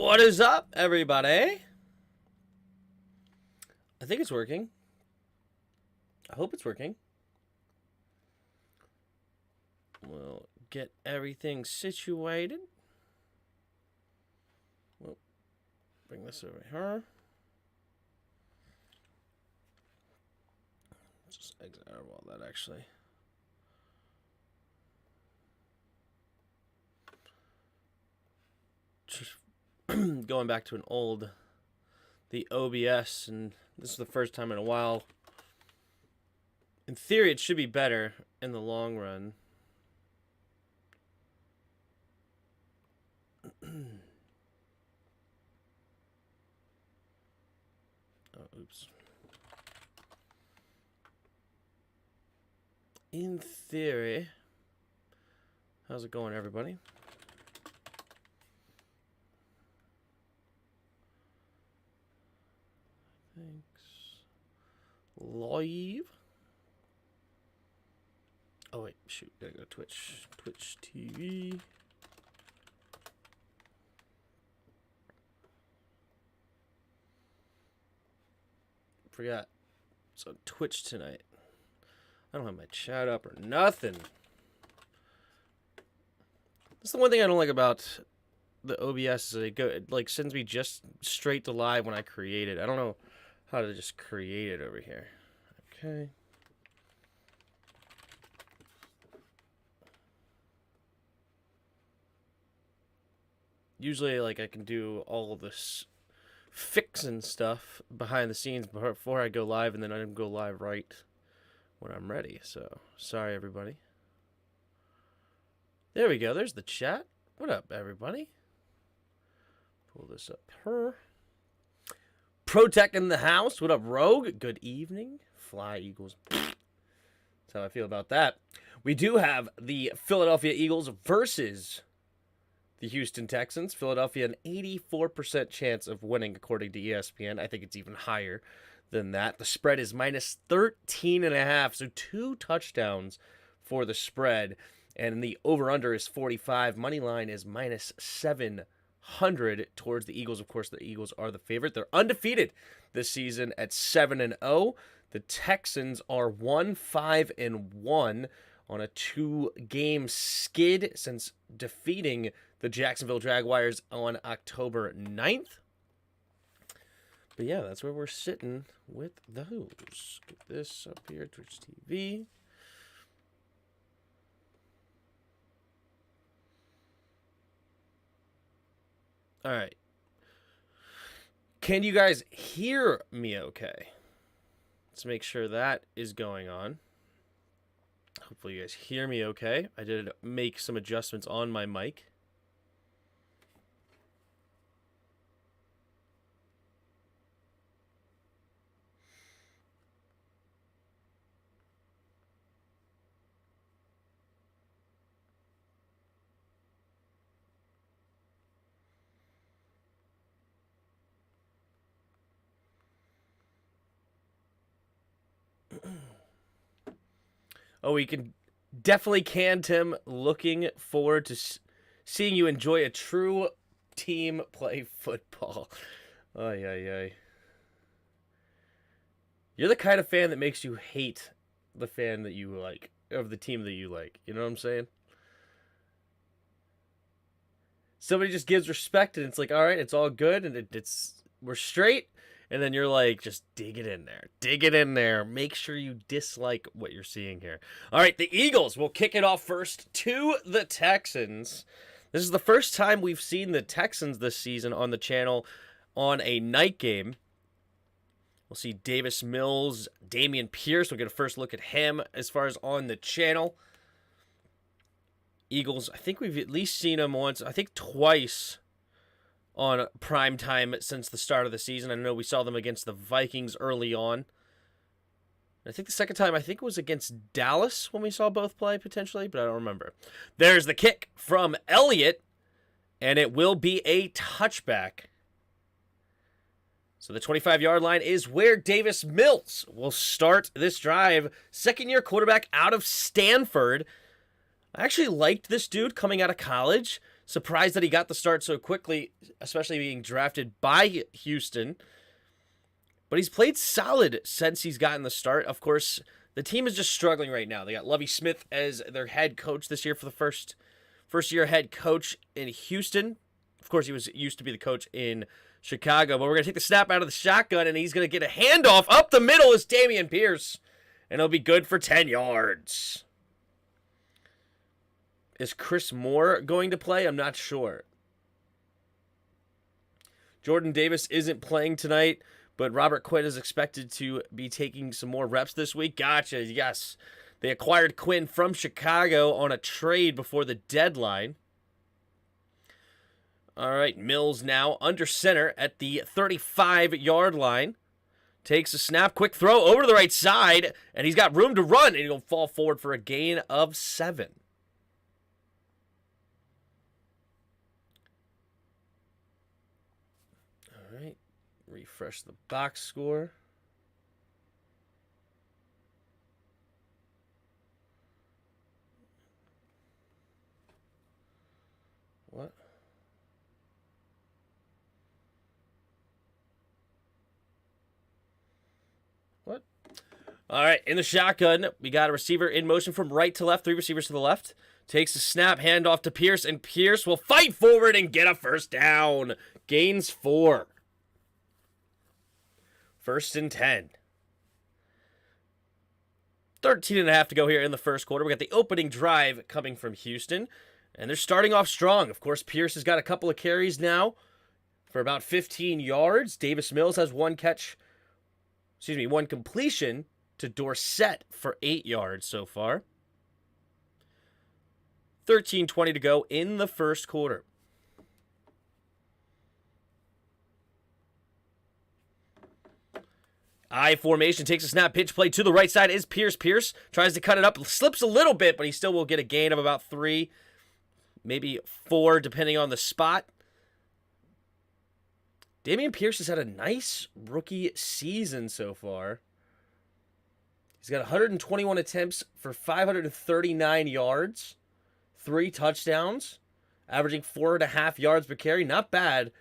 What is up, everybody? I think it's working. I hope it's working. We'll get everything situated. We'll bring this over here. Just exit out of all that, actually. Just going back to the OBS, and this is the first time in a while. In theory, it should be better in the long run. Oh, oops. In theory, how's it going, everybody? Thanks. Live. Oh wait, shoot, gotta go to Twitch. Twitch TV. Forgot. It's on Twitch tonight. I don't have my chat up or nothing. That's the one thing I don't like about the OBS is it sends me just straight to live when I create it. I don't know how to just create it over here. Okay. Usually, I can do all of this fixing stuff behind the scenes before I go live, and then I don't go live right when I'm ready. So, sorry, everybody. There we go. There's the chat. What up, everybody? Pull this up here. ProTech in the house. What up, Rogue? Good evening. Fly Eagles. That's how I feel about that. We do have the Philadelphia Eagles versus the Houston Texans. Philadelphia, an 84% chance of winning, according to ESPN. I think it's even higher than that. The spread is minus 13.5, so 2 touchdowns for the spread. And the over-under is 45. Money line is minus 700 towards the Eagles. Of course, the Eagles are the favorite. They're undefeated this season at 7-0. The Texans are 1-5-1 on a 2-game skid since defeating the Jacksonville Jaguars on October 9th. But yeah, that's where we're sitting with those. Get this up here, Twitch TV. All right. Can you guys hear me okay? Let's make sure that is going on. Hopefully you guys hear me okay. I did make some adjustments on my mic. Oh, we definitely can, Tim. Looking forward to seeing you enjoy a true team play football. Ay, ay, ay. You're the kind of fan that makes you hate the fan that you like, of the team that you like. You know what I'm saying? Somebody just gives respect, and it's like, all right, it's all good, and we're straight. And then you're like, just dig it in there. Dig it in there. Make sure you dislike what you're seeing here. All right, the Eagles will kick it off first to the Texans. This is the first time we've seen the Texans this season on the channel on a night game. We'll see Davis Mills, Damian Pierce. We'll get a first look at him as far as on the channel. Eagles, I think we've at least seen them once, I think twice on prime time since the start of the season. I know we saw them against the Vikings early on. I think the second time, was against Dallas when we saw both play, potentially, but I don't remember. There's the kick from Elliott, and it will be a touchback. So the 25-yard line is where Davis Mills will start this drive. Second-year quarterback out of Stanford. I actually liked this dude coming out of college. Surprised that he got the start so quickly, especially being drafted by Houston. But he's played solid since he's gotten the start. Of course, the team is just struggling right now. They got Lovie Smith as their head coach this year for the first year head coach in Houston. Of course, he used to be the coach in Chicago. But we're going to take the snap out of the shotgun, and he's going to get a handoff up the middle as Dameon Pierce. And it'll be good for 10 yards. Is Chris Moore going to play? I'm not sure. Jordan Davis isn't playing tonight, but Robert Quinn is expected to be taking some more reps this week. Gotcha, yes. They acquired Quinn from Chicago on a trade before the deadline. All right, Mills now under center at the 35-yard line. Takes a snap, quick throw over to the right side, and he's got room to run, and he'll fall forward for a gain of 7. All right, refresh the box score. What? What? All right, in the shotgun, we got a receiver in motion from right to left, 3 receivers to the left. Takes a snap, handoff to Pierce, and Pierce will fight forward and get a first down. Gains 4. 1st and 10. 13.5 to go here in the first quarter. We got the opening drive coming from Houston, and they're starting off strong. Of course, Pierce has got a couple of carries now for about 15 yards. Davis Mills has one completion to Dorsett for 8 yards so far. 13:20 to go in the first quarter. I formation, takes a snap, pitch play to the right side is Pierce. Pierce tries to cut it up, slips a little bit, but he still will get a gain of about 3, maybe 4, depending on the spot. Dameon Pierce has had a nice rookie season so far. He's got 121 attempts for 539 yards, 3 touchdowns, averaging 4.5 yards per carry. Not bad,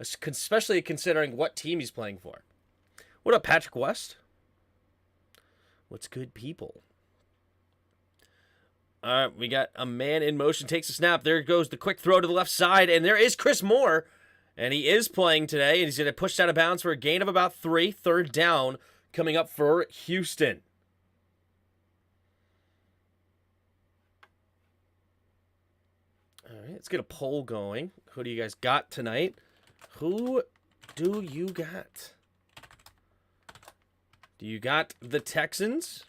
especially considering what team he's playing for. What up, Patrick West? What's good, people? All right, we got a man in motion, takes a snap. There goes the quick throw to the left side, and there is Chris Moore. And he is playing today, and he's going to push out of bounds for a gain of about 3. 3rd down coming up for Houston. All right, let's get a poll going. Who do you guys got tonight? Who do you got? Do you got the Texans,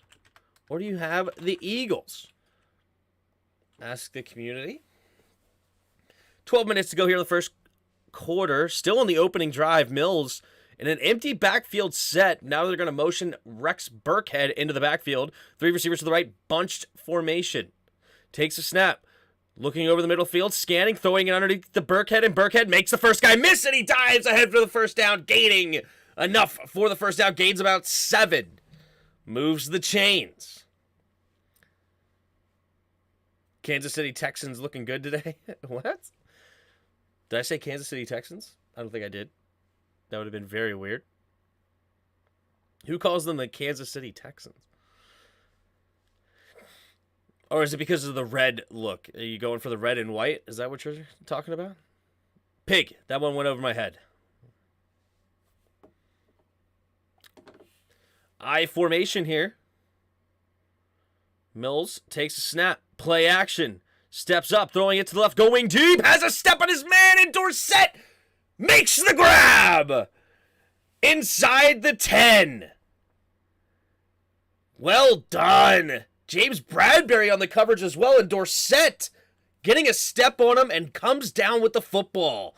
or do you have the Eagles? Ask the community. 12 minutes to go here in the first quarter. Still in the opening drive. Mills in an empty backfield set. Now they're going to motion Rex Burkhead into the backfield. 3 receivers to the right. Bunched formation. Takes a snap. Looking over the middle field. Scanning. Throwing it underneath the Burkhead. And Burkhead makes the first guy miss. And he dives ahead for the first down. Gaining enough for the first down. Gains about 7. Moves the chains. Kansas City Texans looking good today. What? Did I say Kansas City Texans? I don't think I did. That would have been very weird. Who calls them the Kansas City Texans? Or is it because of the red look? Are you going for the red and white? Is that what you're talking about? Pig. That one went over my head. I formation here. Mills takes a snap. Play action. Steps up, throwing it to the left, going deep, has a step on his man, and Dorsett makes the grab inside the 10. Well done. James Bradbury on the coverage as well, and Dorsett getting a step on him and comes down with the football.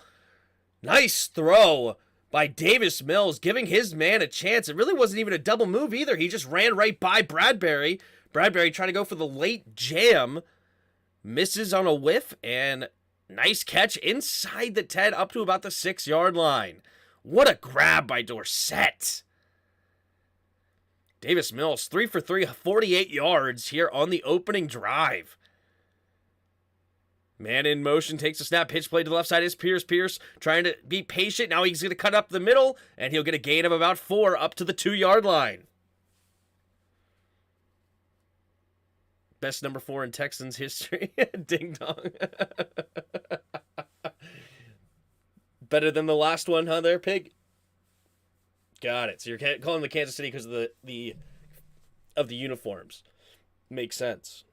Nice throw by Davis Mills, giving his man a chance. It really wasn't even a double move either. He just ran right by Bradbury. Bradbury trying to go for the late jam. Misses on a whiff, and nice catch inside the 10 up to about the 6-yard line. What a grab by Dorsett. Davis Mills, 3 for 3, 48 yards here on the opening drive. Man in motion, takes a snap, pitch play to the left side is Pierce. Pierce trying to be patient. Now he's going to cut up the middle, and he'll get a gain of about 4 up to the 2-yard line. Best number 4 in Texans history. Ding dong. Better than the last one, huh there, Pig? Got it. So you're calling the Kansas City because of the uniforms. Makes sense.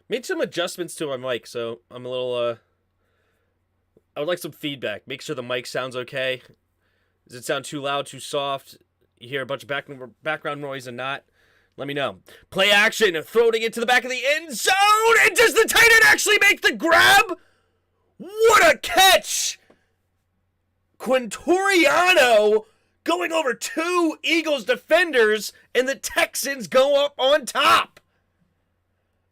Made some adjustments to my mic, so I'm a little, I would like some feedback. Make sure the mic sounds okay. Does it sound too loud, too soft? You hear a bunch of background noise and not? Let me know. Play action, throwing it into the back of the end zone, and does the tight end actually make the grab? What a catch! Quinturiano going over 2 Eagles defenders, and the Texans go up on top.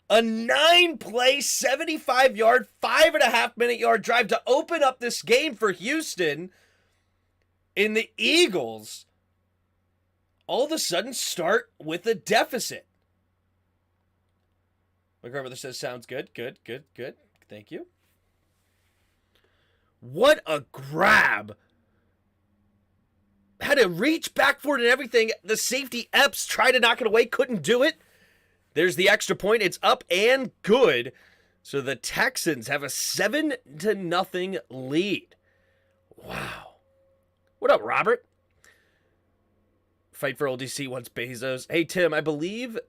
A 9-play, 75-yard, 5.5-minute yard drive to open up this game for Houston. And the Eagles all of a sudden start with a deficit. My grandmother says, sounds good, good. Thank you. What a grab. Had to reach back for it and everything. The safety Epps tried to knock it away, couldn't do it. There's the extra point. It's up and good. So the Texans have a 7-0 lead. Wow. What up, Robert? Fight for old DC wants Bezos. Hey, Tim, I believe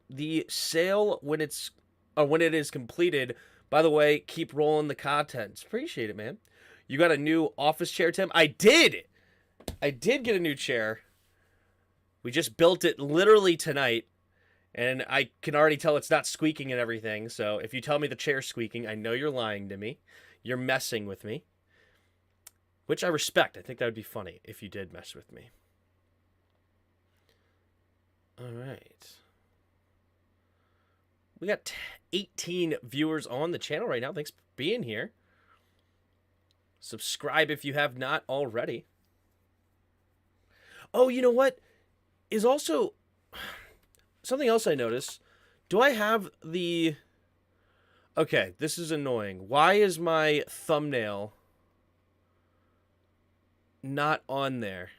the sale when it is completed. By the way, keep rolling the content. Appreciate it, man. You got a new office chair, Tim? I did get a new chair. We just built it literally tonight. And I can already tell it's not squeaking and everything. So if you tell me the chair's squeaking, I know you're lying to me. You're messing with me. Which I respect. I think that would be funny if you did mess with me. All right. We got 18 viewers on the channel right now. Thanks for being here. Subscribe if you have not already. Oh, you know what? Is also... something else I noticed. Do I have the... Okay, this is annoying. Why is my thumbnail not on there?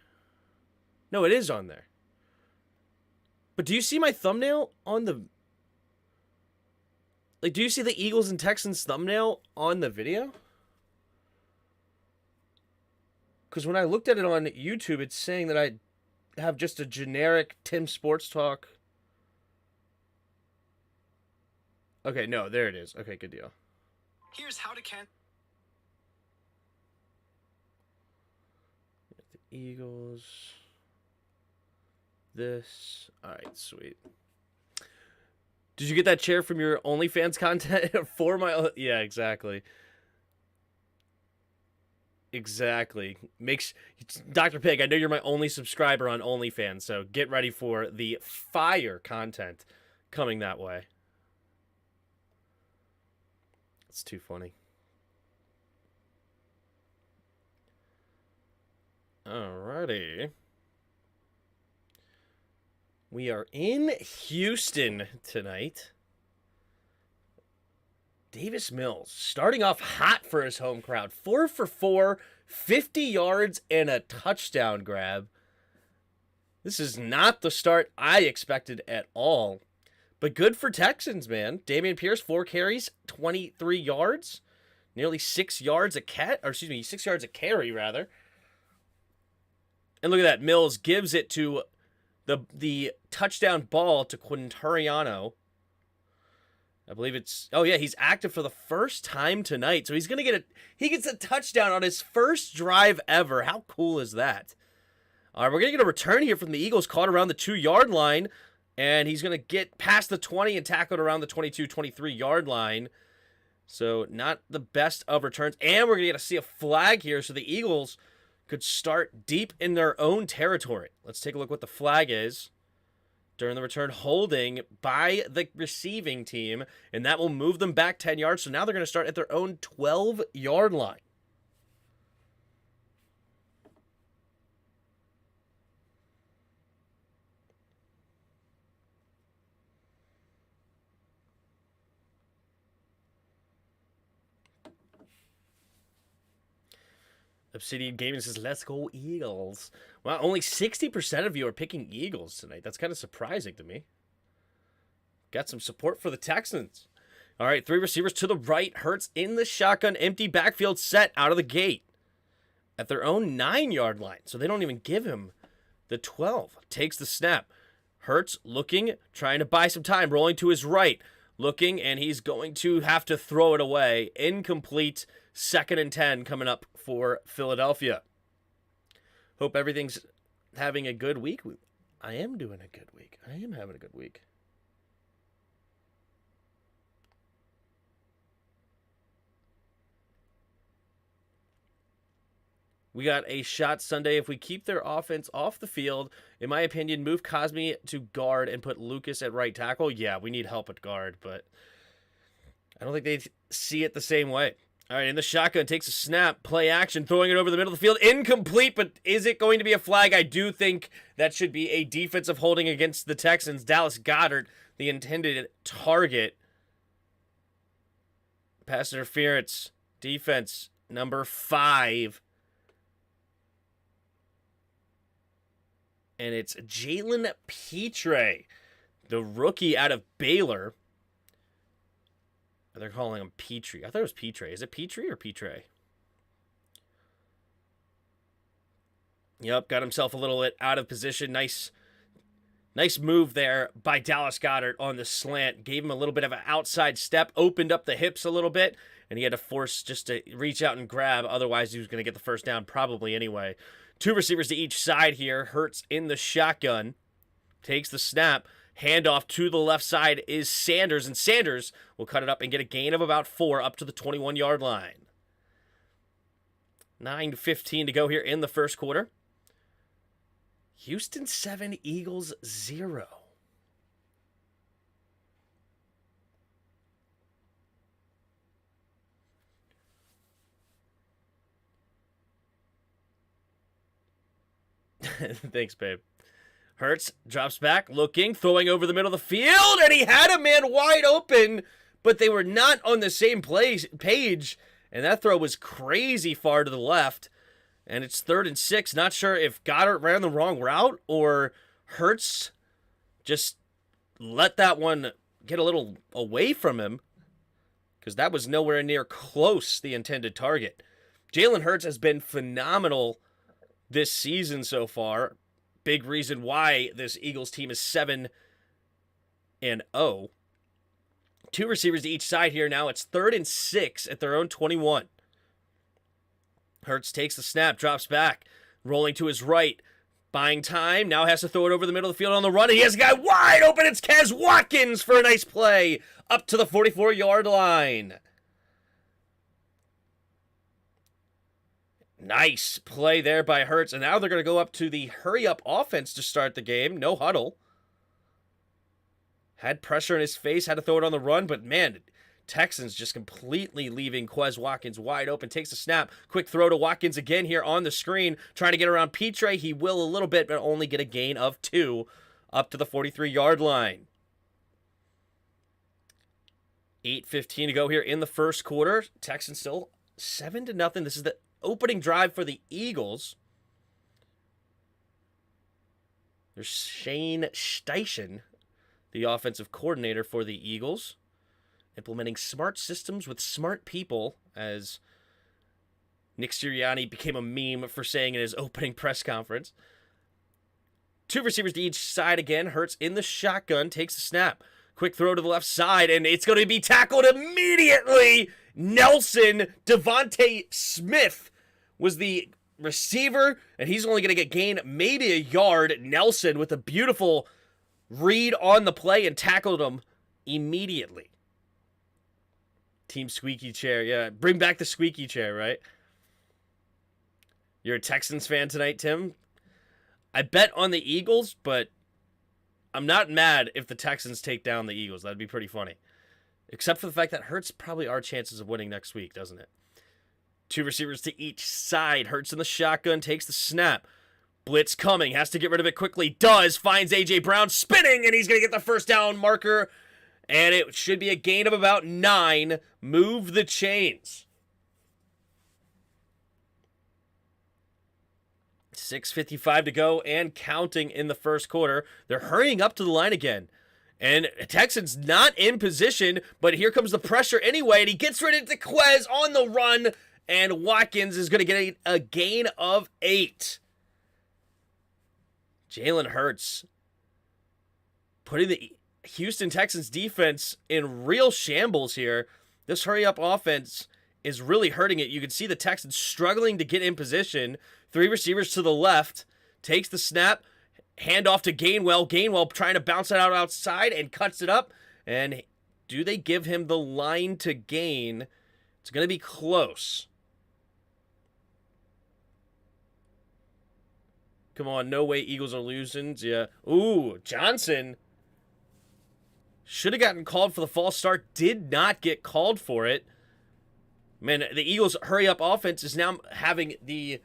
No, it is on there. But do you see my thumbnail on the... Like, do you see the Eagles and Texans thumbnail on the video? Because when I looked at it on YouTube, it's saying that I have just a generic Tim Sports Talk. Okay, no, there it is. Okay, good deal. Here's how to The Eagles. This. All right, sweet. Did you get that chair from your OnlyFans content? For my... Yeah, exactly. Exactly. Dr. Pig, I know you're my only subscriber on OnlyFans, so get ready for the fire content coming that way. It's too funny. Alrighty. We are in Houston tonight. Davis Mills starting off hot for his home crowd. 4 for 4, 50 yards, and a touchdown grab. This is not the start I expected at all. But good for Texans, man. Dameon Pierce, 4 carries, 23 yards. Nearly 6 yards a 6 yards a carry, rather. And look at that. Mills gives it to the touchdown ball to Quinturiano. I believe it's... Oh, yeah, he's active for the first time tonight. So he's going to get he gets a touchdown on his first drive ever. How cool is that? All right, we're going to get a return here from the Eagles, caught around the 2-yard line. And he's going to get past the 20 and tackled around the 22, 23-yard line. So not the best of returns. And we're going to get to see a flag here. So the Eagles could start deep in their own territory. Let's take a look what the flag is. During the return, holding by the receiving team. And that will move them back 10 yards. So now they're going to start at their own 12-yard line. Obsidian Gaming says, let's go Eagles. Wow, only 60% of you are picking Eagles tonight. That's kind of surprising to me. Got some support for the Texans. All right, 3 receivers to the right. Hurts in the shotgun, empty backfield set out of the gate at their own 9-yard line. So they don't even give him the 12. Takes the snap. Hurts looking, trying to buy some time, rolling to his right. Looking, and he's going to have to throw it away. Incomplete. 2nd and 10 coming up for Philadelphia. Hope everything's having a good week. I am doing a good week. I am having a good week. We got a shot Sunday. If we keep their offense off the field, in my opinion, move Cosme to guard and put Lucas at right tackle. Yeah, we need help at guard, but I don't think they see it the same way. All right, in the shotgun, takes a snap, play action, throwing it over the middle of the field. Incomplete, but is it going to be a flag? I do think that should be a defensive holding against the Texans. Dallas Goedert, the intended target. Pass interference, defense, number 5. And it's Jalen Petre, the rookie out of Baylor. They're calling him Petrie. I thought it was Petre. Is it Petrie or Petre? Yep, got himself a little bit out of position. Nice move there by Dallas Goedert on the slant. Gave him a little bit of an outside step, opened up the hips a little bit, and he had to force just to reach out and grab. Otherwise, he was going to get the first down probably anyway. 2 receivers to each side here. Hurts in the shotgun. Takes the snap. Handoff to the left side is Sanders, and Sanders will cut it up and get a gain of about 4 up to the 21-yard line. 9:15 to go here in the first quarter. Houston 7, Eagles 0. Thanks, babe. Hurts drops back, looking, throwing over the middle of the field, and he had a man wide open, but they were not on the same page, and that throw was crazy far to the left, and it's 3rd and 6. Not sure if Goedert ran the wrong route or Hurts just let that one get a little away from him, because that was nowhere near close the intended target. Jalen Hurts has been phenomenal this season so far. Big reason why this Eagles team is 7-0. 2 receivers to each side here now. It's 3rd and 6 at their own 21. Hurts takes the snap, drops back, rolling to his right, buying time. Now has to throw it over the middle of the field on the run, and he has a guy wide open. It's Kez Watkins for a nice play up to the 44-yard line. Nice play there by Hurts, and now they're going to go up to the hurry-up offense to start the game. No huddle. Had pressure in his face, had to throw it on the run, but man, Texans just completely leaving Quez Watkins wide open. Takes a snap. Quick throw to Watkins again here on the screen. Trying to get around Petre. He will a little bit, but only get a gain of 2 up to the 43-yard line. 8:15 to go here in the first quarter. Texans still 7-0. This is the opening drive for the Eagles. There's Shane Steichen, the offensive coordinator for the Eagles, implementing smart systems with smart people, as Nick Sirianni became a meme for saying in his opening press conference. 2 receivers to each side again. Hurts in the shotgun, takes the snap. Quick throw to the left side, and it's going to be tackled immediately. Nelson Devontae Smith was the receiver, and he's only going to get gain maybe a yard. Nelson with a beautiful read on the play and tackled him immediately. Team squeaky chair. Yeah, bring back the squeaky chair, right? You're a Texans fan tonight, Tim? I bet on the Eagles, but I'm not mad if the Texans take down the Eagles. That'd be pretty funny. Except for the fact that hurts probably our chances of winning next week, doesn't it? 2 receivers to each side. Hurts in the shotgun, takes the snap. Blitz coming, has to get rid of it quickly. Does, finds A.J. Brown spinning, and he's going to get the first down marker. And it should be a gain of about 9. Move the chains. 6:55 to go and counting in the first quarter. They're hurrying up to the line again. And Texans not in position, but here comes the pressure anyway, and he gets rid of Quez on the run, and Watkins is going to get a gain of 8. Jalen Hurts putting the Houston Texans defense in real shambles here. This hurry-up offense is really hurting it. You can see the Texans struggling to get in position. 3 receivers to the left. Takes the snap. Hand off to Gainwell. Gainwell trying to bounce it out outside and cuts it up. And do they give him the line to gain? It's going to be close. Come on, no way Eagles are losing. Yeah. Ooh, Johnson should have gotten called for the false start. Did not get called for it. Man, the Eagles' hurry-up offense is now having the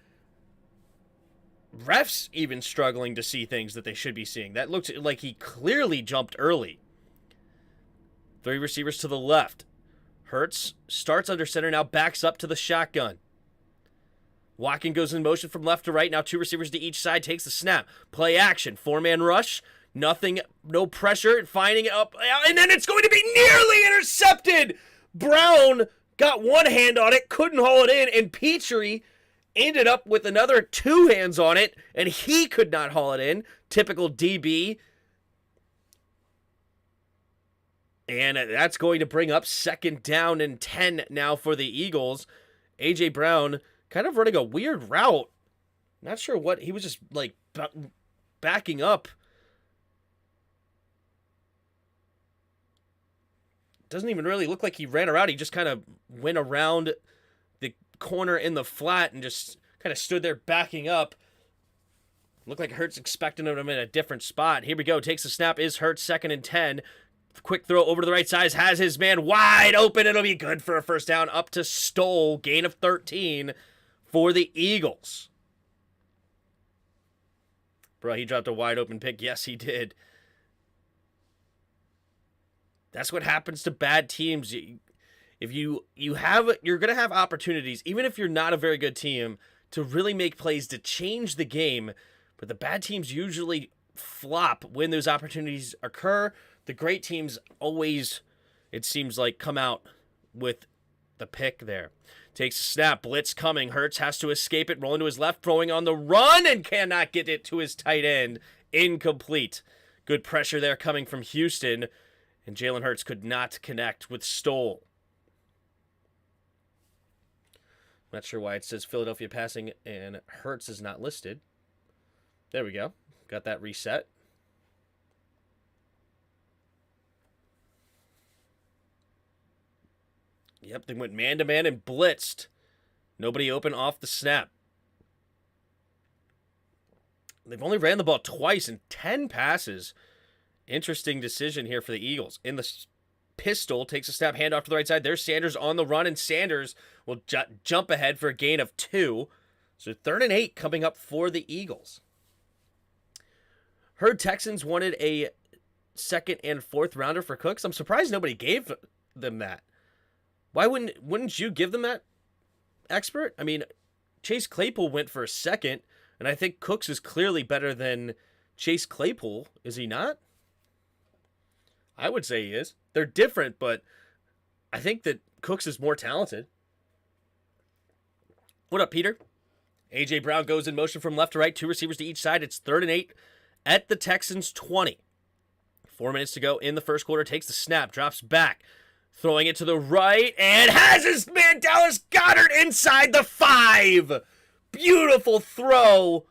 refs even struggling to see things that they should be seeing. That looks like he clearly jumped early. 3 receivers to the left. Hurts starts under center, now backs up to the shotgun. Watkins goes in motion from left to right. Now 2 receivers to each side. Takes the snap. Play action. 4-man rush. Nothing. No pressure. Finding it up. And then it's going to be nearly intercepted. Brown got one hand on it. Couldn't haul it in. And Petrie ended up with another 2 hands on it. And he could not haul it in. Typical DB. And that's going to bring up 2nd down and 10 now for the Eagles. A.J. Brown kind of running a weird route. Not sure what. He was just like backing up. Doesn't even really look like he ran around. He just kind of went around the corner in the flat and just kind of stood there backing up. Looked like Hurts expecting him in a different spot. Here we go. Takes the snap. Is Hurts 2nd and 10. Quick throw over to the right side. Has his man wide open. It'll be good for a 1st down. Up to Stoll. Gain of 13 for the Eagles. Bro, he dropped a wide open pick. Yes, he did. That's what happens to bad teams. If you're going to have opportunities, even if you're not a very good team, to really make plays to change the game. But the bad teams usually flop when those opportunities occur. The great teams always, it seems like, come out with the pick there. Takes a snap, blitz coming. Hurts has to escape it, rolling to his left, throwing on the run, and cannot get it to his tight end. Incomplete. Good pressure there coming from Houston, and Jalen Hurts could not connect with Stoll. Not sure why it says Philadelphia passing and Hurts is not listed. There we go. Got that reset. Yep, they went man-to-man and blitzed. Nobody open off the snap. They've only ran the ball twice in 10 passes. Interesting decision here for the Eagles. In the pistol, takes a snap, hand off to the right side. There's Sanders on the run, and Sanders will jump ahead for a gain of 2. So 3rd and 8 coming up for the Eagles. Heard Texans wanted a 2nd and 4th rounder for Cooks. I'm surprised nobody gave them that. Why wouldn't you give them that, expert? I mean, Chase Claypool went for a 2nd, and I think Cooks is clearly better than Chase Claypool, is he not? I would say he is. They're different, but I think that Cooks is more talented. What up, Peter? A.J. Brown goes in motion from left to right, 2 receivers to each side. It's 3rd and 8 at the Texans' 20. 4 minutes to go in the first quarter. Takes the snap, drops back. Throwing it to the right, and has his man Dallas Goedert inside the 5. Beautiful throw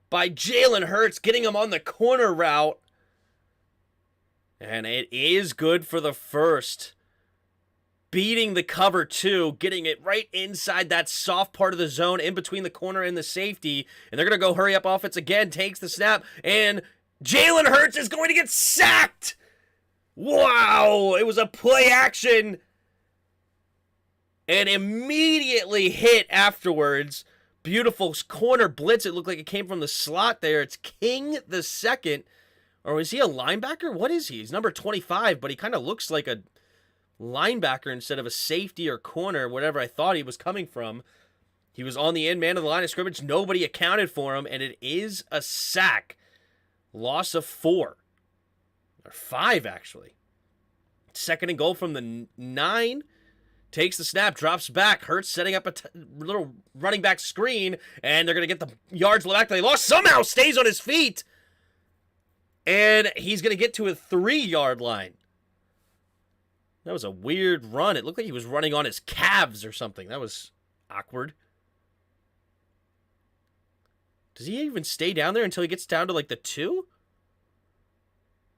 by Jalen Hurts, getting him on the corner route. And it is good for the 1st. Beating the cover 2, getting it right inside that soft part of the zone, in between the corner and the safety. And they're going to go hurry up offense again, takes the snap, and Jalen Hurts is going to get sacked. Wow, it was a play action and immediately hit afterwards. Beautiful corner blitz. It looked like it came from the slot there. It's King the 2nd. Or is he a linebacker? What is he? He's number 25, but he kind of looks like a linebacker instead of a safety or corner, whatever I thought he was coming from. He was on the end man of the line of scrimmage. Nobody accounted for him, and it is a sack. Loss of 4. Or 5, actually. Second and goal from the 9. Takes the snap, drops back. Hurts setting up a little running back screen, and they're going to get the yards back they lost. Somehow stays on his feet, and he's going to get to a 3-yard line. That was a weird run. It looked like he was running on his calves or something. That was awkward. Does he even stay down there until he gets down to like the 2?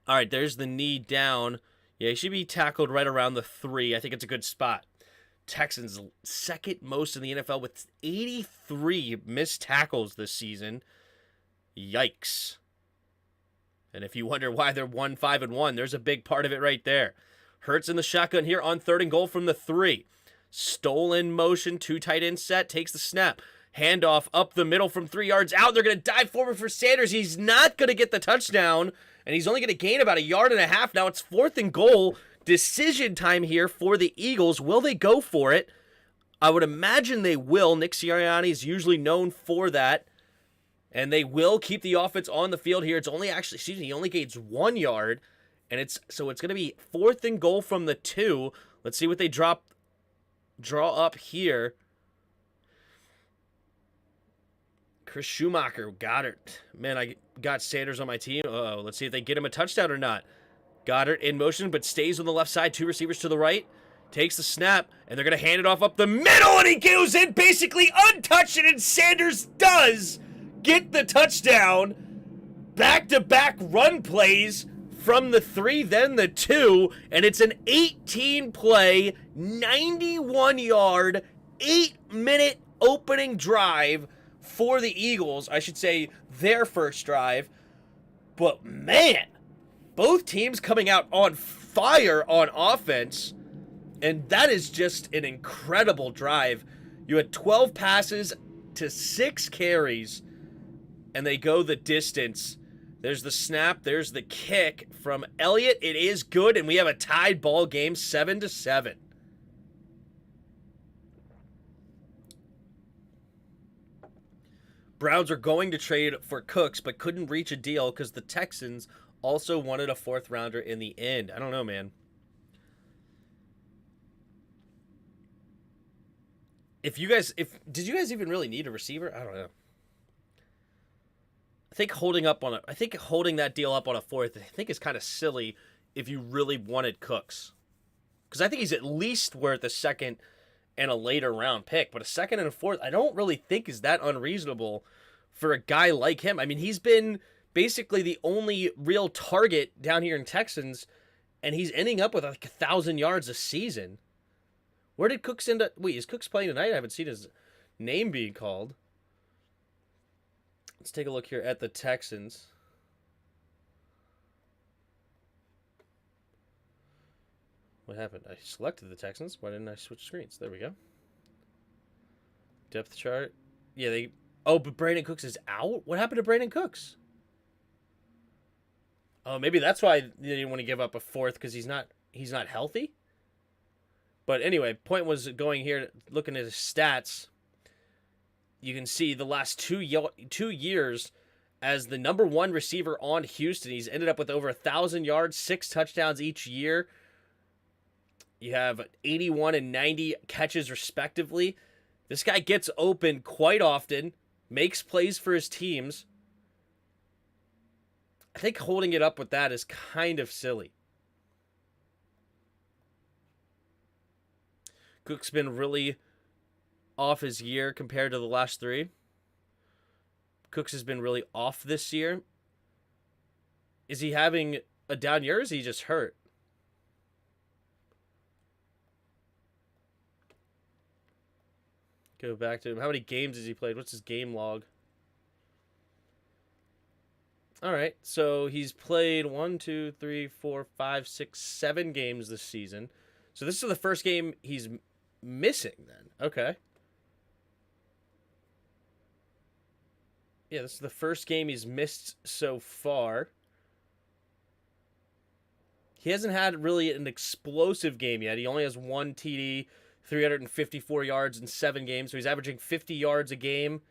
All right, there's the knee down. Yeah, he should be tackled right around the 3. I think it's a good spot. Texans second most in the NFL with 83 missed tackles this season. Yikes. And if you wonder why they're 1-5-1, there's a big part of it right there. Hurts in the shotgun here on 3rd and goal from the 3. Stolen motion, 2 tight end set, takes the snap. Handoff up the middle from 3 yards out. They're going to dive forward for Sanders. He's not going to get the touchdown, and he's only going to gain about 1.5 yards. Now it's 4th and goal. Decision time here for the Eagles. Will they go for it? I would imagine they will. Nick Sirianni is usually known for that. And they will keep the offense on the field here. It's only actually, he only gains 1 yard. And it's going to be 4th and goal from the 2. Let's see what they draw up here. Chris Schumacher, Goddard. Man, I got Sanders on my team. Uh-oh, let's see if they get him a touchdown or not. Goddard in motion, but stays on the left side. 2 receivers to the right. Takes the snap, and they're going to hand it off up the middle, and he goes in basically untouched, and Sanders does get the touchdown. Back-to-back run plays from the 3, then the 2, and it's an 18-play, 91-yard, 8-minute opening drive for the Eagles. I should say their first drive. But, man, both teams coming out on fire on offense, and that is just an incredible drive. You had 12 passes to 6 carries, and they go the distance. There's the snap. There's the kick from Elliott. It is good, and we have a tied ball game, 7-7. Browns are going to trade for Cooks, but couldn't reach a deal because the Texans also wanted a 4th rounder in the end. I don't know, man. Did you guys even really need a receiver? I don't know. I think holding that deal up on a 4th, I think is kind of silly if you really wanted Cooks. Because I think he's at least worth a 2nd and a later round pick. But a 2nd and a 4th, I don't really think is that unreasonable for a guy like him. I mean, he's been basically the only real target down here in Texans, and he's ending up with like 1,000 yards a season. Where did Cooks end up? Wait, is Cooks playing tonight? I haven't seen his name being called. Let's take a look here at the Texans. What happened? I selected the Texans. Why didn't I switch screens? There we go. Depth chart. Yeah, but Brandon Cooks is out? What happened to Brandon Cooks? Oh, maybe that's why they didn't want to give up a 4th, because he's not healthy. But anyway, point was going here, looking at his stats. You can see the last 2 years as the number 1 receiver on Houston. He's ended up with over 1,000 yards, 6 touchdowns each year. You have 81 and 90 catches respectively. This guy gets open quite often, makes plays for his teams. I think holding it up with that is kind of silly. Cook's been really off his year compared to the last 3. Cooks has been really off this year. Is he having a down year, or is he just hurt? Go back to him. How many games has he played? What's his game log? All right, so he's played 1, 2, 3, 4, 5, 6, 7 games this season. So this is the first game he's missing then. Okay. Yeah, this is the first game he's missed so far. He hasn't had really an explosive game yet. He only has 1 TD, 354 yards in 7 games. So he's averaging 50 yards a game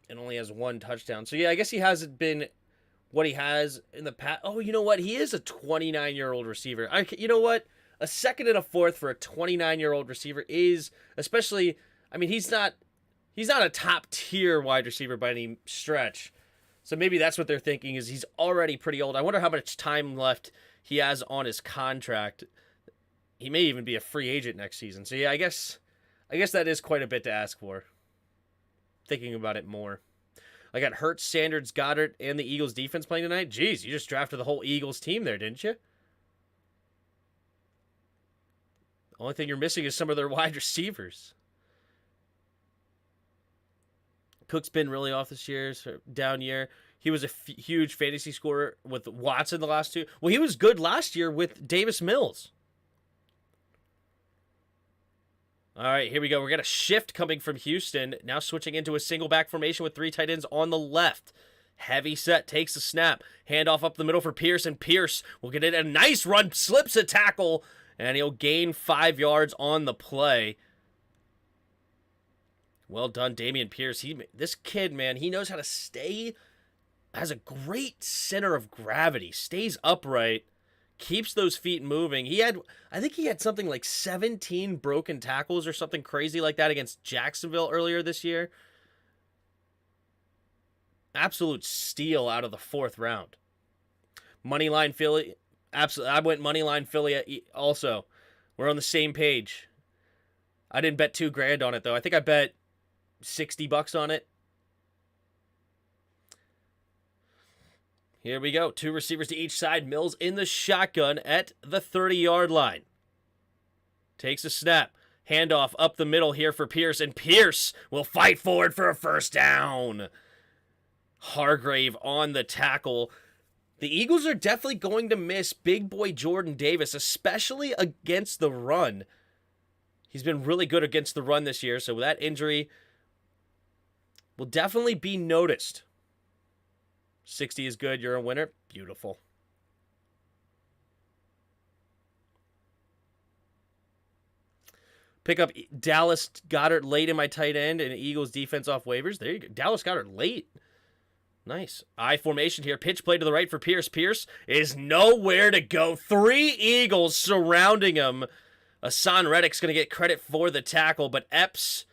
and only has 1 touchdown. So, yeah, I guess he hasn't been what he has in the past. Oh, you know what? He is a 29-year-old receiver. You know what? A second and a fourth for a 29-year-old receiver is, especially, I mean, he's not a top-tier wide receiver by any stretch. So maybe that's what they're thinking, is he's already pretty old. I wonder how much time left he has on his contract. He may even be a free agent next season. So, yeah, I guess that is quite a bit to ask for. Thinking about it more. I got Hurts, Sanders, Goddard, and the Eagles defense playing tonight. Jeez, you just drafted the whole Eagles team there, didn't you? Only thing you're missing is some of their wide receivers. Cook's been really off this year, so down year. He was a huge fantasy scorer with Watson the last 2. Well, he was good last year with Davis Mills. All right, here we go. We got a shift coming from Houston. Now switching into a single back formation with 3 tight ends on the left. Heavy set, takes the snap. Handoff up the middle for Pierce, and Pierce will get in a nice run, slips a tackle, and he'll gain 5 yards on the play. Well done, Dameon Pierce. This kid, man, he knows how to stay, has a great center of gravity, stays upright, keeps those feet moving. I think he had something like 17 broken tackles or something crazy like that against Jacksonville earlier this year. Absolute steal out of the 4th round. Moneyline Philly. Absolutely. I went Moneyline Philly also. We're on the same page. I didn't bet $2,000 on it, though. I think I bet $60 on it. Here we go. 2 receivers to each side. Mills in the shotgun at the 30-yard line. Takes a snap. Handoff up the middle here for Pierce, and Pierce will fight forward for a first down. Hargrave on the tackle. The Eagles are definitely going to miss big boy Jordan Davis, especially against the run. He's been really good against the run this year, so that injury will definitely be noticed. 60 is good. You're a winner. Beautiful. Pick up Dallas Goedert late in my tight end and Eagles defense off waivers. There you go. Dallas Goedert late. Nice. I formation here. Pitch play to the right for Pierce. Pierce is nowhere to go. 3 Eagles surrounding him. Hassan Reddick's going to get credit for the tackle, but Epps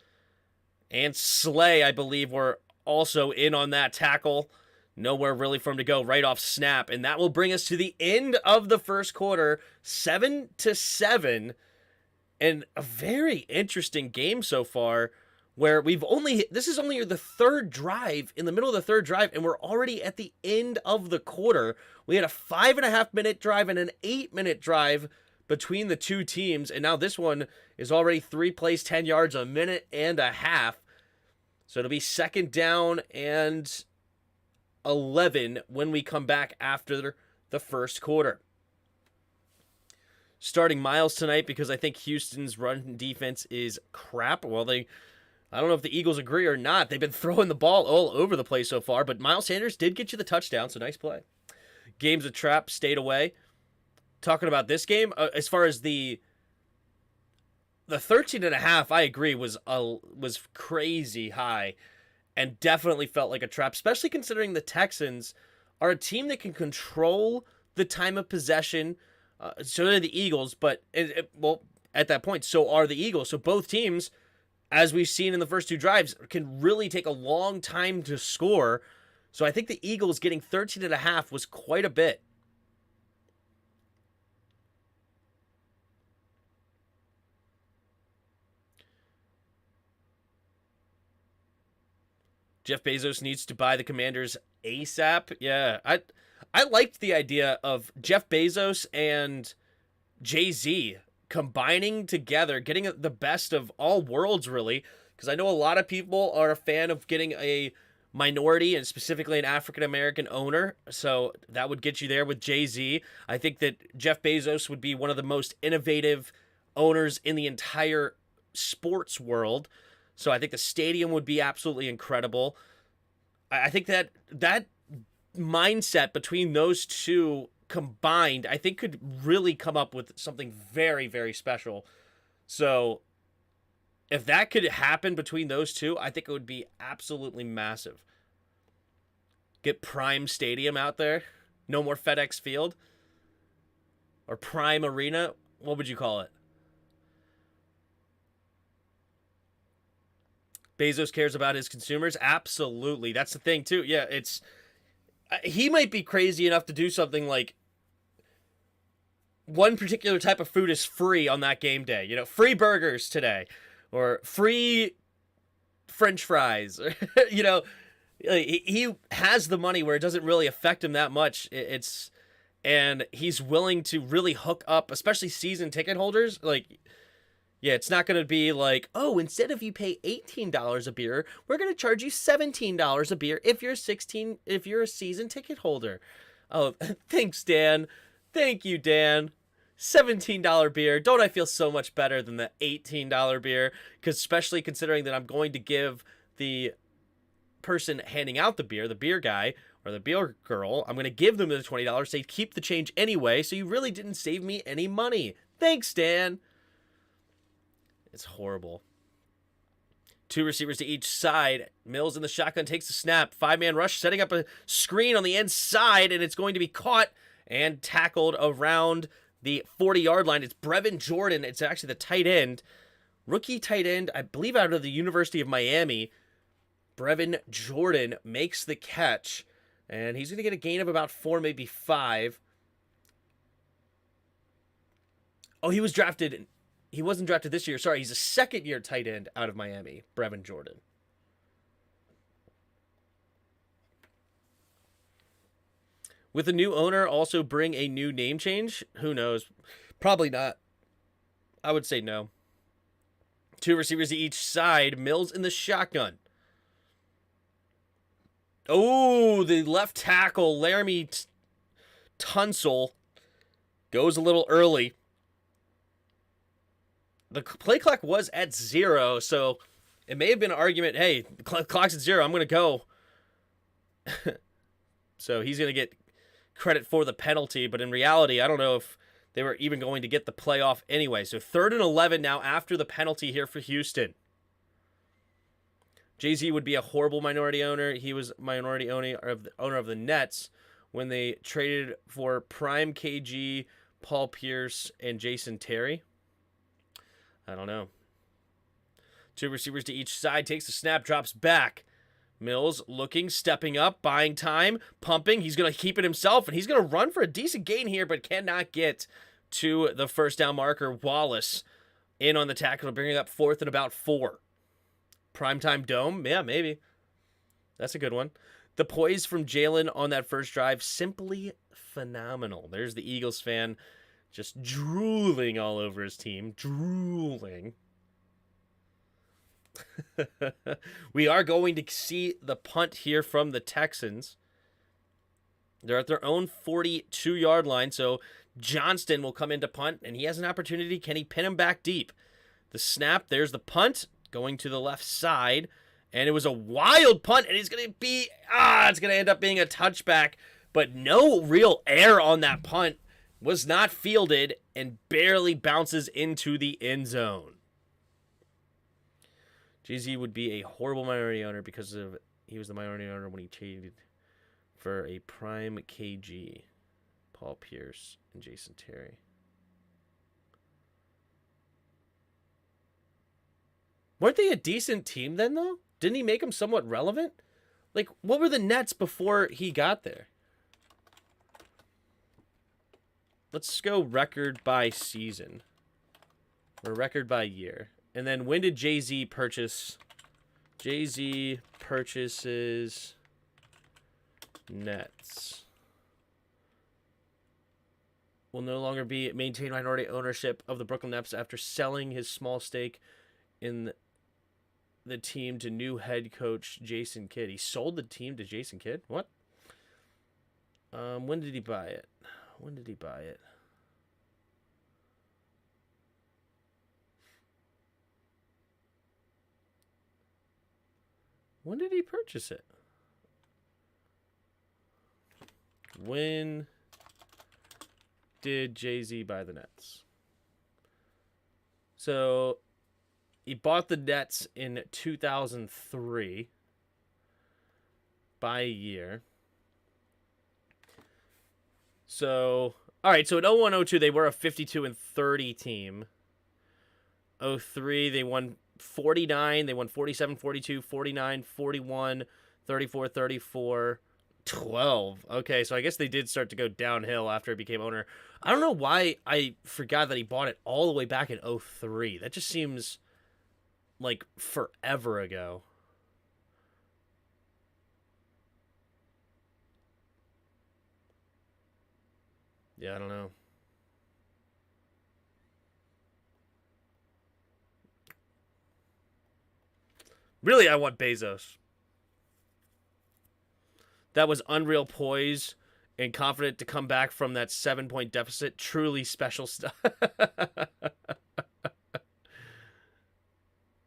and Slay, I believe, were also in on that tackle. Nowhere really for him to go right off snap. And that will bring us to the end of the first quarter, 7-7. And a very interesting game so far, where this is only the 3rd drive, in the middle of the 3rd drive, and we're already at the end of the quarter. We had a 5.5-minute drive and an 8-minute drive between the 2 teams, and now this one is already 3 plays, 10 yards, a minute and a half. So it'll be 2nd down and 11 when we come back after the first quarter. Starting Miles tonight because I think Houston's run defense is crap. Well, I don't know if the Eagles agree or not. They've been throwing the ball all over the place so far, but Miles Sanders did get you the touchdown, so nice play. Game's a trap, stayed away. Talking about this game, as far as the 13.5, I agree, was crazy high and definitely felt like a trap, especially considering the Texans are a team that can control the time of possession. So are the Eagles, but, at that point, so are the Eagles. So both teams, as we've seen in the first 2 drives, can really take a long time to score. So I think the Eagles getting 13.5 was quite a bit. Jeff Bezos needs to buy the Commanders ASAP. Yeah, I liked the idea of Jeff Bezos and Jay-Z combining together, getting the best of all worlds, really, because I know a lot of people are a fan of getting a minority and specifically an African-American owner, so that would get you there with Jay-Z. I think that Jeff Bezos would be one of the most innovative owners in the entire sports world, so I think the stadium would be absolutely incredible. I think that mindset between those 2 combined, I think could really come up with something very, very special. So if that could happen between those two, I think it would be absolutely massive. Get Prime Stadium out there. No more FedEx Field. Or Prime Arena. What would you call it? Bezos cares about his consumers? Absolutely. That's the thing, too. Yeah, it's... He might be crazy enough to do something like one particular type of food is free on that game day. You know, free burgers today. Or free French fries. You know, he has the money where it doesn't really affect him that much. And he's willing to really hook up, especially season ticket holders. Like, yeah, it's not going to be like, oh, instead of you pay $18 a beer, we're going to charge you $17 a beer if you're a season ticket holder. Oh, thanks, Dan. Thank you, Dan. $17 beer. Don't I feel so much better than the $18 beer? Because especially considering that I'm going to give the person handing out the beer guy or the beer girl, I'm going to give them the $20. Say keep the change anyway, so you really didn't save me any money. Thanks, Dan. It's horrible. 2 receivers to each side. Mills in the shotgun takes the snap. 5-man rush, setting up a screen on the inside, and it's going to be caught and tackled around the 40-yard line. It's Brevin Jordan. It's actually the tight end. Rookie tight end, I believe out of the University of Miami. Brevin Jordan makes the catch, and he's going to get a gain of about 4, maybe 5. Oh, he was drafted... He wasn't drafted this year. Sorry, he's a second-year tight end out of Miami, Brevin Jordan. With a new owner also bring a new name change? Who knows? Probably not. I would say no. 2 receivers to each side. Mills in the shotgun. Oh, the left tackle, Laramie Tunsil, goes a little early. The play clock was at 0, so it may have been an argument, hey, the clock's at 0, I'm going to go. So he's going to get credit for the penalty, but in reality, I don't know if they were even going to get the playoff anyway. So 3rd and 11 now after the penalty here for Houston. Jay-Z would be a horrible minority owner. He was minority owner of the Nets when they traded for Prime KG, Paul Pierce, and Jason Terry. I don't know. 2 receivers to each side. Takes the snap, drops back. Mills looking, stepping up, buying time, pumping. He's going to keep it himself, and he's going to run for a decent gain here, but cannot get to the first down marker. Wallace in on the tackle, bringing up 4th and about 4. Primetime dome? Yeah, maybe. That's a good one. The poise from Jalen on that first drive, simply phenomenal. There's the Eagles fan just drooling all over his team. Drooling. We are going to see the punt here from the Texans. They're at their own 42-yard line, so Johnston will come into punt, and he has an opportunity. Can he pin him back deep? The snap, there's the punt, going to the left side, and it was a wild punt, and it's going to end up being a touchback, but no real air on that punt. Was not fielded and barely bounces into the end zone. Jay-Z would be a horrible minority owner because he was the minority owner when he traded for a Prime KG, Paul Pierce, and Jason Terry. Weren't they a decent team then, though? Didn't he make them somewhat relevant? Like, what were the Nets before he got there? Let's go record by season. Or record by year. And then when did Jay-Z purchase? Jay-Z purchases Nets. Will no longer be maintain minority ownership of the Brooklyn Nets after selling his small stake in the team to new head coach Jason Kidd. He sold the team to Jason Kidd? What? When did he buy it? When did he buy it? When did he purchase it? When did Jay-Z buy the Nets? So he bought the Nets in 2003 by a year. So, all right, so in 01-02 they were a 52-30 team. 03 they won 49, they won 47, 42, 49, 41, 34, 34, 12. Okay, so I guess they did start to go downhill after he became owner. I don't know why I forgot that he bought it all the way back in 03. That just seems like forever ago. Yeah, I don't know. Really, I want Bezos. That was unreal poise and confident to come back from that 7-point deficit. Truly special stuff.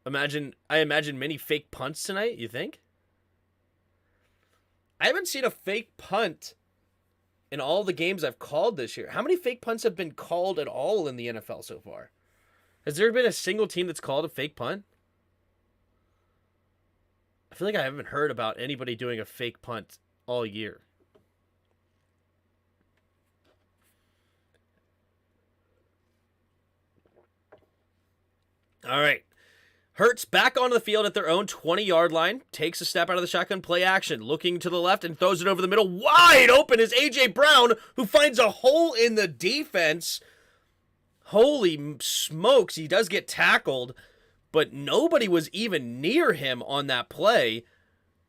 I imagine many fake punts tonight, you think? I haven't seen a fake punt in all the games I've called this year. How many fake punts have been called at all in the NFL so far? Has there been a single team that's called a fake punt? I feel like I haven't heard about anybody doing a fake punt all year. All right. Hurts back onto the field at their own 20-yard line. Takes a step out of the shotgun, play action. Looking to the left and throws it over the middle. Wide open is A.J. Brown, who finds a hole in the defense. Holy smokes, he does get tackled, but nobody was even near him on that play.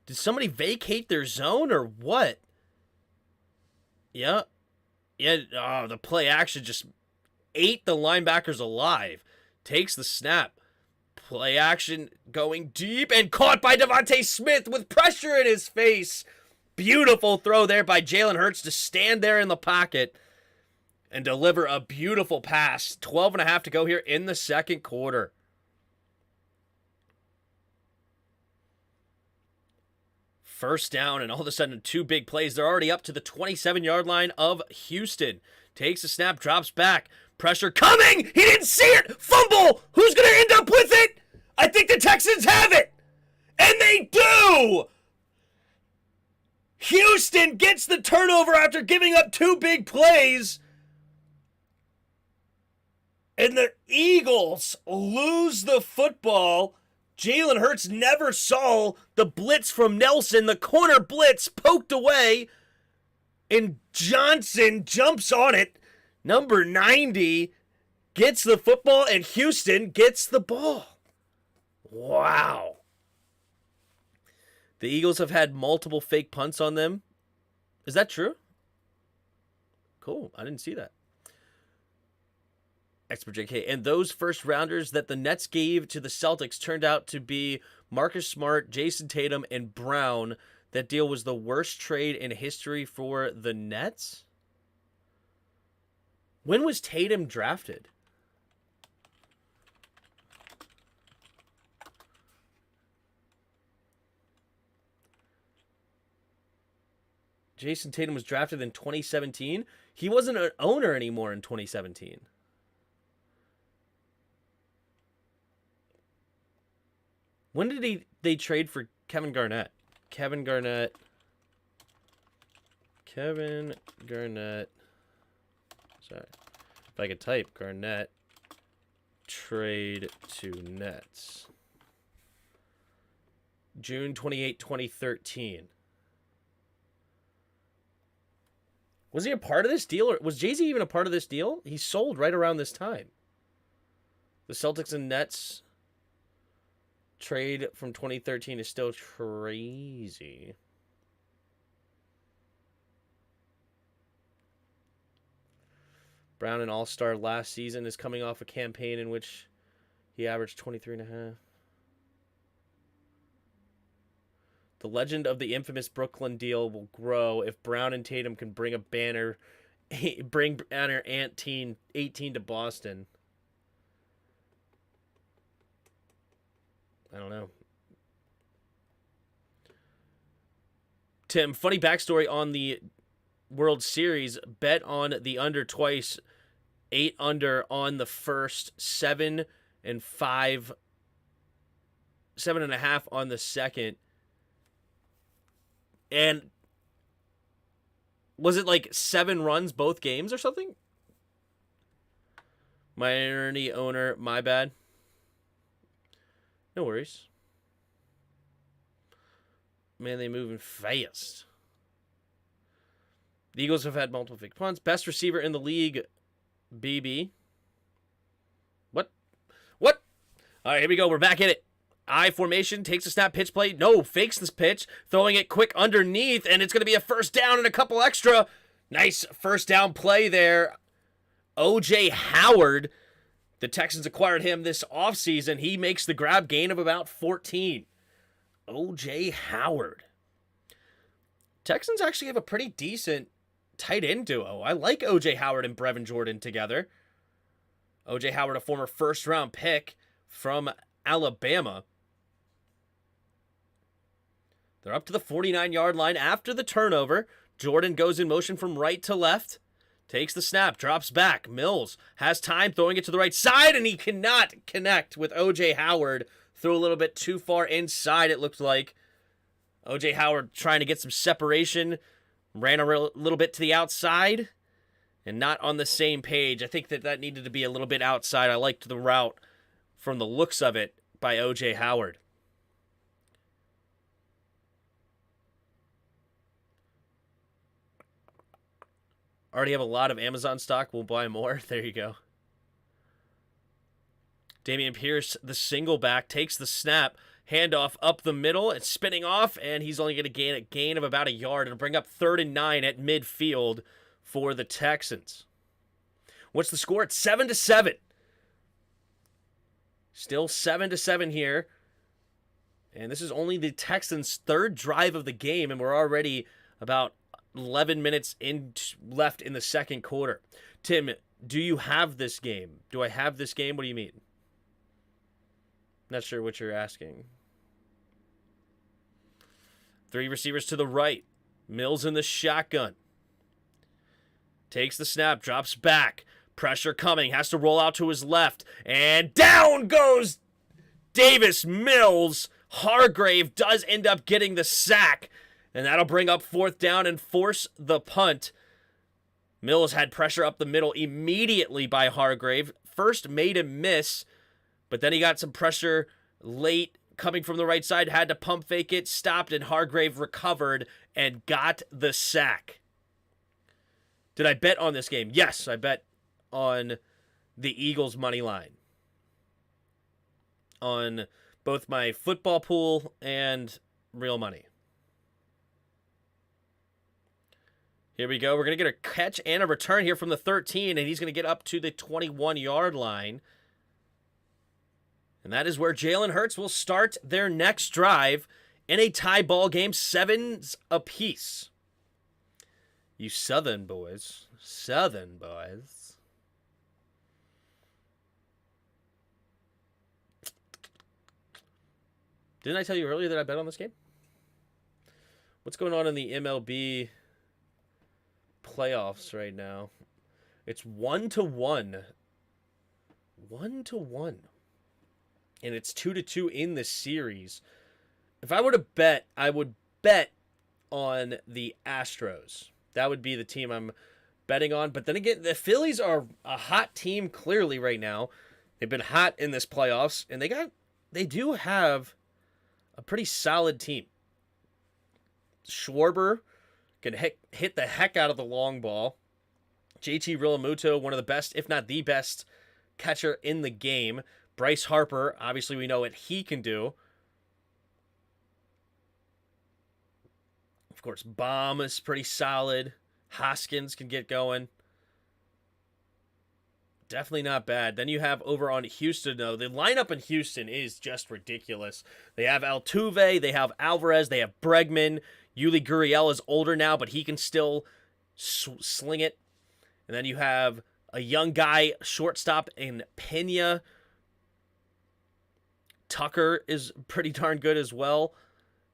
Did somebody vacate their zone or what? Yeah. Yeah, the play action just ate the linebackers alive. Takes the snap. Play action going deep and caught by Devontae Smith with pressure in his face. Beautiful throw there by Jalen Hurts to stand there in the pocket and deliver a beautiful pass. 12.5 to go here in the second quarter. First down, and all of a sudden, two big plays. They're already up to the 27-yard line of Houston. Takes a snap, drops back. Pressure coming! He didn't see it! Fumble! Who's going to end up with it? I think the Texans have it! And they do! Houston gets the turnover after giving up two big plays. And the Eagles lose the football. Jalen Hurts never saw the blitz from Nelson. The corner blitz poked away. And Johnson jumps on it. Number 90 gets the football, and Houston gets the ball. Wow. The Eagles have had multiple fake punts on them. Is that true? Cool. I didn't see that. Expert JK. And those first rounders that the Nets gave to the Celtics turned out to be Marcus Smart, Jason Tatum, and Brown. That deal was the worst trade in history for the Nets? When was Tatum drafted? Jason Tatum was drafted in 2017. He wasn't an owner anymore in 2017. When did they trade for Kevin Garnett? Kevin Garnett. Sorry. If I could type Garnett trade to Nets. June 28, 2013. Was he a part of this deal? Or was Jay-Z even a part of this deal? He sold right around this time. The Celtics and Nets trade from 2013 is still crazy. Brown, an all-star last season, is coming off a campaign in which he averaged 23.5. The legend of the infamous Brooklyn deal will grow if Brown and Tatum can bring banner 18 to Boston. I don't know. Tim, funny backstory on the World Series, bet on the under twice, 8 under on the first, 7 and 5, 7.5 on the second. And was it like 7 runs both games or something? Minority owner, my bad. No worries. Man, they moving fast. The Eagles have had multiple big punts. Best receiver in the league, BB. What? All right, here we go. We're back in it. I formation, takes a snap, pitch play. No, fakes this pitch, throwing it quick underneath, and it's going to be a first down and a couple extra. Nice first down play there. O.J. Howard, the Texans acquired him this offseason. He makes the grab, gain of about 14. O.J. Howard. Texans actually have a pretty decent tight end duo. I like O.J. Howard and Brevin Jordan together. O.J. Howard, a former first-round pick from Alabama. They're up to the 49-yard line after the turnover. Jordan goes in motion from right to left. Takes the snap, drops back. Mills has time, throwing it to the right side, and he cannot connect with O.J. Howard. Threw a little bit too far inside, it looked like. O.J. Howard trying to get some separation. Ran a little bit to the outside. And not on the same page. I think that needed to be a little bit outside. I liked the route from the looks of it by O.J. Howard. Already have a lot of Amazon stock. We'll buy more. There you go. Dameon Pierce, the single back, takes the snap. Handoff up the middle. It's spinning off, and he's only going to gain a gain of about a yard and bring up 3rd and 9 at midfield for the Texans. What's the score? It's 7-7. Still 7-7 here. And this is only the Texans' 3rd drive of the game, and we're already about 11 minutes left in the second quarter. Tim, do you have this game? Do I have this game? What do you mean? Not sure what you're asking. 3 receivers to the right. Mills in the shotgun. Takes the snap, drops back. Pressure coming, has to roll out to his left. And down goes Davis Mills. Hargrave does end up getting the sack. And that'll bring up 4th down and force the punt. Mills had pressure up the middle immediately by Hargrave. First made him miss, but then he got some pressure late coming from the right side. Had to pump fake it, stopped, and Hargrave recovered and got the sack. Did I bet on this game? Yes, I bet on the Eagles' money line. On both my football pool and real money. Here we go. We're going to get a catch and a return here from the 13, and he's going to get up to the 21-yard line. And that is where Jalen Hurts will start their next drive in a tie ball game, 7s apiece. You Southern boys. Southern boys. Didn't I tell you earlier that I bet on this game? What's going on in the MLB playoffs right now? It's 1-1. 1-1. And it's 2-2 in the series. If I were to bet, I would bet on the Astros. That would be the team I'm betting on. But then again, the Phillies are a hot team clearly right now. They've been hot in this playoffs, and they do have a pretty solid team. Schwarber can hit the heck out of the long ball. JT Realmuto, one of the best, if not the best, catcher in the game. Bryce Harper, obviously we know what he can do. Of course, Baum is pretty solid. Hoskins can get going. Definitely not bad. Then you have over on Houston, though. The lineup in Houston is just ridiculous. They have Altuve, they have Alvarez, they have Bregman. Yuli Gurriel is older now, but he can still sling it. And then you have a young guy, shortstop in Pena. Tucker is pretty darn good as well.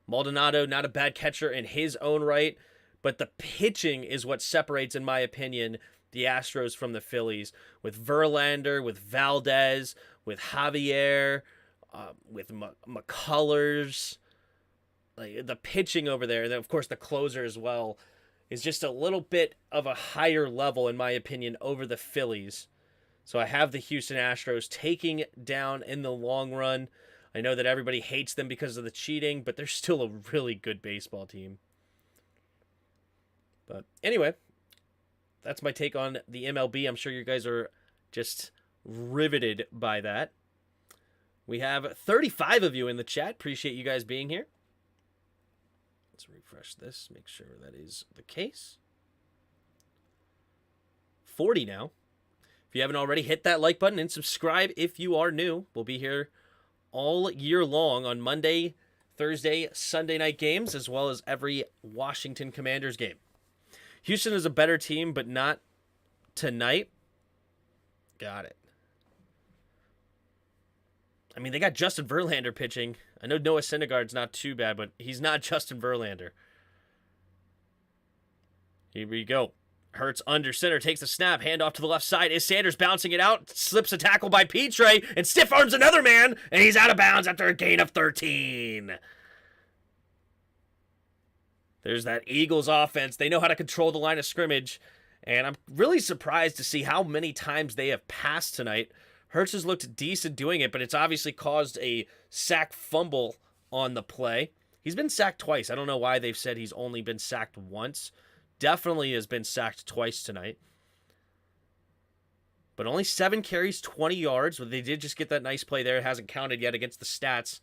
Maldonado, not a bad catcher in his own right. But the pitching is what separates, in my opinion, the Astros from the Phillies. With Verlander, with Valdez, with Javier, with McCullers. Like, the pitching over there, and then of course the closer as well, is just a little bit of a higher level, in my opinion, over the Phillies. So I have the Houston Astros taking down in the long run. I know that everybody hates them because of the cheating, but they're still a really good baseball team. But anyway, that's my take on the MLB. I'm sure you guys are just riveted by that. We have 35 of you in the chat. Appreciate you guys being here. Let's refresh this, make sure that is the case. 40 now. If you haven't already, hit that like button and subscribe if you are new. We'll be here all year long on Monday, Thursday, Sunday night games, as well as every Washington Commanders game. Houston is a better team, but not tonight. Got it. I mean, they got Justin Verlander pitching. I know Noah Syndergaard's not too bad, but he's not Justin Verlander. Here we go. Hurts under center, takes the snap, handoff to the left side. Is Sanders bouncing it out? Slips a tackle by Petre, and stiff arms another man, and he's out of bounds after a gain of 13. There's that Eagles offense. They know how to control the line of scrimmage, and I'm really surprised to see how many times they have passed tonight. Hurts has looked decent doing it, but it's obviously caused a sack fumble on the play. He's been sacked twice. I don't know why they've said he's only been sacked once. Definitely has been sacked twice tonight. But only 7 carries, 20 yards. They did just get that nice play there. It hasn't counted yet against the stats.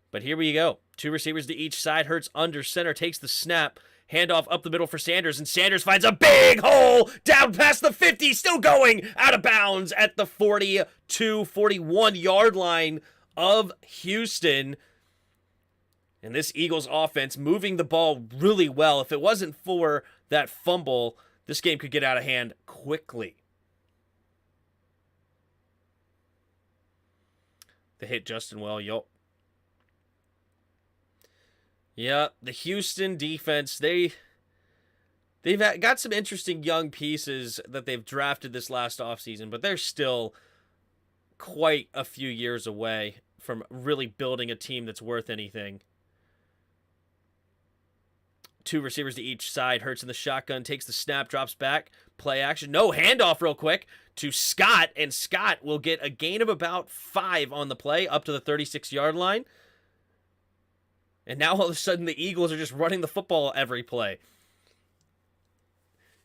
But here we go. 2 receivers to each side. Hurts under center, takes the snap. Handoff up the middle for Sanders, and Sanders finds a big hole down past the 50, still going out of bounds at the 42, 41-yard line of Houston. And this Eagles offense moving the ball really well. If it wasn't for that fumble, this game could get out of hand quickly. They hit Justin well, yup. Yeah, the Houston defense, they've got some interesting young pieces that they've drafted this last offseason, but they're still quite a few years away from really building a team that's worth anything. 2 receivers to each side. Hurts in the shotgun, takes the snap, drops back, play action. No, handoff real quick to Scott, and Scott will get a gain of about 5 on the play, up to the 36-yard line. And now all of a sudden the Eagles are just running the football every play.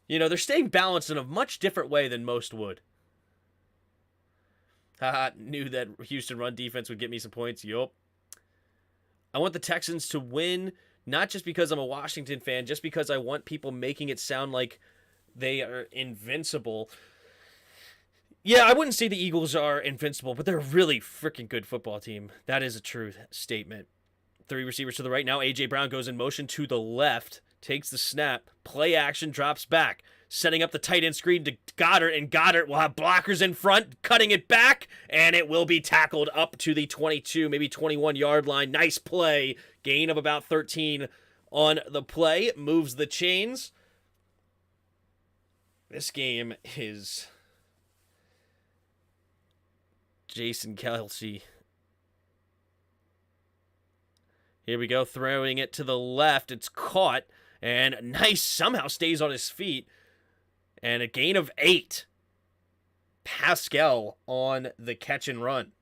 You know, they're staying balanced in a much different way than most would. Haha, knew that Houston run defense would get me some points. Yup. I want the Texans to win, not just because I'm a Washington fan, just because I want people making it sound like they are invincible. Yeah, I wouldn't say the Eagles are invincible, but they're a really freaking good football team. That is a true statement. 3 receivers to the right now. A.J. Brown goes in motion to the left, takes the snap, play action, drops back, setting up the tight end screen to Goddard, and Goddard will have blockers in front, cutting it back, and it will be tackled up to the 22, maybe 21-yard line. Nice play. Gain of about 13 on the play. Moves the chains. This game is Jason Kelce. Here we go, throwing it to the left. It's caught, and nice, somehow stays on his feet. And a gain of 8. Pascal on the catch and run.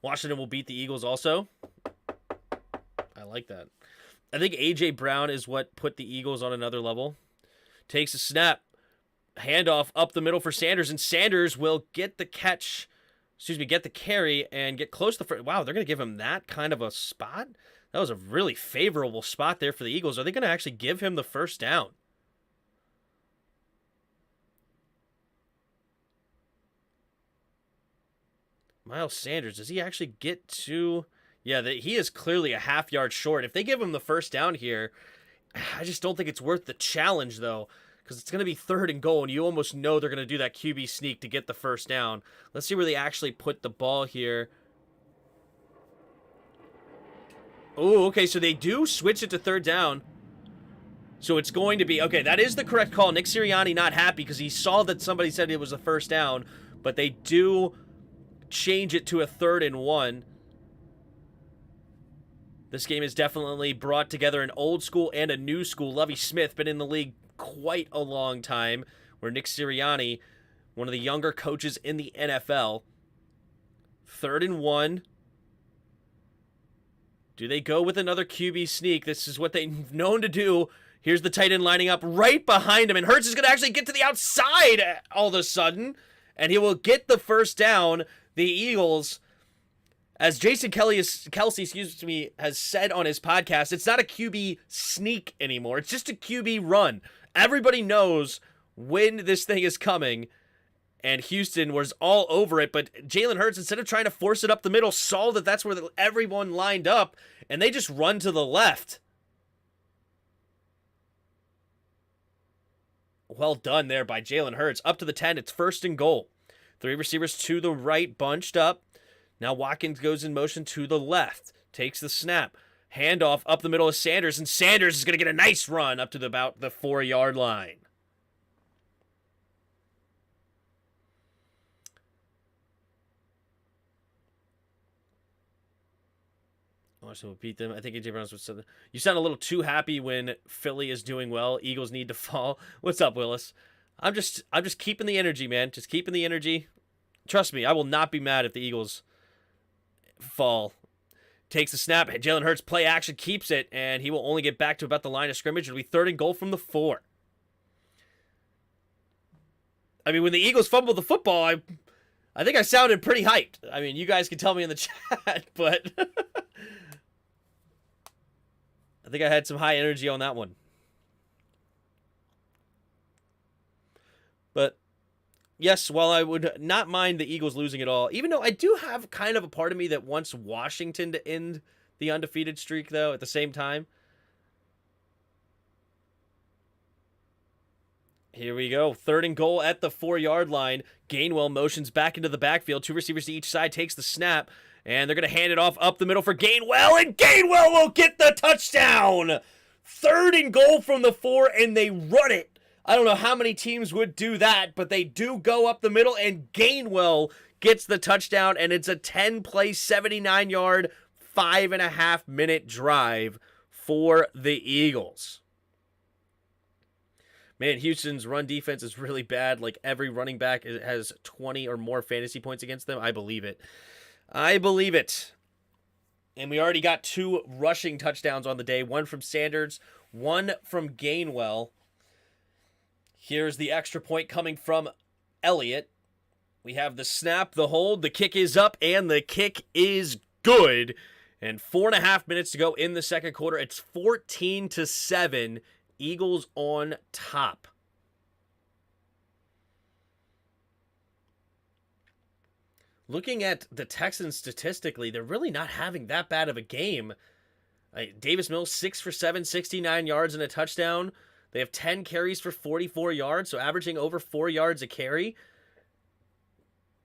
Washington will beat the Eagles also. I like that. I think A.J. Brown is what put the Eagles on another level. Takes a snap. Handoff up the middle for Sanders, and Sanders will get the catch. Get the carry and get close to the front. Wow, they're going to give him that kind of a spot? That was a really favorable spot there for the Eagles. Are they going to actually give him the first down? Miles Sanders, does he actually get to... Yeah, he is clearly a half yard short. If they give him the first down here, I just don't think it's worth the challenge, though. Because it's going to be 3rd and goal, and you almost know they're going to do that QB sneak to get the first down. Let's see where they actually put the ball here. Oh, okay, so they do switch it to third down. So it's going to be, okay, that is the correct call. Nick Sirianni not happy because he saw that somebody said it was a first down, but they do change it to a 3rd and 1. This game has definitely brought together an old school and a new school. Lovie Smith been in the league quite a long time, where Nick Sirianni, one of the younger coaches in the NFL. 3rd and 1. Do they go with another QB sneak? This is what they've known to do. Here's the tight end lining up right behind him, and Hurts is going to actually get to the outside all of a sudden, and he will get the first down. The Eagles, as Jason Kelsey has said on his podcast, it's not a QB sneak anymore. It's just a QB run. Everybody knows when this thing is coming, and Houston was all over it, but Jalen Hurts, instead of trying to force it up the middle, saw that that's where everyone lined up, and they just run to the left. Well done there by Jalen Hurts. Up to the 10, it's 1st and goal. 3 receivers to the right, bunched up. Now Watkins goes in motion to the left. Takes the snap. Handoff up the middle of Sanders, and Sanders is going to get a nice run up to about the 4-yard line. So we'll beat them. I think AJ Brown's was something. You sound a little too happy when Philly is doing well. Eagles need to fall. What's up, Willis? I'm just keeping the energy, man. Just keeping the energy. Trust me, I will not be mad if the Eagles fall. Takes the snap. Jalen Hurts play action, keeps it, and he will only get back to about the line of scrimmage. It'll be 3rd and goal from the 4. I mean, when the Eagles fumbled the football, I think I sounded pretty hyped. I mean, you guys can tell me in the chat, but I think I had some high energy on that one. But yes, while I would not mind the Eagles losing it all, even though I do have kind of a part of me that wants Washington to end the undefeated streak, though, at the same time. Here we go. 3rd and goal at the 4-yard line. Gainwell motions back into the backfield. 2 receivers to each side, takes the snap. And they're going to hand it off up the middle for Gainwell, and Gainwell will get the touchdown! 3rd and goal from the 4, and they run it. I don't know how many teams would do that, but they do go up the middle, and Gainwell gets the touchdown, and it's a 10-play, 79-yard, 5.5-minute drive for the Eagles. Man, Houston's run defense is really bad. Like, every running back has 20 or more fantasy points against them. I believe it. I believe it. And we already got 2 rushing touchdowns on the day. 1 from Sanders, 1 from Gainwell. Here's the extra point coming from Elliott. We have the snap, the hold, the kick is up, and the kick is good. And 4.5 minutes to go in the second quarter. It's 14-7. Eagles on top. Looking at the Texans statistically, they're really not having that bad of a game. Davis Mills, 6 for 7, 69 yards and a touchdown. They have 10 carries for 44 yards, so averaging over 4 yards a carry.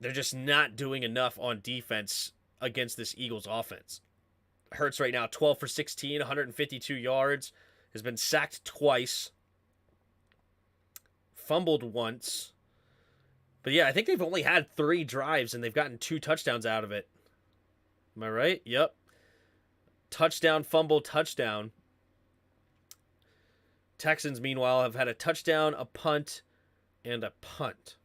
They're just not doing enough on defense against this Eagles offense. Hurts right now, 12 for 16, 152 yards. Has been sacked twice. Fumbled once. But yeah, I think they've only had 3 drives and they've gotten 2 touchdowns out of it. Am I right? Yep. Touchdown, fumble, touchdown. Texans, meanwhile, have had a touchdown, a punt, and a punt.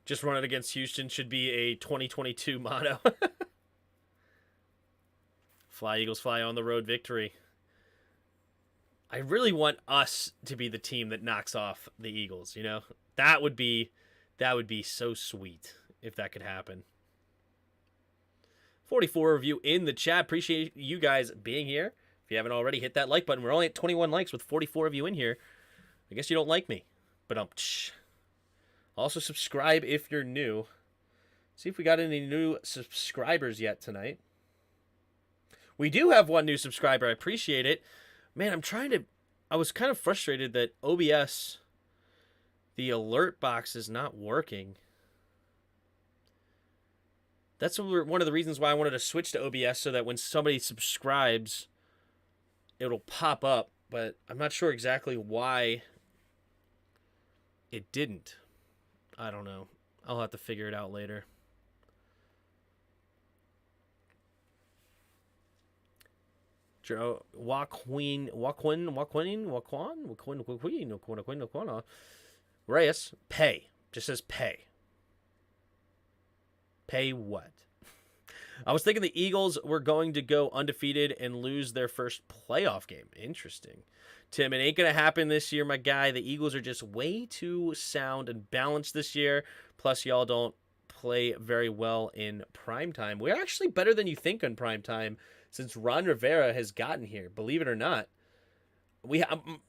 Just run it against Houston should be a 2022 motto. Fly, Eagles, fly on the road victory. I really want us to be the team that knocks off the Eagles, you know? That would be so sweet if that could happen. 44 of you in the chat. Appreciate you guys being here. If you haven't already, hit that like button. We're only at 21 likes with 44 of you in here. I guess you don't like me. But also subscribe if you're new. See if we got any new subscribers yet tonight. We do have 1 new subscriber. I appreciate it. Man, I was kind of frustrated that OBS, the alert box is not working. That's one of the reasons why I wanted to switch to OBS, so that when somebody subscribes, it'll pop up. But I'm not sure exactly why it didn't. I don't know. I'll have to figure it out later. Joaquin Reyes, pay. Just says pay. Pay what? I was thinking the Eagles were going to go undefeated and lose their first playoff game. Interesting. Tim, it ain't going to happen this year, my guy. The Eagles are just way too sound and balanced this year. Plus, y'all don't play very well in primetime. We're actually better than you think in primetime since Ron Rivera has gotten here. Believe it or not.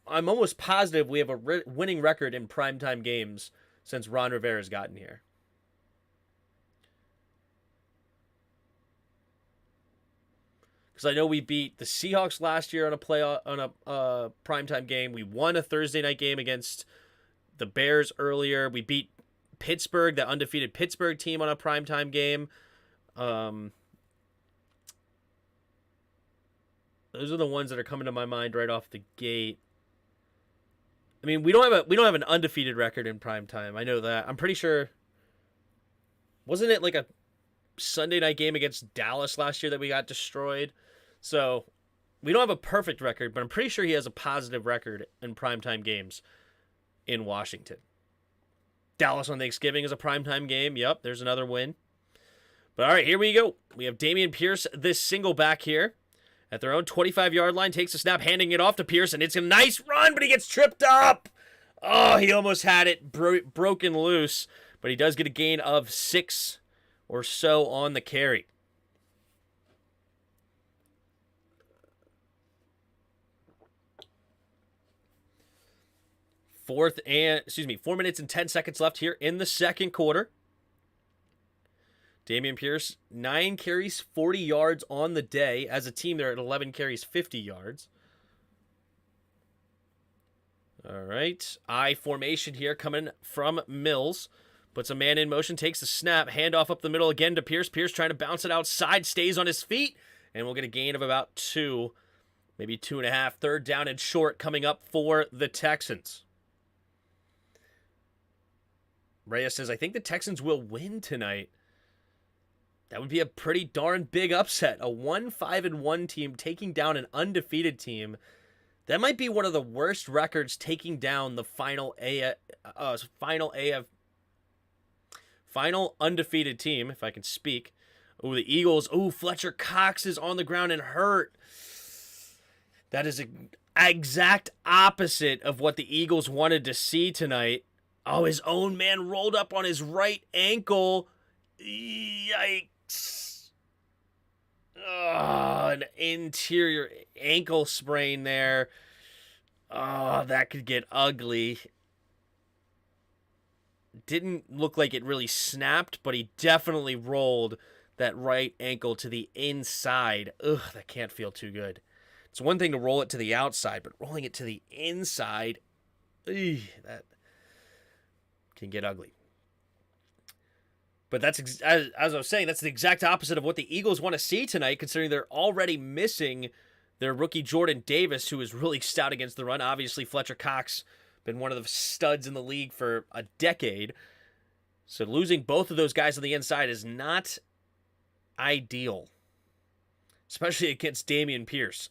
I'm almost positive we have a winning record in primetime games since Ron Rivera has gotten here. Because I know we beat the Seahawks last year on a primetime game. We won a Thursday night game against the Bears earlier. We beat Pittsburgh, the undefeated Pittsburgh team, on a primetime game. Those are the ones that are coming to my mind right off the gate. I mean, we don't have an undefeated record in primetime. I know that. I'm pretty sure. Wasn't it like a Sunday night game against Dallas last year that we got destroyed? So we don't have a perfect record, but I'm pretty sure he has a positive record in primetime games in Washington. Dallas on Thanksgiving is a primetime game. Yep, there's another win. But all right, here we go. We have Dameon Pierce, this single back here at their own 25-yard line. Takes a snap, handing it off to Pierce, and it's a nice run, but he gets tripped up. Oh, he almost had it broken loose, but he does get a gain of 6 or so on the carry. Four minutes and 10 seconds left here in the second quarter. Dameon Pierce, 9 carries, 40 yards on the day. As a team, they're at 11 carries, 50 yards. All right. I formation here coming from Mills. Puts a man in motion, takes the snap, handoff up the middle again to Pierce. Pierce trying to bounce it outside, stays on his feet, and we'll get a gain of about 2, maybe 2.5. Third down and short coming up for the Texans. Reyes says, I think the Texans will win tonight. That would be a pretty darn big upset. A 1-5-1 team taking down an undefeated team. That might be one of the worst records, taking down the final undefeated team, if I can speak. Oh, the Eagles. Oh, Fletcher Cox is on the ground and hurt. That is an exact opposite of what the Eagles wanted to see tonight. Oh, his own man rolled up on his right ankle. Yikes. Oh, an interior ankle sprain there. Oh, that could get ugly. Didn't look like it really snapped, but he definitely rolled that right ankle to the inside. Ugh, that can't feel too good. It's one thing to roll it to the outside, but rolling it to the inside, that can get ugly. But that's, as I was saying, that's the exact opposite of what the Eagles want to see tonight, considering they're already missing their rookie Jordan Davis, who is really stout against the run. Obviously, Fletcher Cox, been one of the studs in the league for a decade. So losing both of those guys on the inside is not ideal, especially against Dameon Pierce.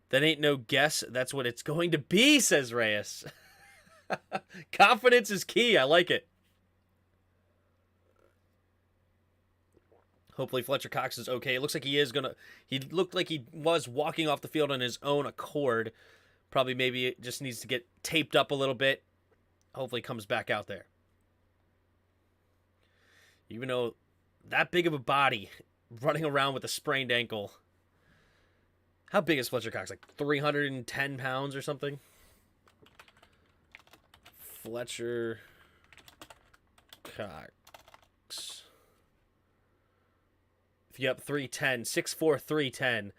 That ain't no guess. That's what it's going to be, says Reyes. Confidence is key. I like it. Hopefully Fletcher Cox is okay. It looks like he looked like he was walking off the field on his own accord. Probably maybe it just needs to get taped up a little bit. Hopefully comes back out there. Even though that big of a body running around with a sprained ankle. How big is Fletcher Cox? Like 310 pounds or something? Fletcher Cox. Yep, 310. 6'4", 310.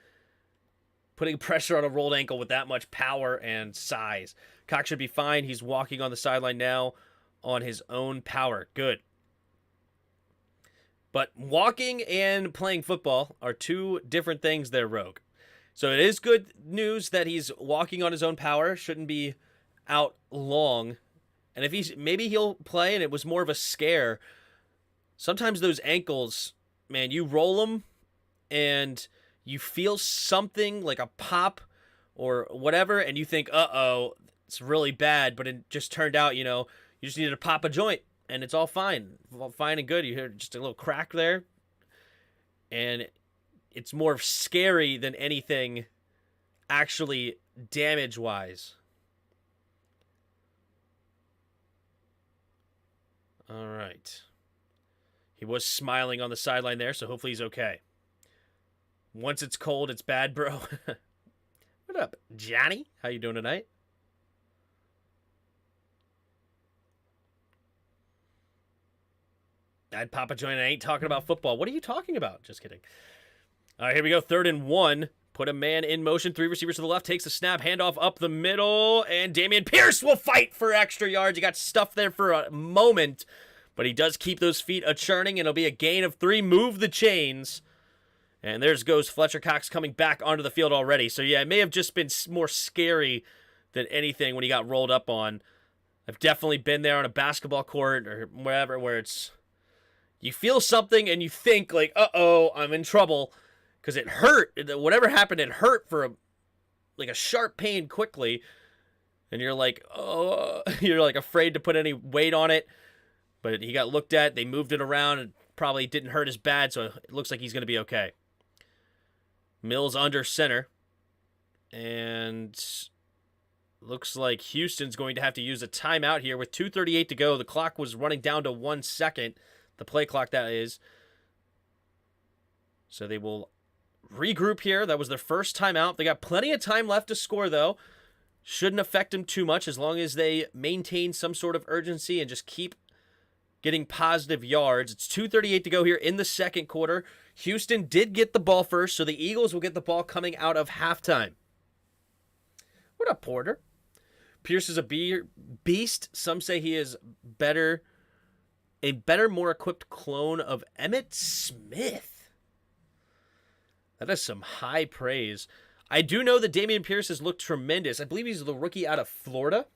Putting pressure on a rolled ankle with that much power and size. Cox should be fine. He's walking on the sideline now on his own power. Good. But walking and playing football are two different things there, Rogue. So it is good news that he's walking on his own power. Shouldn't be out long. And if maybe he'll play and it was more of a scare. Sometimes those ankles, man, you roll them and you feel something like a pop or whatever, and you think, uh-oh, it's really bad, but it just turned out, you just needed to pop a joint, and it's all fine. Fine and good. You hear just a little crack there, and it's more scary than anything actually damage-wise. All right. He was smiling on the sideline there, so hopefully he's okay. Once it's cold, it's bad, bro. What up, Johnny? How you doing tonight? I'd pop a joint. I ain't talking about football. What are you talking about? Just kidding. All right, here we go. 3rd and 1. Put a man in motion. 3 receivers to the left. Takes the snap. Handoff up the middle. And Dameon Pierce will fight for extra yards. He got stuffed there for a moment. But he does keep those feet a-churning. And it'll be a gain of 3. Move the chains. And there goes Fletcher Cox coming back onto the field already. So, yeah, it may have just been more scary than anything when he got rolled up on. I've definitely been there on a basketball court or wherever where it's... You feel something and you think, like, uh-oh, I'm in trouble. Because it hurt. Whatever happened, it hurt for a sharp pain quickly. And you're like, oh, you're like afraid to put any weight on it. But he got looked at. They moved it around and probably didn't hurt as bad. So it looks like he's going to be okay. Mills under center. And looks like Houston's going to have to use a timeout here with 2:38 to go. The clock was running down to 1 second. The play clock, that is. So they will regroup here. That was their first timeout. They got plenty of time left to score, though. Shouldn't affect them too much as long as they maintain some sort of urgency and just keep getting positive yards. It's 2:38 to go here in the second quarter. Houston did get the ball first, so the Eagles will get the ball coming out of halftime. What up, Porter? Pierce is a beast. Some say he is a better, more equipped clone of Emmitt Smith. That is some high praise. I do know that Dameon Pierce has looked tremendous. I believe he's the rookie out of Florida.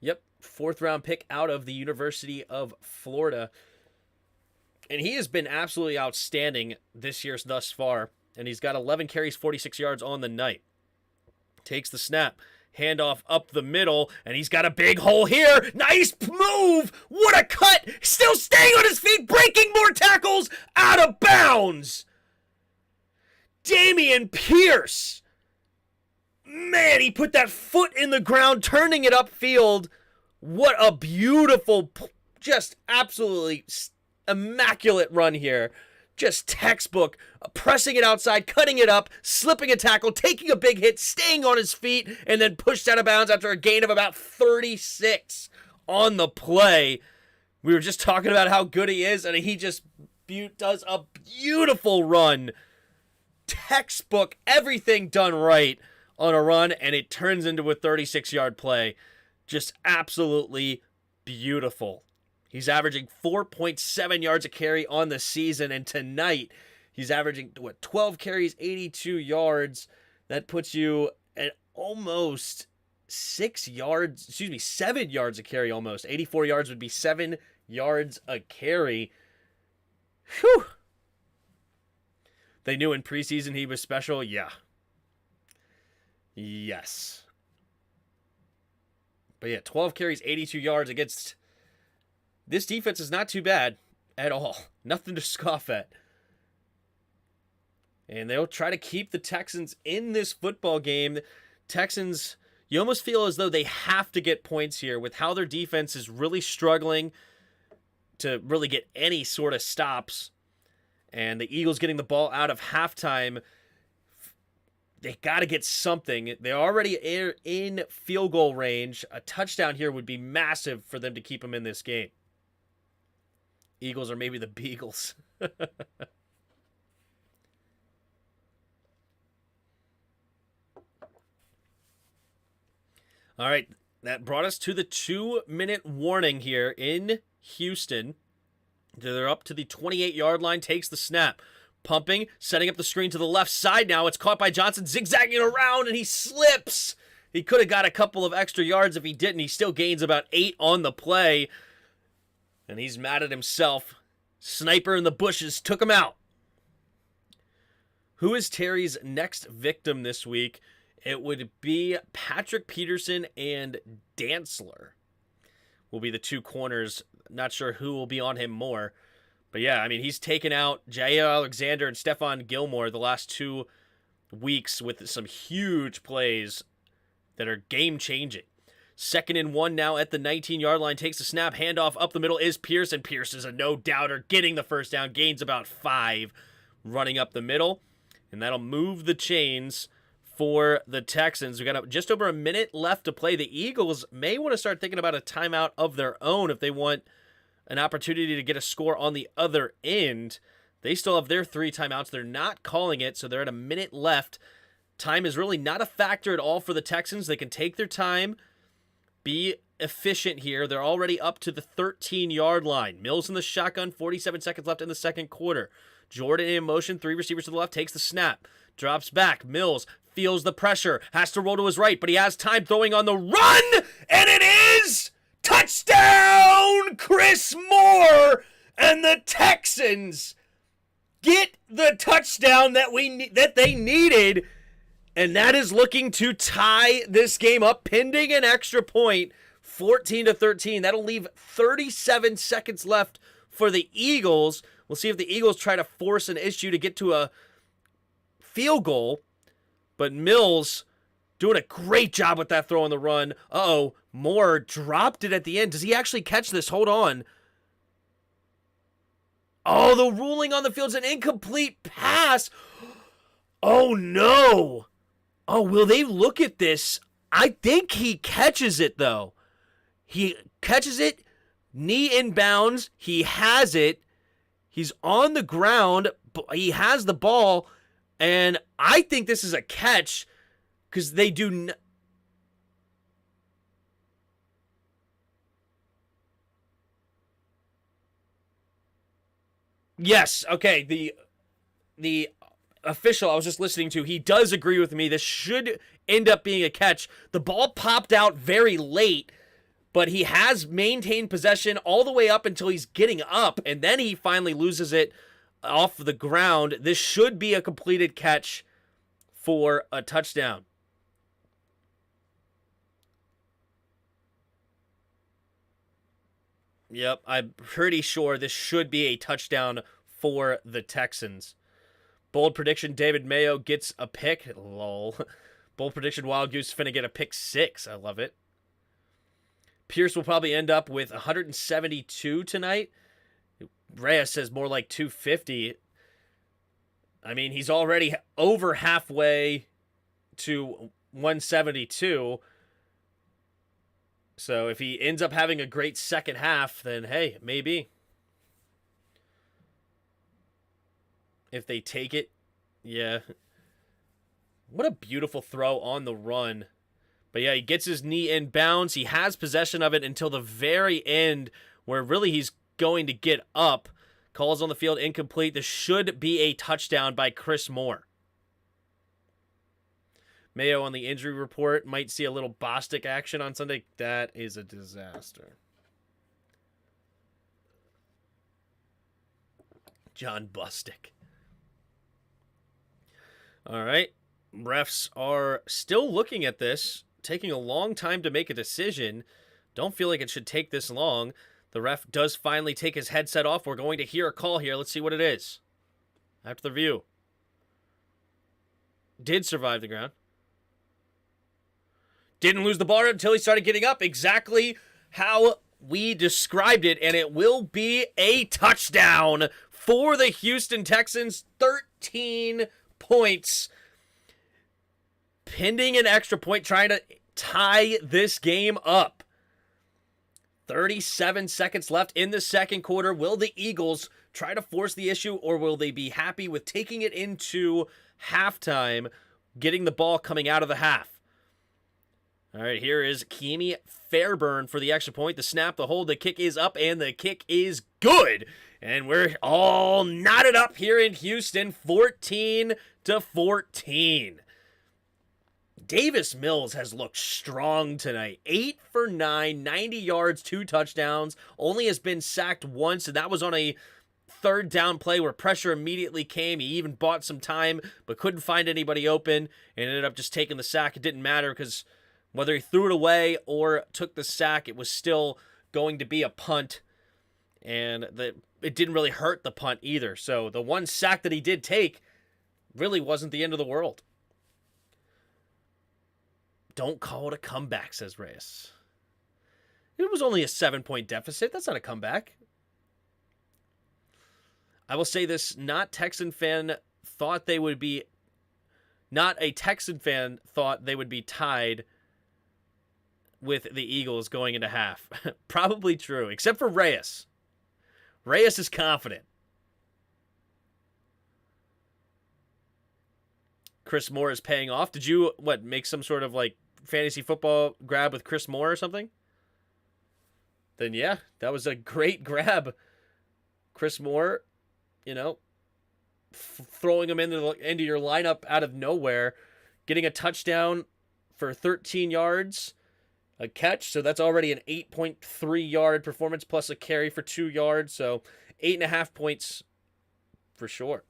Yep, 4th round pick out of the University of Florida. And he has been absolutely outstanding this year thus far. And he's got 11 carries, 46 yards on the night. Takes the snap. Handoff up the middle. And he's got a big hole here. Nice move. What a cut. Still staying on his feet. Breaking more tackles. Out of bounds. Dameon Pierce. Man, he put that foot in the ground, turning it upfield. What a beautiful, just absolutely immaculate run here. Just textbook, pressing it outside, cutting it up, slipping a tackle, taking a big hit, staying on his feet, and then pushed out of bounds after a gain of about 36 on the play. We were just talking about how good he is, and he just does a beautiful run. Textbook, everything done right on a run, and it turns into a 36-yard play. Just absolutely beautiful. He's averaging 4.7 yards a carry on the season, and tonight he's averaging, 12 carries, 82 yards. That puts you at almost 7 yards a carry almost. 84 yards would be 7 yards a carry. Whew. They knew in preseason he was special? Yeah. Yes. But yeah, 12 carries, 82 yards against... This defense is not too bad at all. Nothing to scoff at. And they'll try to keep the Texans in this football game. Texans, you almost feel as though they have to get points here with how their defense is really struggling to really get any sort of stops. And the Eagles getting the ball out of halftime, they got to get something. They're already in field goal range. A touchdown here would be massive for them to keep them in this game. Eagles or maybe the Beagles. All right, that brought us to the 2-minute warning here in Houston. They're up to the 28-yard line, takes the snap. Pumping, setting up the screen to the left side now. It's caught by Johnson, zigzagging around, and he slips. He could have got a couple of extra yards if he didn't. He still gains about 8 on the play. And he's mad at himself. Sniper in the bushes took him out. Who is Terry's next victim this week? It would be Patrick Peterson and Dantzler will be the two corners. Not sure who will be on him more. But yeah, I mean, he's taken out Jair Alexander and Stephon Gilmore the last 2 weeks with some huge plays that are game-changing. 2nd and 1 now at the 19-yard line. Takes the snap, handoff up the middle is Pierce, and Pierce is a no-doubter, getting the first down, gains about 5, running up the middle. And that'll move the chains for the Texans. We got just over a minute left to play. The Eagles may want to start thinking about a timeout of their own if they want an opportunity to get a score on the other end. They still have their 3 timeouts. They're not calling it, so they're at a minute left. Time is really not a factor at all for the Texans. They can take their time, be efficient here. They're already up to the 13-yard line. Mills in the shotgun, 47 seconds left in the second quarter. Jordan in motion, 3 receivers to the left, takes the snap, drops back. Mills feels the pressure, has to roll to his right, but he has time throwing on the run, and it is touchdown, Chris Moore, and the Texans get the touchdown that they needed, and that is looking to tie this game up, pending an extra point, 14-13. That'll leave 37 seconds left for the Eagles. We'll see if the Eagles try to force an issue to get to a field goal, but Mills doing a great job with that throw on the run. Uh-oh, Moore dropped it at the end. Does he actually catch this? Hold on. Oh, the ruling on the field's an incomplete pass. Oh, no. Oh, will they look at this? I think he catches it, though. He catches it, knee inbounds. He has it. He's on the ground. He has the ball, and I think this is a catch because they do Yes, okay, the official I was just listening to, he does agree with me. This should end up being a catch. The ball popped out very late, but he has maintained possession all the way up until he's getting up, and then he finally loses it off the ground. This should be a completed catch for a touchdown. Yep, I'm pretty sure this should be a touchdown for the Texans. Bold prediction, David Mayo gets a pick. Lol. Bold prediction, Wild Goose finna get a pick 6. I love it. Pierce will probably end up with 172 tonight. Reyes says more like 250. I mean, he's already over halfway to 172. So if he ends up having a great second half, then hey, maybe. If they take it, yeah. What a beautiful throw on the run. But yeah, he gets his knee in bounds. He has possession of it until the very end, where really he's going to get up. Calls on the field incomplete. This should be a touchdown by Chris Moore. Mayo on the injury report might see a little Bostic action on Sunday. That is a disaster. John Bostic. All right. Refs are still looking at this, taking a long time to make a decision. Don't feel like it should take this long. The ref does finally take his headset off. We're going to hear a call here. Let's see what it is. After the review. Did survive the ground. Didn't lose the ball until he started getting up. Exactly how we described it. And it will be a touchdown for the Houston Texans. 13 points. Pending an extra point, trying to tie this game up. 37 seconds left in the second quarter. Will the Eagles try to force the issue, or will they be happy with taking it into halftime, getting the ball coming out of the half? All right, here is Keamy Fairburn for the extra point. The snap, the hold, the kick is up, and the kick is good. And we're all knotted up here in Houston, 14-14. Davis Mills has looked strong tonight. 8 for 9, 90 yards, 2 touchdowns. Only has been sacked once, and that was on a third down play where pressure immediately came. He even bought some time, but couldn't find anybody open, and ended up just taking the sack. It didn't matter because whether he threw it away or took the sack, it was still going to be a punt, and it didn't really hurt the punt either. So the one sack that he did take really wasn't the end of the world. Don't call it a comeback, says Reyes. It was only a 7-point deficit. That's not a comeback. I will say this, not a Texan fan thought they would be tied with the Eagles going into half. Probably true, except for Reyes. Reyes is confident. Chris Moore is paying off. Did you, make some sort of fantasy football grab with Chris Moore or something? Then yeah, that was a great grab. Chris Moore, throwing him into your lineup out of nowhere, getting a touchdown for 13 yards, a catch. So that's already an 8.3 yard performance plus a carry for 2 yards. So 8.5 points for sure.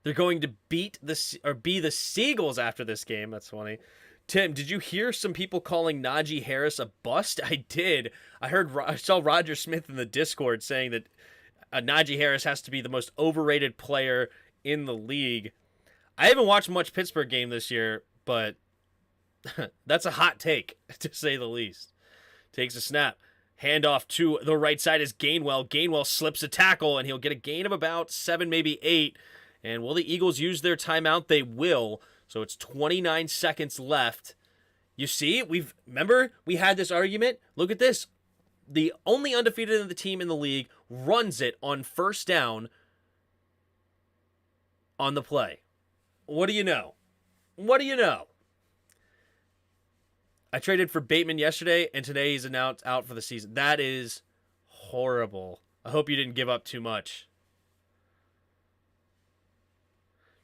They're going to be the Seagulls after this game. That's funny. Tim, did you hear some people calling Najee Harris a bust? I did. I saw Roger Smith in the Discord saying that Najee Harris has to be the most overrated player in the league. I haven't watched much Pittsburgh game this year, but that's a hot take, to say the least. Takes a snap. Handoff to the right side is Gainwell. Gainwell slips a tackle, and he'll get a gain of about 7, maybe 8. And will the Eagles use their timeout? They will. So it's 29 seconds left. You see, remember we had this argument? Look at this. The only undefeated in the team in the league runs it on first down on the play. What do you know? What do you know? I traded for Bateman yesterday, and today he's announced out for the season. That is horrible. I hope you didn't give up too much.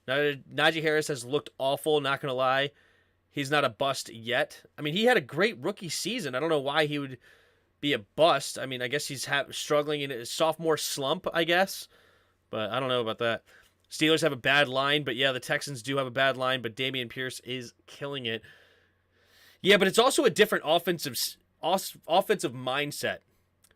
Najee Harris has looked awful, not going to lie. He's not a bust yet. I mean, he had a great rookie season. I don't know why he would be a bust. I mean, I guess he's struggling in his sophomore slump, I guess. But I don't know about that. Steelers have a bad line, but yeah, the Texans do have a bad line, but Dameon Pierce is killing it. Yeah, but it's also a different offensive mindset.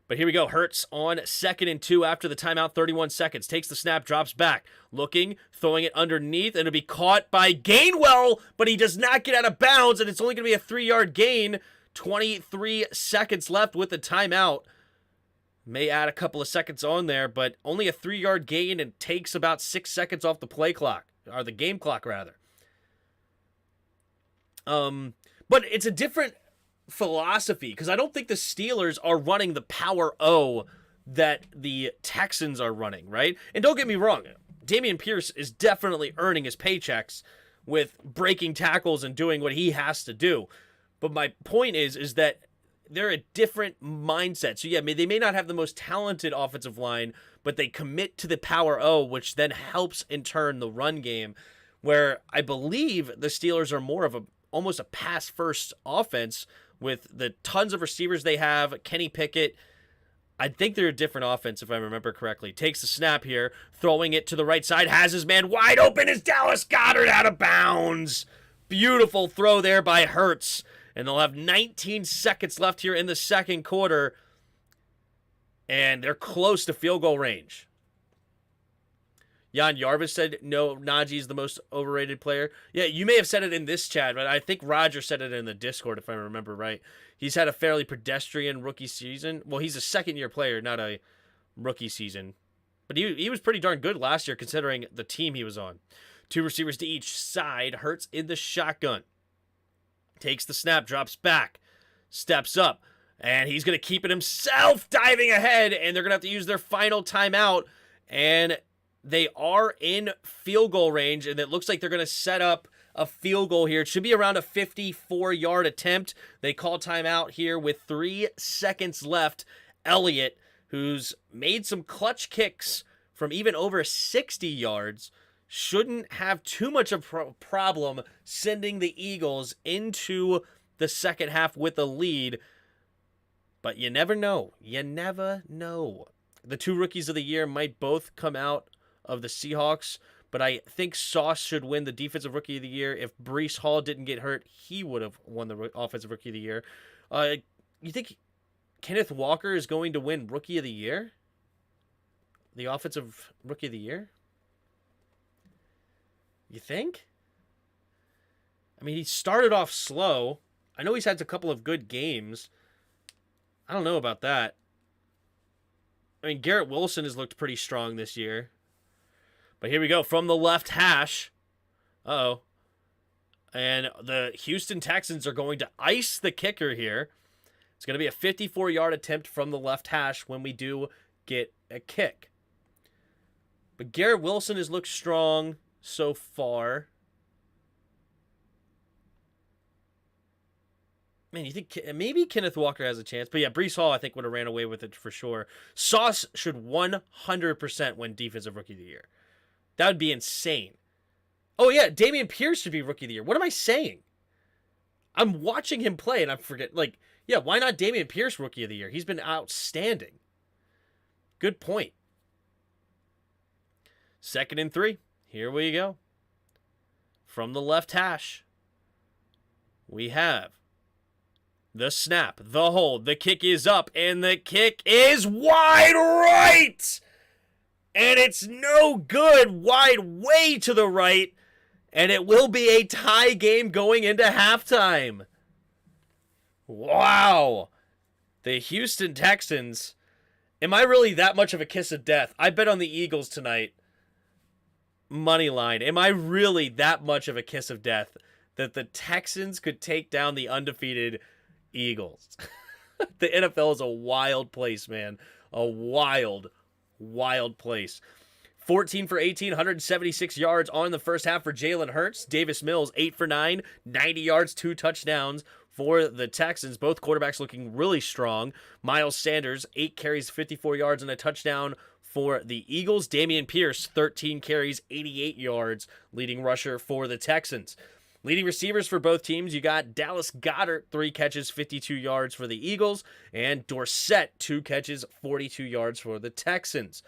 But here we go. Hurts on 2nd and 2 after the timeout, 31 seconds. Takes the snap, drops back. Looking, throwing it underneath, and it'll be caught by Gainwell, but he does not get out of bounds, and it's only going to be a 3-yard gain. 23 seconds left with the timeout. May add a couple of seconds on there, but only a 3-yard gain and takes about 6 seconds off the play clock, or the game clock, rather. But it's a different philosophy, because I don't think the Steelers are running the power O that the Texans are running, right? And don't get me wrong, Dameon Pierce is definitely earning his paychecks with breaking tackles and doing what he has to do. But my point is that they're a different mindset. So yeah, they may not have the most talented offensive line, but they commit to the power O, which then helps in turn the run game, where I believe the Steelers are more of almost a pass-first offense with the tons of receivers they have. Kenny Pickett, I think they're a different offense if I remember correctly. Takes the snap here, throwing it to the right side, has his man wide open, is Dallas Goedert out of bounds. Beautiful throw there by Hurts. And they'll have 19 seconds left here in the second quarter. And they're close to field goal range. Jan Jarvis said, no, Najee's the most overrated player. Yeah, you may have said it in this chat, but I think Roger said it in the Discord, if I remember right. He's had a fairly pedestrian rookie season. Well, he's a second-year player, not a rookie season. But he was pretty darn good last year, considering the team he was on. 2 receivers to each side. Hurts in the shotgun. Takes the snap, drops back, steps up, and he's going to keep it himself, diving ahead, and they're going to have to use their final timeout, and they are in field goal range, and it looks like they're going to set up a field goal here. It should be around a 54-yard attempt. They call timeout here with 3 seconds left. Elliott, who's made some clutch kicks from even over 60 yards, shouldn't have too much of a problem sending the Eagles into the second half with a lead. But you never know. You never know. The 2 rookies of the year might both come out of the Seahawks, but I think Sauce should win the defensive rookie of the year. If Breece Hall didn't get hurt, he would have won the offensive rookie of the year. You think Kenneth Walker is going to win rookie of the year? The offensive rookie of the year? You think? I mean, he started off slow. I know he's had a couple of good games. I don't know about that. I mean, Garrett Wilson has looked pretty strong this year. But here we go. From the left hash. Uh-oh. And the Houston Texans are going to ice the kicker here. It's going to be a 54-yard attempt from the left hash when we do get a kick. But Garrett Wilson has looked strong so far. Man, you think maybe Kenneth Walker has a chance. But yeah, Breece Hall, I think, would have ran away with it for sure. Sauce should 100% win Defensive Rookie of the Year. That would be insane. Oh, yeah, Dameon Pierce should be Rookie of the Year. What am I saying? I'm watching him play, and I forget. Like, yeah, why not Dameon Pierce Rookie of the Year? He's been outstanding. Good point. 2nd and 3. Here we go. From the left hash, we have the snap, the hold, the kick is up, and the kick is wide right! And it's no good, wide way to the right, and it will be a tie game going into halftime. Wow. The Houston Texans. Am I really that much of a kiss of death? I bet on the Eagles tonight. Money line. Am I really that much of a kiss of death that the Texans could take down the undefeated Eagles? The NFL is a wild place, man. A wild place. 14 for 18, 176 yards on the first half for Jalen Hurts. Davis Mills, 8 for 9, 90 yards, 2 touchdowns for the Texans. Both quarterbacks looking really strong. Miles Sanders, 8 carries, 54 yards, and a touchdown for the Eagles. Dameon Pierce, 13 carries, 88 yards, leading rusher for the Texans. Leading receivers for both teams, you got Dallas Goedert, 3 catches, 52 yards for the Eagles, and Dorsett, 2 catches, 42 yards for the Texans.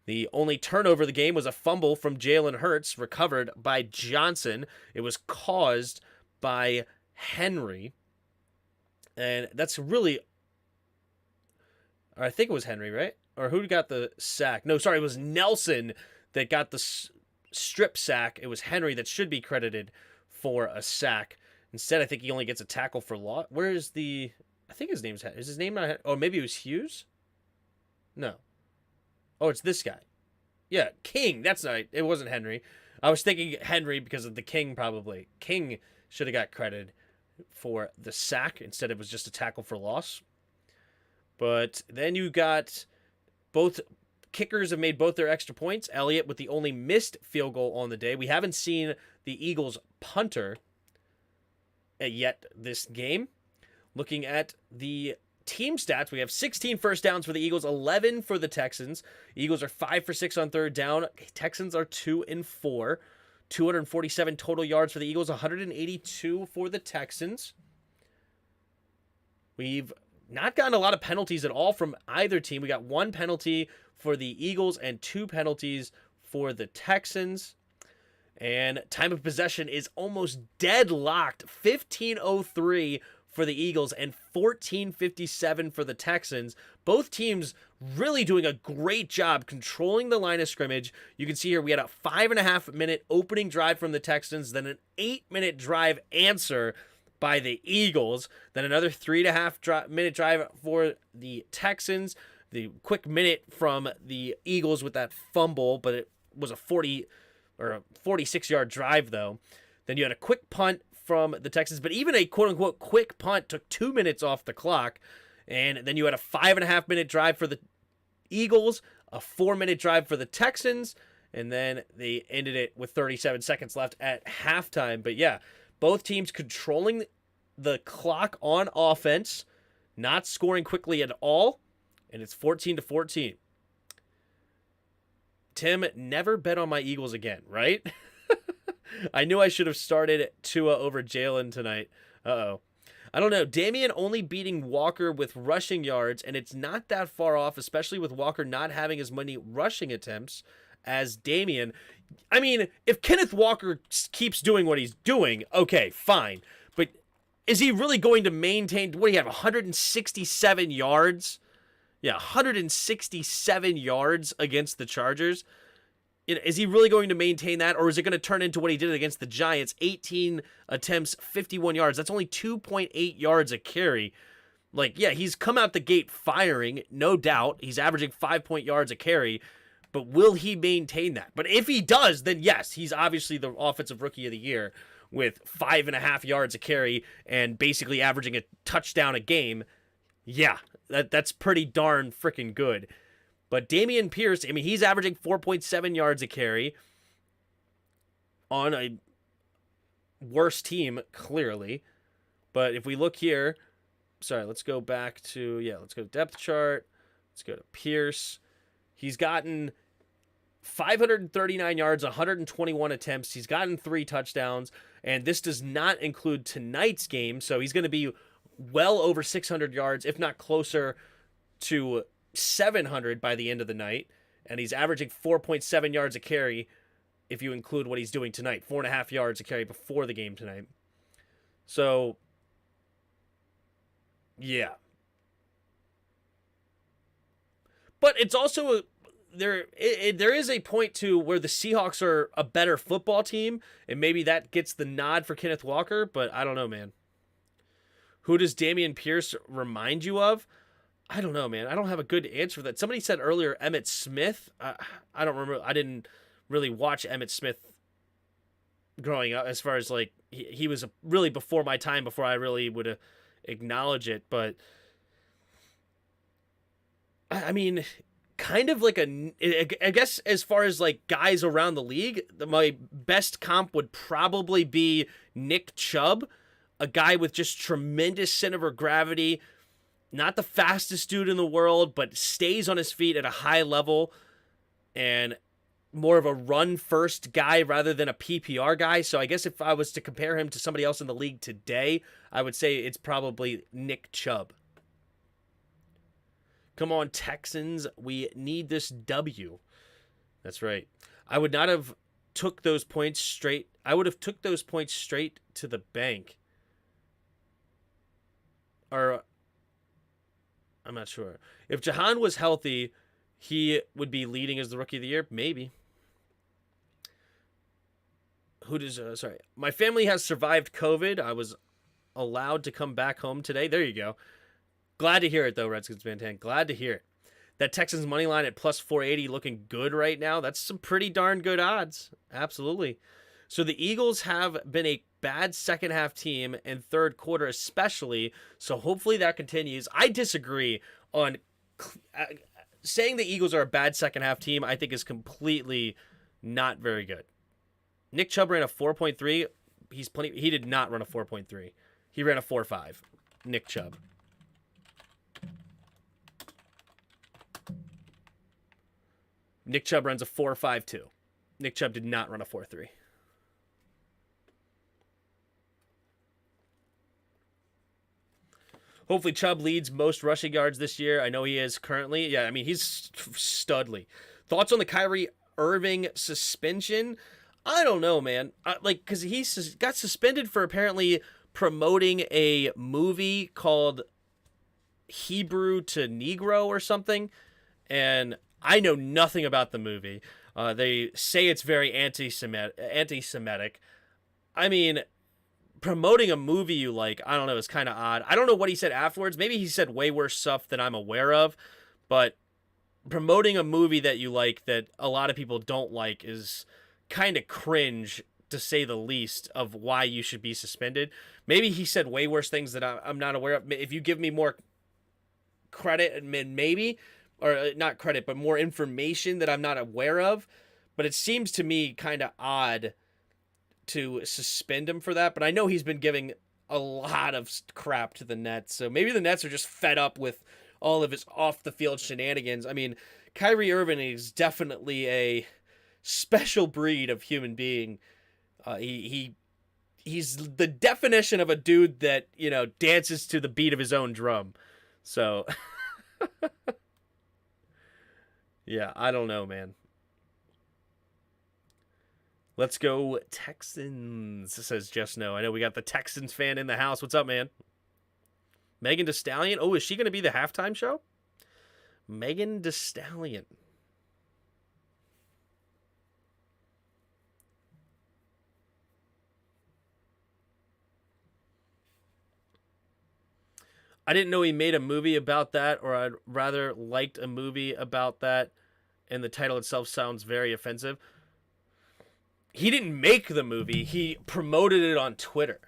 The only turnover of the game was a fumble from Jalen Hurts, recovered by Johnson. It was caused by Henry. And that's really... I think it was Henry, right? Or who got the sack? No, sorry, it was Nelson that got the strip sack. It was Henry that should be credited for a sack. Instead, I think he only gets a tackle for loss. Where is the... I think his name's... Is his name not... Oh, maybe it was Hughes? No. Oh, it's this guy. Yeah, King. That's not... It wasn't Henry. I was thinking Henry because of the King, probably. King should have got credit for the sack. Instead, it was just a tackle for loss. But then you got... Both kickers have made both their extra points. Elliott with the only missed field goal on the day. We haven't seen the Eagles punter yet this game. Looking at the team stats, we have 16 first downs for the Eagles, 11 for the Texans. Eagles are 5 for 6 on third down. Texans are 2 and 4. 247 total yards for the Eagles, 182 for the Texans. We've not gotten a lot of penalties at all from either team. We got 1 penalty for the Eagles and 2 penalties for the Texans. And time of possession is almost deadlocked. 15:03 for the Eagles and 14:57 for the Texans. Both teams really doing a great job controlling the line of scrimmage. You can see here we had a 5.5-minute opening drive from the Texans, then an 8-minute drive answer by the Eagles, then another 3.5-minute drive for the Texans. The quick minute from the Eagles with that fumble, but it was a 46-yard drive though. Then you had a quick punt from the Texans, but even a quote-unquote quick punt took 2 minutes off the clock. And then you had a 5.5-minute drive for the Eagles, a 4-minute drive for the Texans, And then they ended it with 37 seconds left at halftime. But yeah, both teams controlling the clock on offense, not scoring quickly at all, and it's 14-14. Tim, never bet on my Eagles again, right? I knew I should have started Tua over Jalen tonight. Uh-oh. I don't know. Damian only beating Walker with rushing yards, and it's not that far off, especially with Walker not having as many rushing attempts as Damian. I mean, if Kenneth Walker keeps doing what he's doing, okay, fine. But is he really going to maintain, what do you have, 167 yards? Yeah, 167 yards against the Chargers. Is he really going to maintain that, or is it going to turn into what he did against the Giants? 18 attempts, 51 yards. That's only 2.8 yards a carry. Like, yeah, he's come out the gate firing, no doubt. He's averaging 5 yards a carry, but will he maintain that? But if he does, then yes, he's obviously the offensive rookie of the year with 5.5 yards a carry and basically averaging a touchdown a game. Yeah, that's pretty darn freaking good. But Dameon Pierce, I mean, he's averaging 4.7 yards a carry on a worse team, clearly. But if we look here, sorry, let's go back to, let's go to depth chart. Let's go to Pierce. He's gotten 539 yards, 121 attempts. He's gotten 3 touchdowns, and this does not include tonight's game, so he's going to be well over 600 yards, if not closer to 700 by the end of the night, and he's averaging 4.7 yards a carry if you include what he's doing tonight, 4.5 yards a carry before the game tonight. So, yeah. But it's also there is a point to where the Seahawks are a better football team, and maybe that gets the nod for Kenneth Walker, but I don't know, man. Who does Dameon Pierce remind you of? I don't know, man. I don't have a good answer for that. Somebody said earlier Emmitt Smith. I don't remember. I didn't really watch Emmitt Smith growing up, as far as like he was really before my time, before I really would acknowledge it. But I mean, kind of like I guess as far as like guys around the league, my best comp would probably be Nick Chubb, a guy with just tremendous center of gravity. Not the fastest dude in the world, but stays on his feet at a high level and more of a run-first guy rather than a PPR guy. So I guess if I was to compare him to somebody else in the league today, I would say it's probably Nick Chubb. Come on, Texans. We need this W. That's right. I would not have took those points straight. I would have took those points straight to the bank. Or I'm not sure. If Jahan was healthy, he would be leading as the Rookie of the Year? Maybe. Who does... sorry. My family has survived COVID. I was allowed to come back home today. There you go. Glad to hear it, though, Redskins fan 10. Glad to hear it. That Texans money line at plus 480 looking good right now. That's some pretty darn good odds. Absolutely. So the Eagles have been a bad second half team and third quarter especially, so hopefully that continues. I disagree on saying the Eagles are a bad second half team. I think is completely not very good. Nick Chubb ran a 4.3. He did not run a 4.3. He ran a 4.5. Nick Chubb. Nick Chubb runs a 4.52. Nick Chubb did not run a 4.3. Hopefully Chubb leads most rushing yards this year. I know he is currently. Yeah, I mean, he's studly. Thoughts on the Kyrie Irving suspension? I don't know, man. Because he got suspended for apparently promoting a movie called Hebrew to Negro or something. And I know nothing about the movie. They say it's very anti-Semitic. I mean, promoting a movie you like, I don't know, is kind of odd. I don't know what he said afterwards. Maybe he said way worse stuff than I'm aware of, but promoting a movie that you like that a lot of people don't like is kind of cringe, to say the least, of why you should be suspended. Maybe he said way worse things that I'm not aware of. If you give me more credit, maybe, or not credit, but more information that I'm not aware of. But it seems to me kind of odd to suspend him for that. But I know he's been giving a lot of crap to the Nets. So maybe the Nets are just fed up with all of his off-the-field shenanigans. I mean, Kyrie Irving is definitely a special breed of human being. He's the definition of a dude that, dances to the beat of his own drum. So, yeah, I don't know, man. Let's go Texans, says Just No. I know we got the Texans fan in the house. What's up, man? Megan Thee Stallion. Oh, is she going to be the halftime show? Megan Thee Stallion. I didn't know he made a movie about that, or I'd rather liked a movie about that, and the title itself sounds very offensive. He didn't make the movie. He promoted it on Twitter.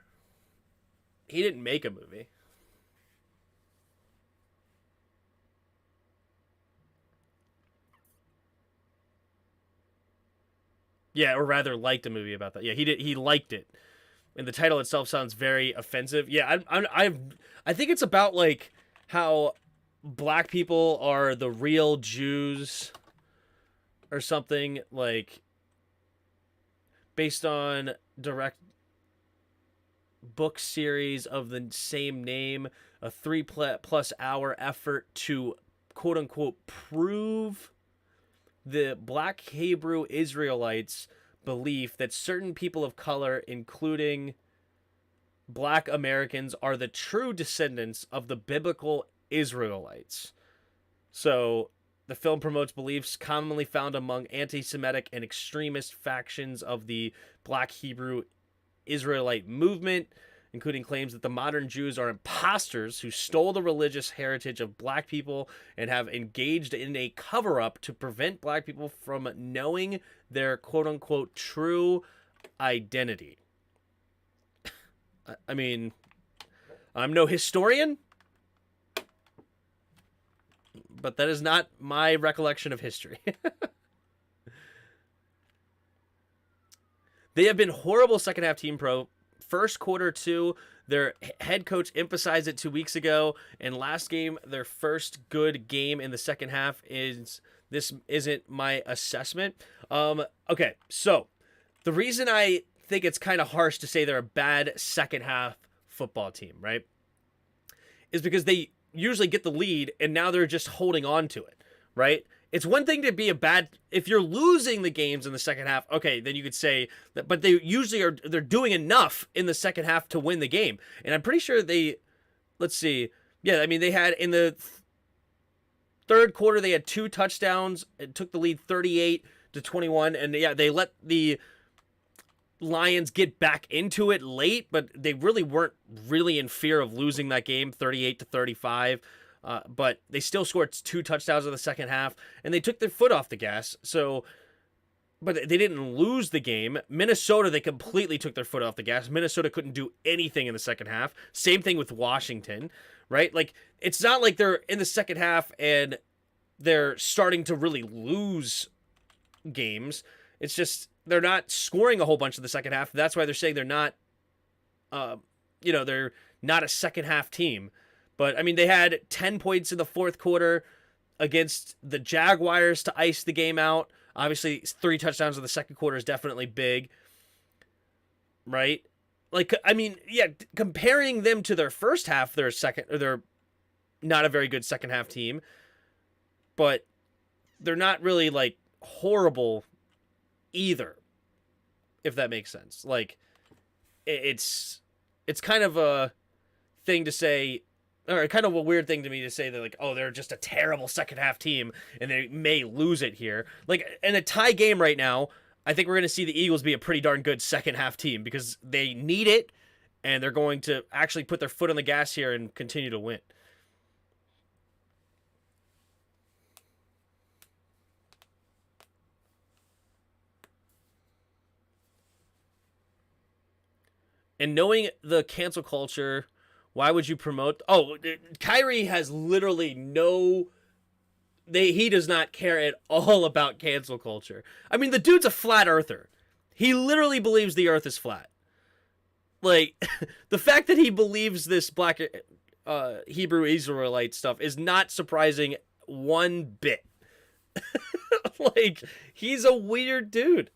He didn't make a movie. Yeah, or rather liked a movie about that. Yeah, he did. He liked it, and the title itself sounds very offensive. Yeah, I think it's about like how black people are the real Jews or something, like based on direct book series of the same name, a 3+ hour effort to quote unquote prove the black Hebrew Israelites' belief that certain people of color, including black Americans, are the true descendants of the biblical Israelites. So the film promotes beliefs commonly found among anti-Semitic and extremist factions of the black Hebrew Israelite movement, including claims that the modern Jews are imposters who stole the religious heritage of black people and have engaged in a cover-up to prevent black people from knowing their quote-unquote true identity. I mean, I'm no historian, but that is not my recollection of history. They have been horrible second half team pro. First quarter, too. Their head coach emphasized it 2 weeks ago. And last game, their first good game in the second half this isn't my assessment. Okay, so the reason I think it's kind of harsh to say they're a bad second half football team, right, is because they usually get the lead and now they're just holding on to it, right? It's one thing to be a bad, if you're losing the games in the second half, okay, then you could say that, but they usually they're doing enough in the second half to win the game. And I'm pretty sure let's see. Yeah, I mean, they had in the third quarter, they had 2 touchdowns and took the lead 38-21. And yeah, they let the Lions get back into it late, but they really weren't really in fear of losing that game 38-35. But they still scored 2 touchdowns in the second half, and they took their foot off the gas. So, but they didn't lose the game. Minnesota, they completely took their foot off the gas. Minnesota couldn't do anything in the second half. Same thing with Washington, right? Like, it's not like they're in the second half and they're starting to really lose games. It's just they're not scoring a whole bunch in the second half. That's why they're saying they're not, they're not a second half team. But, I mean, they had 10 points in the fourth quarter against the Jaguars to ice the game out. Obviously, 3 touchdowns in the second quarter is definitely big, right? Like, I mean, yeah, comparing them to their first half, they're not a very good second half team, but they're not really, like, horrible either, if that makes sense. Like, it's kind of a thing to say, or kind of a weird thing to me to say that, like, oh, they're just a terrible second half team and they may lose it here. Like, in a tie game right now, I think we're going to see the Eagles be a pretty darn good second half team because they need it and they're going to actually put their foot on the gas here and continue to win. And knowing the cancel culture, why would you promote? Oh, Kyrie has literally no he does not care at all about cancel culture. I mean, the dude's a flat earther. He literally believes the earth is flat. Like, the fact that he believes this black Hebrew Israelite stuff is not surprising one bit. Like, he's a weird dude.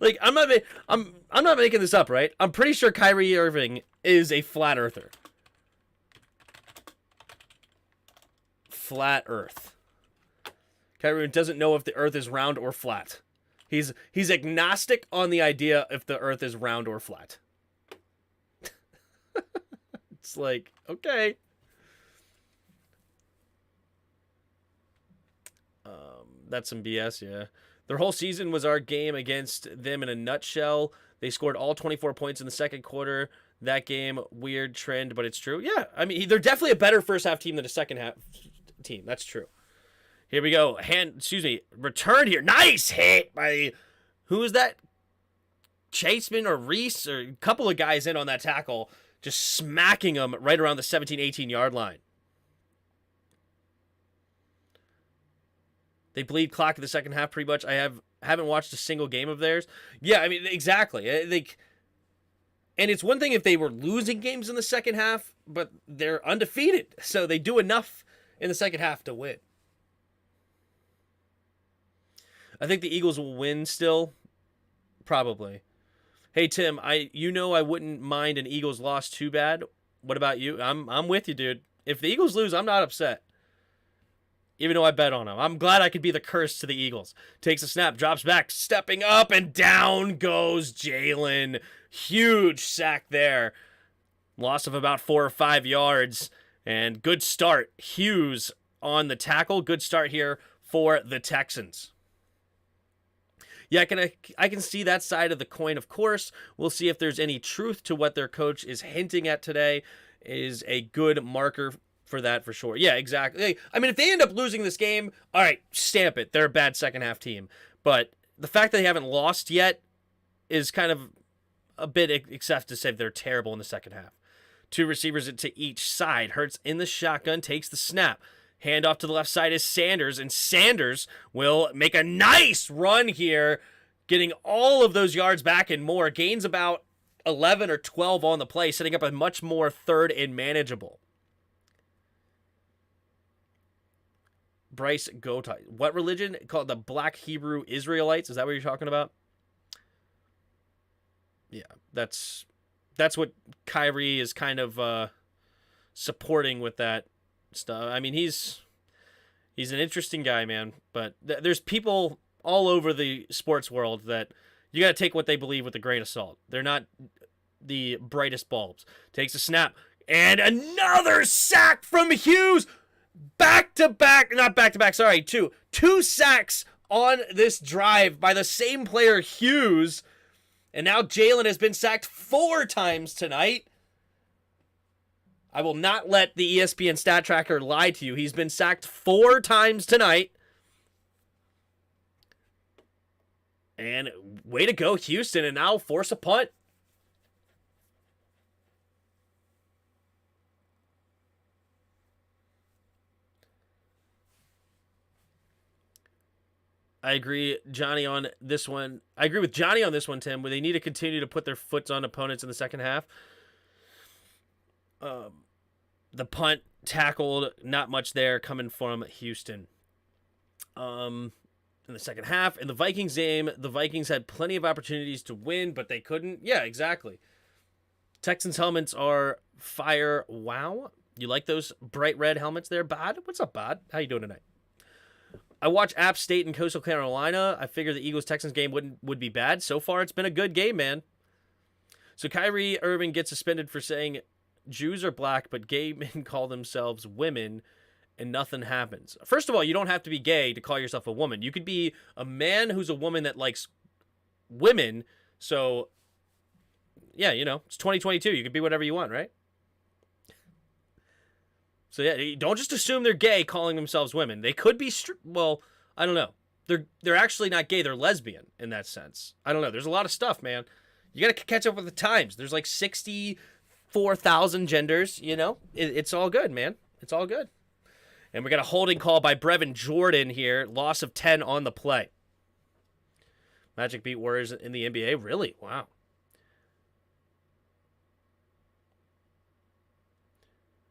Like, I'm not making this up, right? I'm pretty sure Kyrie Irving is a flat earther. Flat earth. Kyrie doesn't know if the earth is round or flat. He's agnostic on the idea if the earth is round or flat. It's like, okay. That's some BS, yeah. Their whole season was our game against them in a nutshell. They scored all 24 points in the second quarter. That game, weird trend, but it's true. Yeah, I mean, they're definitely a better first half team than a second half team. That's true. Here we go. Return here. Nice hit by, who is that? Chaseman or Reese, or a couple of guys in on that tackle, just smacking them right around the 17, 18-yard line. They bleed clock in the second half pretty much. I haven't watched a single game of theirs. Yeah, I mean, exactly. And it's one thing if they were losing games in the second half, but they're undefeated. So they do enough in the second half to win. I think the Eagles will win still. Probably. Hey, Tim, I wouldn't mind an Eagles loss too bad. What about you? I'm with you, dude. If the Eagles lose, I'm not upset. Even though I bet on them. I'm glad I could be the curse to the Eagles. Takes a snap, drops back, stepping up, and down goes Jalen. Huge sack there. Loss of about 4 or 5 yards. And good start. Hughes on the tackle. Good start here for the Texans. Yeah, I can see that side of the coin, of course. We'll see if there's any truth to what their coach is hinting at today. Is a good marker for that for sure. Yeah, exactly. I mean, if they end up losing this game, all right, stamp it. They're a bad second half team. But the fact that they haven't lost yet is kind of a bit excessive to say they're terrible in the second half. 2 receivers to each side. Hurts in the shotgun, takes the snap. Handoff to the left side is Sanders, and Sanders will make a nice run here, getting all of those yards back and more. Gains about 11 or 12 on the play, setting up a much more third and manageable. Bryce Gotai. What religion? Called the Black Hebrew Israelites? Is that what you're talking about? Yeah, that's what Kyrie is kind of supporting with that stuff. I mean, he's an interesting guy, man. But there's people all over the sports world that you got to take what they believe with a grain of salt. They're not the brightest bulbs. Takes a snap. And another sack from Hughes. Two sacks on this drive by the same player, Hughes. And now Jalen has been sacked 4 times tonight. I will not let the ESPN stat tracker lie to you. He's been sacked 4 times tonight. And way to go, Houston, and now force a punt. I agree, Johnny, on this one. I agree with Johnny on this one, Tim, where they need to continue to put their foots on opponents in the second half. The punt tackled, not much there coming from Houston. In the second half, in the Vikings game, the Vikings had plenty of opportunities to win, but they couldn't. Yeah, exactly. Texans helmets are fire. Wow. You like those bright red helmets there, Bod? What's up, Bod? How you doing tonight? I watch App State and Coastal Carolina. I figure the Eagles-Texans game would be bad. So far, it's been a good game, man. So Kyrie Irving gets suspended for saying Jews are black, but gay men call themselves women, and nothing happens. First of all, you don't have to be gay to call yourself a woman. You could be a man who's a woman that likes women. So, yeah, it's 2022. You can be whatever you want, right? So yeah, don't just assume they're gay calling themselves women. They could be, well, I don't know. They're actually not gay. They're lesbian in that sense. I don't know. There's a lot of stuff, man. You got to catch up with the times. There's like 60 4,000 genders, you know, it's all good, man. It's all good. And we got a holding call by Brevin Jordan here. Loss of 10 on the play. Magic beat Warriors in the NBA? Really? Wow.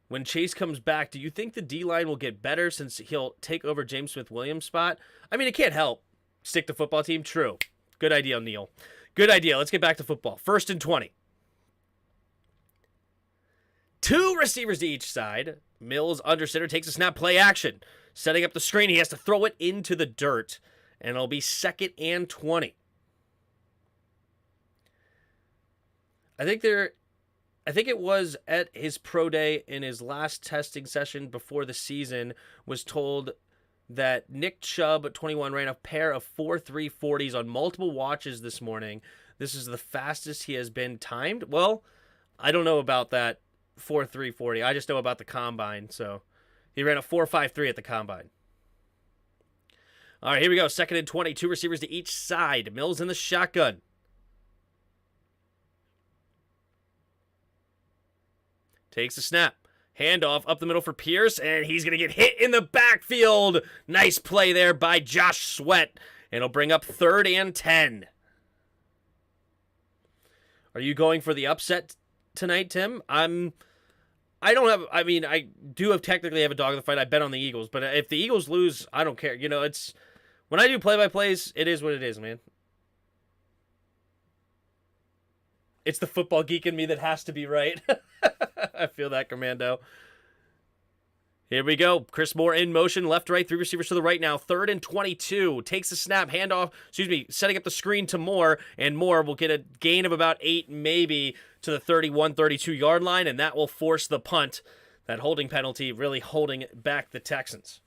When Chase comes back, do you think the D-line will get better since he'll take over James Smith-Williams' spot? I mean, it can't help. Stick to football team? True. Good idea, Neil. Good idea. Let's get back to football. 1st and 20. 2 receivers to each side. Mills under center takes a snap, play action. Setting up the screen. He has to throw it into the dirt. And it'll be 2nd and 20. I think it was at his pro day in his last testing session before the season, was told that Nick Chubb, 21, ran a pair of 4.3 40s on multiple watches this morning. This is the fastest he has been timed. Well, I don't know about that 4.3 40. I just know about the combine. So he ran a 4.53 at the combine. All right, here we go. 2nd and 20. 2 receivers to each side. Mills in the shotgun. Takes a snap. Handoff up the middle for Pierce, and he's going to get hit in the backfield. Nice play there by Josh Sweat. And it'll bring up 3rd and 10. Are you going for the upset tonight, Tim? I do technically have a dog in the fight. I bet on the Eagles, but if the Eagles lose, I don't care. You know, it's when I do play-by-plays, it is what it is, man. It's the football geek in me that has to be right. I feel that, Commando. Here we go. Chris Moore in motion. Left, right. 3 receivers to the right now. 3rd and 22. Takes a snap. Handoff. Setting up the screen to Moore. And Moore will get a gain of about 8 maybe to the 31, 32-yard line. And that will force the punt. That holding penalty really holding back the Texans.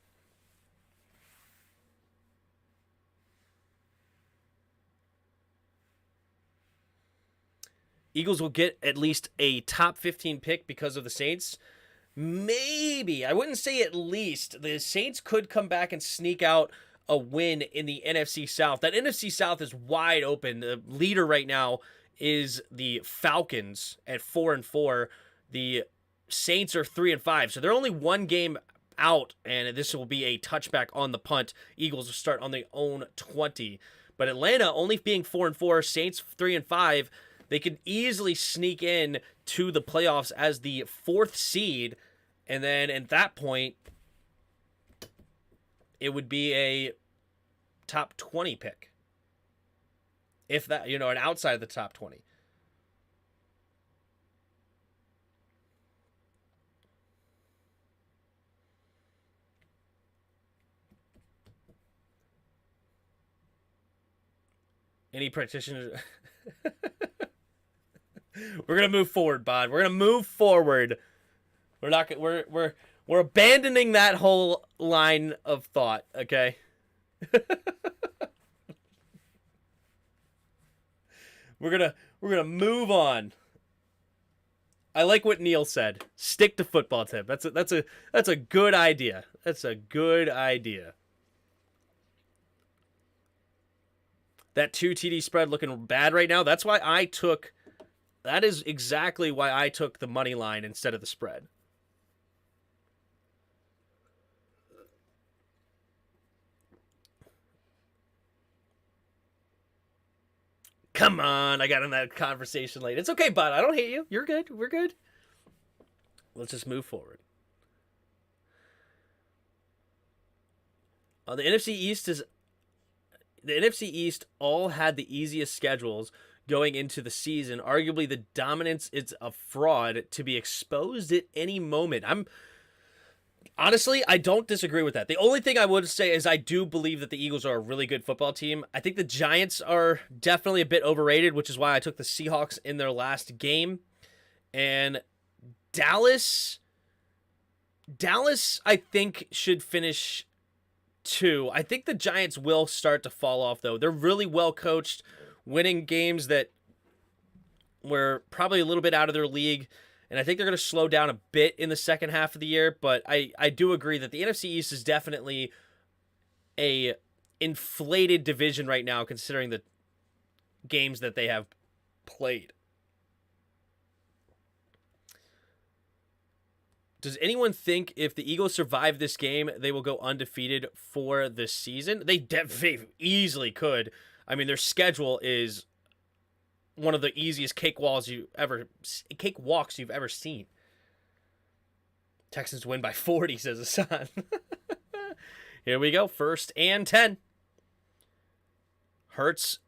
Eagles will get at least a top 15 pick because of the Saints. Maybe. I wouldn't say at least. The Saints could come back and sneak out a win in the NFC South. That NFC South is wide open. The leader right now is the Falcons at 4-4. The Saints are 3-5. So they're only 1 game out, and this will be a touchback on the punt. Eagles will start on their own 20. But Atlanta only being 4-4, Saints 3-5. They could easily sneak in to the playoffs as the 4th seed, and then at that point, it would be a top 20 pick. If that, an outside of the top 20. Any practitioners? We're gonna move forward, Bod. We're gonna move forward. We're abandoning that whole line of thought. Okay. We're gonna move on. I like what Neil said. Stick to football, Tim. That's a good idea. That's a good idea. That 2 TD spread looking bad right now. That is exactly why I took the money line instead of the spread. Come on, I got in that conversation late. It's okay, bud. I don't hate you. You're good. We're good. Let's just move forward. The NFC East all had the easiest schedules going into the season. Arguably, the dominance is a fraud to be exposed at any moment. Honestly, I don't disagree with that. The only thing I would say is I do believe that the Eagles are a really good football team. I think the Giants are definitely a bit overrated, which is why I took the Seahawks in their last game. And Dallas, I think, should finish 2. I think the Giants will start to fall off, though. They're really well coached, winning games that were probably a little bit out of their league. And I think they're going to slow down a bit in the second half of the year. But I do agree that the NFC East is definitely a inflated division right now, considering the games that they have played. Does anyone think if the Eagles survive this game, they will go undefeated for the season? They easily could. I mean, their schedule is one of the easiest cakewalks you've ever seen. Texans win by 40, says Hassan. Here we go. 1st and 10. Hurts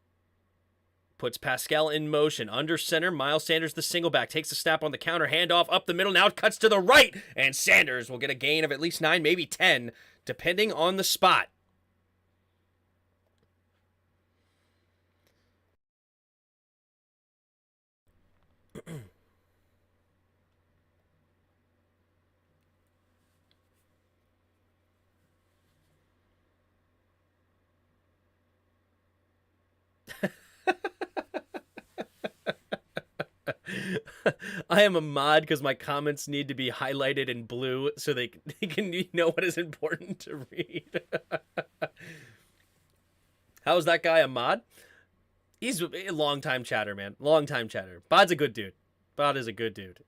puts Pascal in motion. Under center, Miles Sanders, the single back, takes a snap on the counter, handoff up the middle. Now it cuts to the right, and Sanders will get a gain of at least 9, maybe 10, depending on the spot. I am a mod because my comments need to be highlighted in blue so they can know what is important to read. How is that guy a mod? He's a long-time chatter, man. Long-time chatter. Bod's a good dude. Bod is a good dude.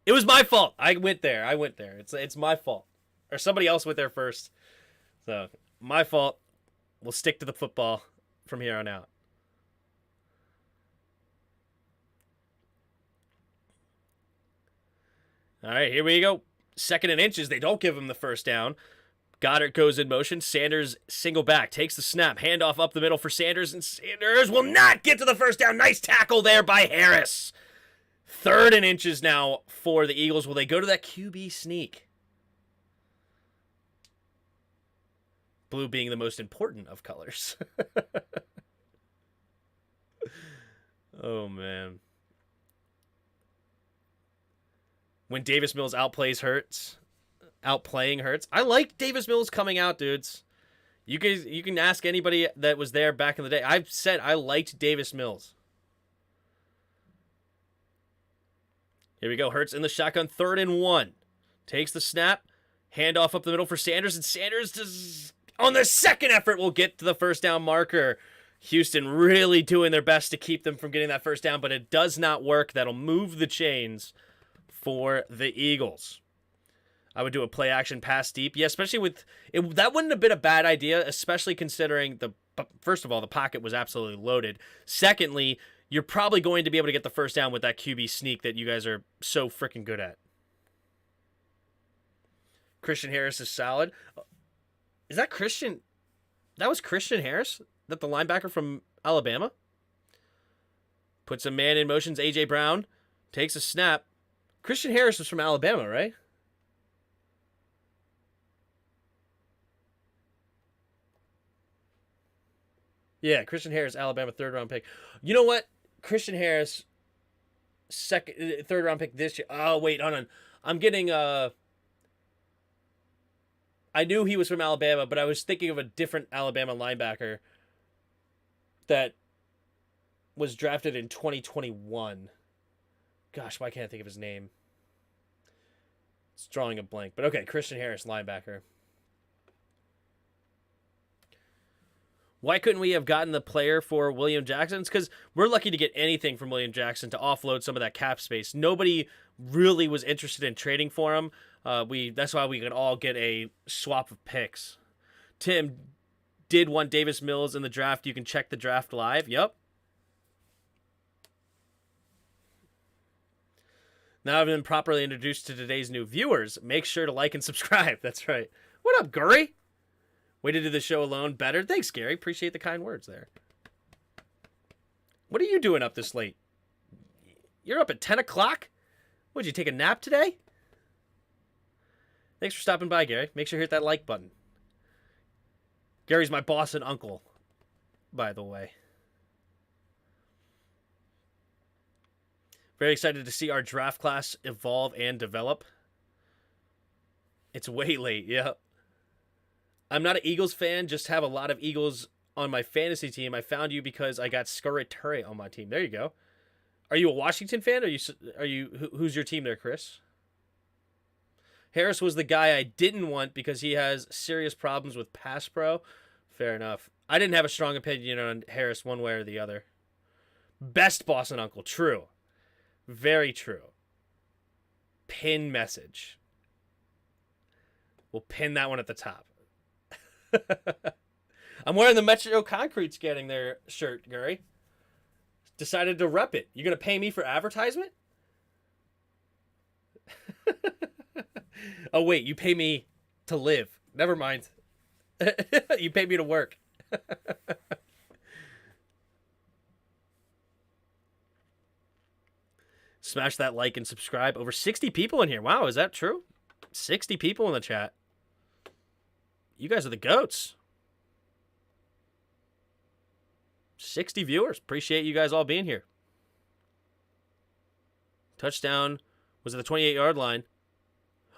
It was my fault. I went there. It's my fault. Or somebody else went there first. So, my fault. We'll stick to the football from here on out. All right, here we go. 2nd and inches. They don't give him the first down. Goddard goes in motion. Sanders single back. Takes the snap. Handoff up the middle for Sanders. And Sanders will not get to the first down. Nice tackle there by Harris. 3rd and inches now for the Eagles. Will they go to that QB sneak? Blue being the most important of colors. Oh, man. When Davis Mills outplaying Hurts. I like Davis Mills coming out, dudes. You can ask anybody that was there back in the day. I've said I liked Davis Mills. Here we go. Hurts in the shotgun. 3rd and 1. Takes the snap. Handoff up the middle for Sanders. And Sanders does, on the second effort, will get to the first down marker. Houston really doing their best to keep them from getting that first down, but it does not work. That'll move the chains for the Eagles. I would do a play action pass deep. Yeah, especially with it, that wouldn't have been a bad idea, especially considering first of all, the pocket was absolutely loaded. Secondly, you're probably going to be able to get the first down with that QB sneak that you guys are so freaking good at. Christian Harris is solid. Is that Christian? That was Christian Harris? That the linebacker from Alabama? Puts a man in motions. A.J. Brown takes a snap. Christian Harris was from Alabama, right? Yeah, Christian Harris, Alabama, 3rd round pick. You know what? Christian Harris, 3rd round pick this year. Oh, wait, hold on. I'm getting I knew he was from Alabama, but I was thinking of a different Alabama linebacker that was drafted in 2021. Gosh, why can't I think of his name? It's drawing a blank. But okay, Christian Harris, linebacker. Why couldn't we have gotten the player for William Jackson? It's because we're lucky to get anything from William Jackson to offload some of that cap space. Nobody really was interested in trading for him. That's why we could all get a swap of picks. Tim did want Davis Mills in the draft. You can check the draft live. Yep. Now I've been properly introduced to today's new viewers. Make sure to like and subscribe. That's right. What up, Gurry? Way to do the show alone better. Thanks, Gary. Appreciate the kind words there. What are you doing up this late? You're up at 10 o'clock? Would you take a nap today? Thanks for stopping by, Gary. Make sure you hit that like button. Gary's my boss and uncle, by the way. Very excited to see our draft class evolve and develop. It's way late, yeah. I'm not an Eagles fan, just have a lot of Eagles on my fantasy team. I found you because I got Scurry on my team. There you go. Are you a Washington fan? Who's your team there, Chris? Harris was the guy I didn't want because he has serious problems with pass pro. Fair enough. I didn't have a strong opinion on Harris one way or the other. Best boss and uncle. True. Very true. pin message. We'll pin that one at the top. I'm wearing the Metro Concrete Scanning there shirt, Gary. Decided to rep it. You going to pay me for advertisement? Oh, wait. You pay me to live. Never mind. You pay me to work. Smash that like and subscribe. Over 60 people in here. Wow, is that true? 60 people in the chat. You guys are the goats. 60 viewers. Appreciate you guys all being here. Touchdown was at the 28-yard line.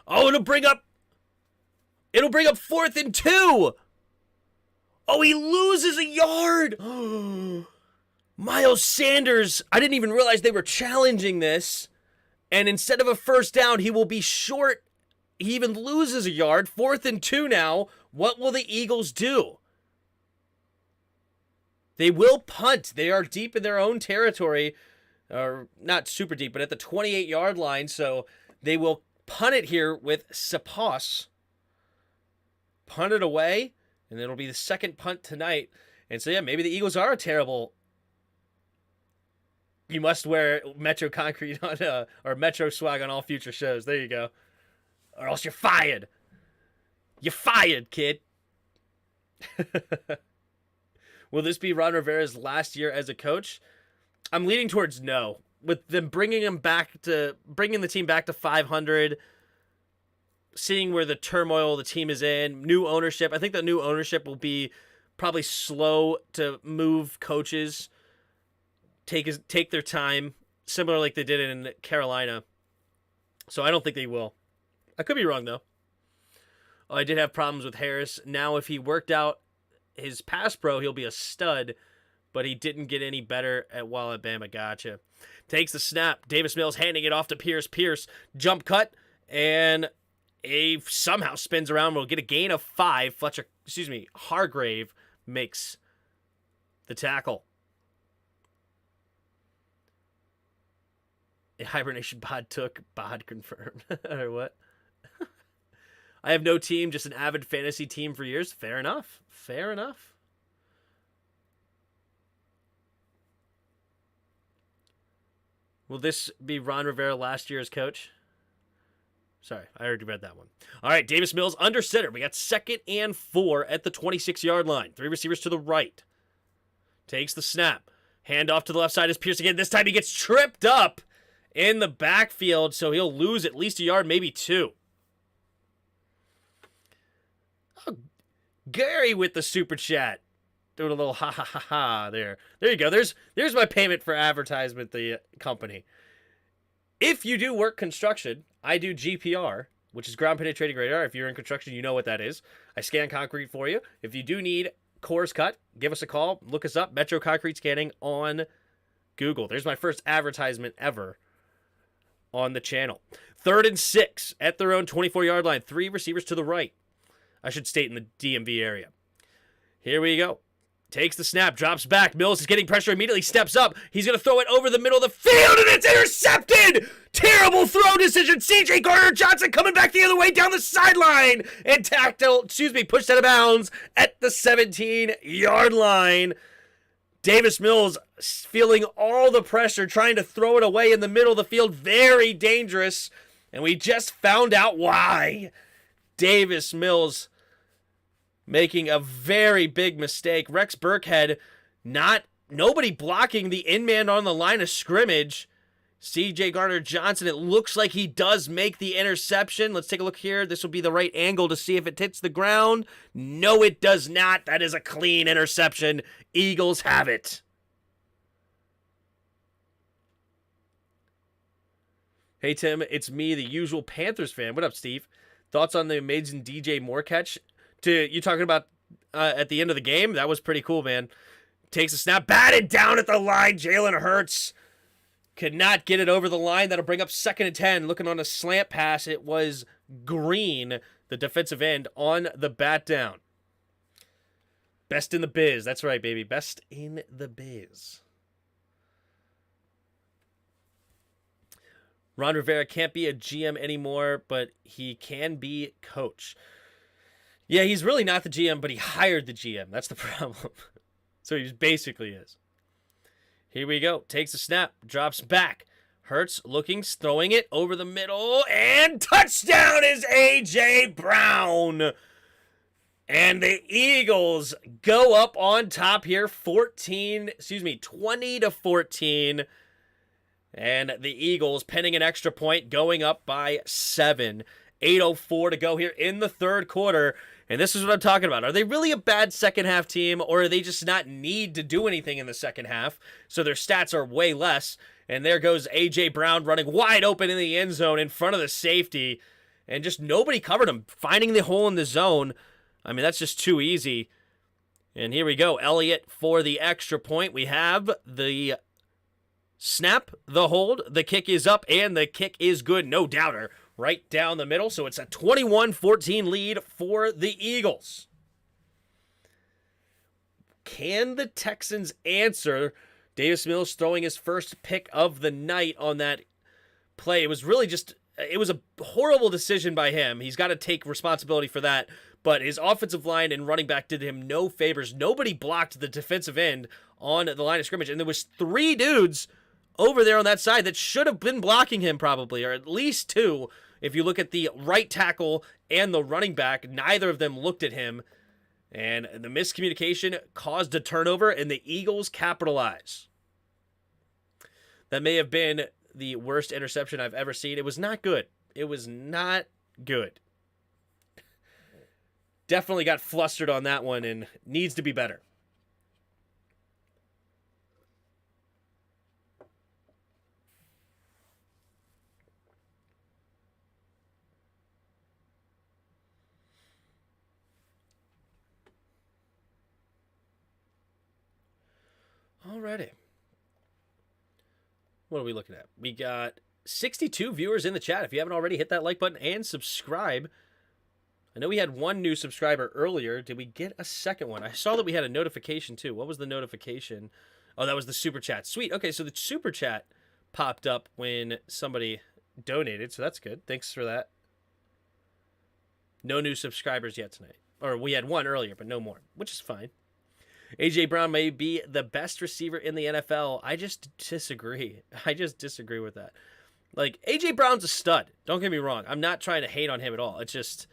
Oh, it'll bring up 4th and 2. Oh, he loses a yard. Miles Sanders. I didn't even realize they were challenging this. And instead of a first down, he will be short. He even loses a yard. 4th and 2 now. What will the Eagles do? They will punt. They are deep in their own territory. Or not super deep, but at the 28-yard line. So they will punt it here with Sapos. Punt it away. And it'll be the second punt tonight. And so, yeah, maybe the Eagles are a terrible... You must wear Metro Concrete on, or Metro swag on all future shows. There you go. Or else you're fired. You're fired, kid. Will this be Ron Rivera's last year as a coach? I'm leaning towards no. With them bringing the team back to 500, seeing where the turmoil the team is in, new ownership. I think the new ownership will be probably slow to move coaches. Take their time, similar like they did in Carolina. So I don't think they will. I could be wrong, though. Oh, I did have problems with Harris. Now, if he worked out his pass pro, he'll be a stud, but he didn't get any better while at Bama. Gotcha. Takes the snap. Davis Mills handing it off to Pierce. Pierce, jump cut, and somehow spins around. We'll get a gain of 5. Hargrave makes the tackle. A hibernation pod took, bod confirmed. Or what? I have no team, just an avid fantasy team for years. Fair enough. Fair enough. Will this be Ron Rivera last year as coach? Sorry, I already read that one. All right, Davis Mills under center. We got 2nd and 4 at the 26-yard line. 3 receivers to the right. Takes the snap. Hand off to the left side is Pierce again. This time he gets tripped up in the backfield, so he'll lose at least a yard, maybe 2. Oh, Gary with the super chat. Doing a little ha ha ha ha there. There you go. There's my payment for advertisement, the company. If you do work construction, I do GPR, which is ground penetrating radar. If you're in construction, you know what that is. I scan concrete for you. If you do need cores cut, give us a call. Look us up, Metro Concrete Scanning on Google. There's my first advertisement ever on the channel. 3rd and 6 at their own 24-yard line. 3 receivers to the right. I should state in the DMV area. Here we go. Takes the snap, drops back. Mills is getting pressure, immediately steps up. He's going to throw it over the middle of the field, and it's intercepted! Terrible throw decision. C.J. Gardner-Johnson coming back the other way down the sideline. And pushed out of bounds at the 17-yard line. Davis Mills feeling all the pressure, trying to throw it away in the middle of the field. Very dangerous. And we just found out why. Davis Mills making a very big mistake. Rex Burkhead, nobody blocking the in-man on the line of scrimmage. C.J. Gardner-Johnson, it looks like he does make the interception. Let's take a look here. This will be the right angle to see if it hits the ground. No, it does not. That is a clean interception. Eagles have it. Hey, Tim, it's me, the usual Panthers fan. What up, Steve? Thoughts on the amazing DJ Moore catch? You talking about at the end of the game? That was pretty cool, man. Takes a snap, batted down at the line. Jalen Hurts could not get it over the line. That'll bring up 2nd and 10. Looking on a slant pass, it was Green, the defensive end, on the bat down. Best in the biz. That's right, baby. Best in the biz. Ron Rivera can't be a GM anymore, but he can be coach. Yeah, he's really not the GM, but he hired the GM. That's the problem. So he basically is. Here we go. Takes a snap. Drops back. Hurts looking, throwing it over the middle. And touchdown is A.J. Brown. And the Eagles go up on top here. 20-14. And the Eagles penning an extra point, going up by 7. 8:04 to go here in the third quarter. And this is what I'm talking about. Are they really a bad second half team, or are they just not need to do anything in the second half? So their stats are way less. And there goes A.J. Brown running wide open in the end zone in front of the safety. And just nobody covered him, finding the hole in the zone. I mean, that's just too easy. And here we go. Elliott for the extra point. We have the snap, the hold, the kick is up, and the kick is good. No doubter. Right down the middle. So it's a 21-14 lead for the Eagles. Can the Texans answer? Davis Mills throwing his first pick of the night on that play. It was really just, it was a horrible decision by him. He's got to take responsibility for that. But his offensive line and running back did him no favors. Nobody blocked the defensive end on the line of scrimmage. And there was 3 dudes over there on that side that should have been blocking him probably, or at least 2. If you look at the right tackle and the running back, neither of them looked at him. And the miscommunication caused a turnover, and the Eagles capitalize. That may have been the worst interception I've ever seen. It was not good. It was not good. Definitely got flustered on that one and needs to be better. Alrighty. What are we looking at? We got 62 viewers in the chat. If you haven't already, hit that like button and subscribe. I know we had 1 new subscriber earlier. Did we get a second one? I saw that we had a notification too. What was the notification? Oh, that was the super chat. Sweet. Okay, so the super chat popped up when somebody donated, so that's good. Thanks for that. No new subscribers yet tonight. Or we had 1 earlier, but no more, which is fine. A.J. Brown may be the best receiver in the NFL. I just disagree. I just disagree with that. Like, A.J. Brown's a stud. Don't get me wrong. I'm not trying to hate on him at all. It's just,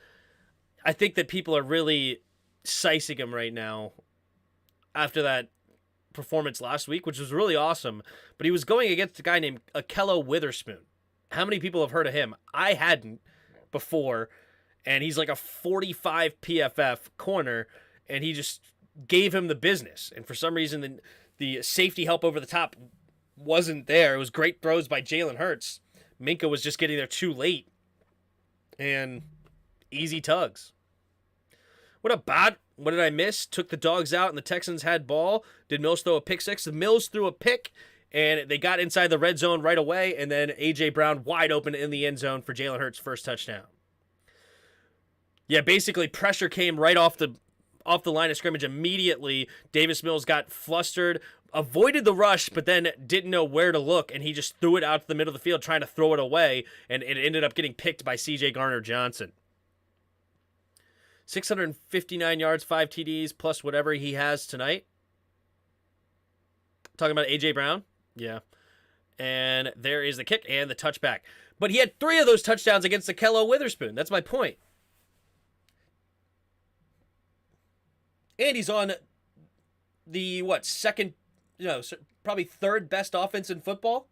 I think that people are really sizing him right now after that performance last week, which was really awesome. But he was going against a guy named Akello Witherspoon. How many people have heard of him? I hadn't before. And he's like a 45 PFF corner, and he just gave him the business. And for some reason, the safety help over the top wasn't there. It was great throws by Jalen Hurts. Minka was just getting there too late. And easy tugs. What up, Bod? What did I miss? Took the dogs out and the Texans had ball. Did Mills throw a pick six? The Mills threw a pick, and they got inside the red zone right away. And then A.J. Brown wide open in the end zone for Jalen Hurts' first touchdown. Yeah, basically pressure came right off the line of scrimmage immediately. Davis Mills got flustered, avoided the rush, but then didn't know where to look, and he just threw it out to the middle of the field trying to throw it away, and it ended up getting picked by C.J. Garner-Johnson. 659 yards, 5 TDs, plus whatever he has tonight. Talking about A.J. Brown? Yeah. And there is the kick and the touchback. But he had 3 of those touchdowns against Akello Witherspoon. That's my point. And he's on the, second, probably third best offense in football?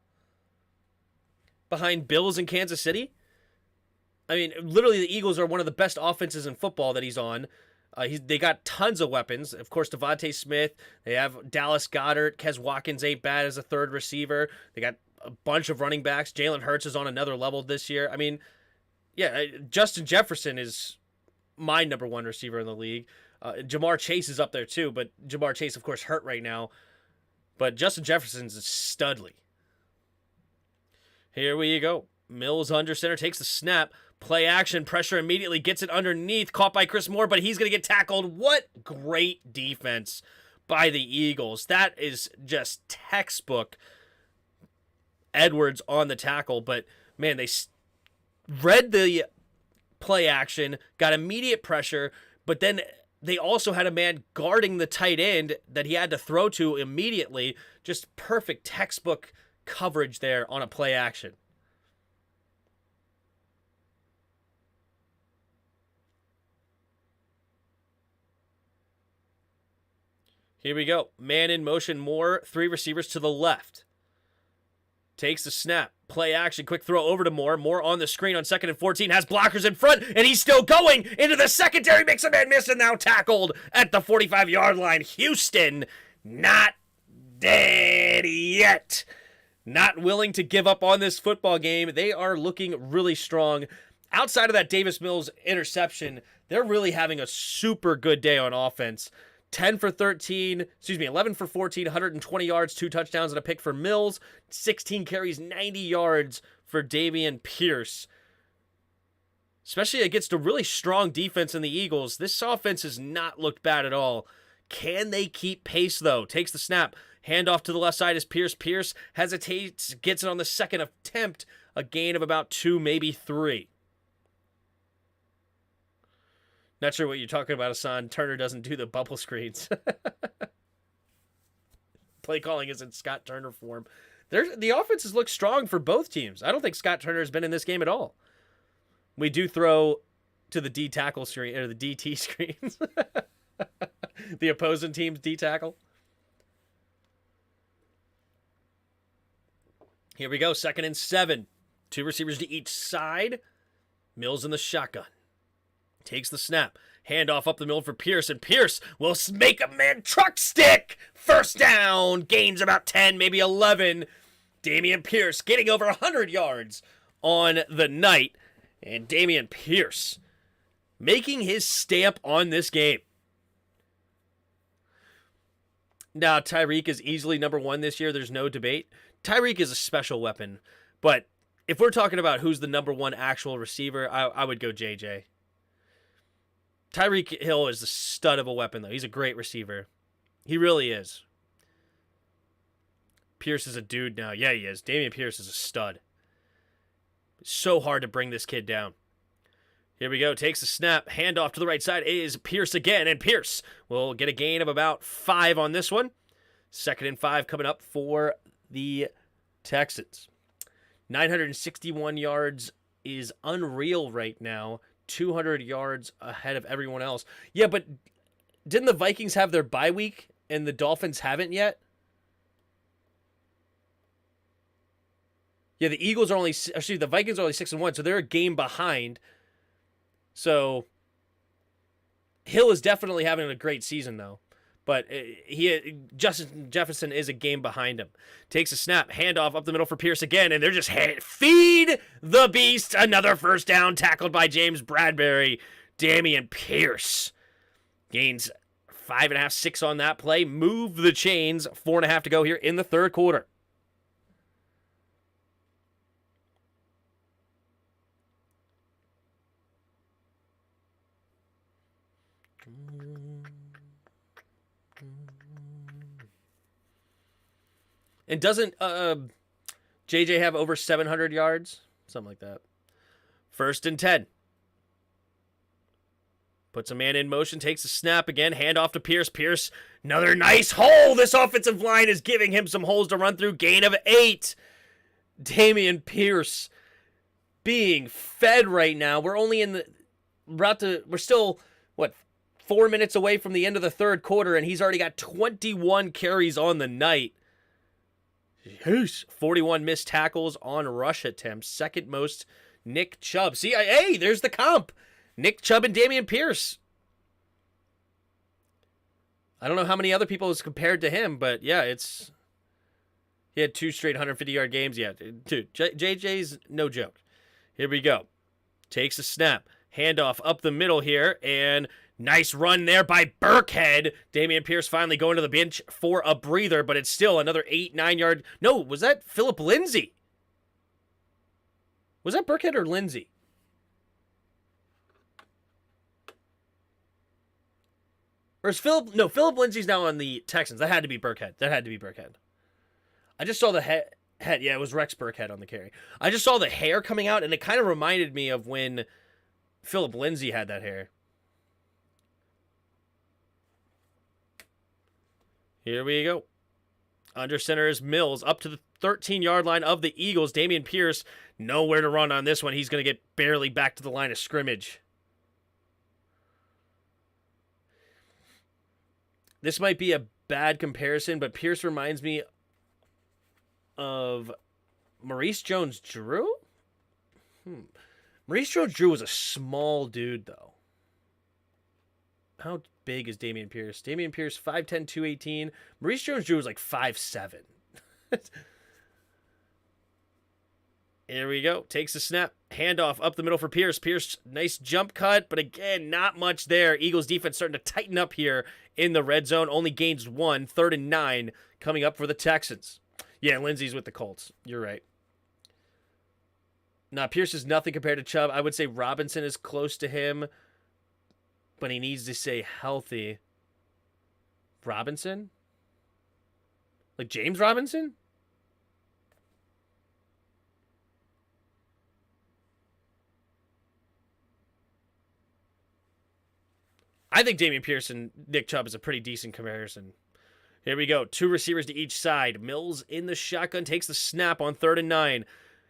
Behind Bills and Kansas City? I mean, literally the Eagles are one of the best offenses in football that he's on. They got tons of weapons. Of course, Devontae Smith. They have Dallas Goedert. Kes Watkins ain't bad as a third receiver. They got a bunch of running backs. Jalen Hurts is on another level this year. I mean, yeah, Justin Jefferson is my number 1 receiver in the league. Jamar Chase is up there too, but Jamar Chase, of course, hurt right now. But Justin Jefferson's studly. Here we go. Mills under center, takes the snap. Play action, pressure immediately, gets it underneath. Caught by Chris Moore, but he's going to get tackled. What great defense by the Eagles. That is just textbook Edwards on the tackle. But Man, they read the play action, got immediate pressure, but then they also had a man guarding the tight end that he had to throw to immediately. Just perfect textbook coverage there on a play action. Here we go. Man in motion, Moore. 3 receivers to the left. Takes the snap. Play action. Quick throw over to Moore. Moore on the screen on 2nd and 14. Has blockers in front, and he's still going into the secondary. Makes a man miss, and now tackled at the 45-yard line. Houston not dead yet. Not willing to give up on this football game. They are looking really strong. Outside of that Davis Mills interception, they're really having a super good day on offense. 11 for 14, 120 yards, 2 touchdowns, and a pick for Mills. 16 carries, 90 yards for Dameon Pierce. Especially against a really strong defense in the Eagles. This offense has not looked bad at all. Can they keep pace, though? Takes the snap. Handoff to the left side is Pierce. Pierce hesitates, gets it on the second attempt. A gain of about 2, maybe 3. Not sure what you're talking about, Hassan. Turner doesn't do the bubble screens. Play calling is in Scott Turner form. The offenses look strong for both teams. I don't think Scott Turner has been in this game at all. We do throw to the D tackle screen, or the DT screens. The opposing team's D tackle. Here we go. 2nd and 7. 2 receivers to each side. Mills in the shotgun. Takes the snap. Handoff up the middle for Pierce, and Pierce will make a man truck stick. First down. Gains about 10, maybe 11. Dameon Pierce getting over 100 yards on the night. And Dameon Pierce making his stamp on this game. Now, Tyreek is easily number 1 this year. There's no debate. Tyreek is a special weapon. But if we're talking about who's the number 1 actual receiver, I would go JJ. Tyreek Hill is the stud of a weapon, though. He's a great receiver. He really is. Pierce is a dude now. Yeah, he is. Dameon Pierce is a stud. It's so hard to bring this kid down. Here we go. Takes a snap. Handoff to the right side is Pierce again. And Pierce will get a gain of about 5 on this one. 2nd and 5 coming up for the Texans. 961 yards is unreal right now. 200 yards ahead of everyone else. Yeah, but didn't the Vikings have their bye week and the Dolphins haven't yet? Yeah, the Eagles are only, actually the Vikings are only 6-1, so they're a game behind. So Hill is definitely having a great season though. But Justin Jefferson is a game behind him. Takes a snap, handoff up the middle for Pierce again, and they're just feed the beast. Another first down tackled by James Bradbury. Dameon Pierce gains 5.5, 6 on that play. Move the chains. 4.5 to go here in the third quarter. And doesn't JJ have over 700 yards? Something like that. 1st and 10. Puts a man in motion, takes a snap again, handoff to Pierce. Pierce, another nice hole. This offensive line is giving him some holes to run through. Gain of 8. Dameon Pierce being fed right now. We're only in the we're still 4 minutes away from the end of the third quarter, and he's already got 21 carries on the night. 41 missed tackles on rush attempts. 2nd most, Nick Chubb. See, hey, there's the comp. Nick Chubb and Dameon Pierce. I don't know how many other people is compared to him, but yeah, he had 2 straight 150-yard games. Yeah, dude, JJ's no joke. Here we go. Takes a snap. Handoff up the middle here, and nice run there by Burkhead. Dameon Pierce finally going to the bench for a breather, but it's still another 8, 9-yard. No, was that Philip Lindsay? Was that Burkhead or Lindsay? Or is Philip... No, Philip Lindsay's now on the Texans. That had to be Burkhead. I just saw the head... Head. Yeah, it was Rex Burkhead on the carry. I just saw the hair coming out, and it kind of reminded me of when Philip Lindsay had that hair. Here we go. Under center is Mills up to the 13-yard line of the Eagles. Dameon Pierce, nowhere to run on this one. He's going to get barely back to the line of scrimmage. This might be a bad comparison, but Pierce reminds me of Maurice Jones-Drew? Maurice Jones-Drew was a small dude, though. How big is Dameon Pierce? Dameon Pierce, 5'10", 218. Maurice Jones-Drew was like 5'7". Here we go. Takes the snap. Handoff up the middle for Pierce. Pierce, nice jump cut, but again, not much there. Eagles defense starting to tighten up here in the red zone. Only gains 1. 3rd and 9 coming up for the Texans. Yeah, Lindsey's with the Colts. You're right. Now, Pierce is nothing compared to Chubb. I would say Robinson is close to him, but he needs to stay healthy. Robinson? Like James Robinson? I think Dameon Pierce and Nick Chubb is a pretty decent comparison. Here we go. 2 receivers to each side. Mills in the shotgun, takes the snap on 3rd and 9.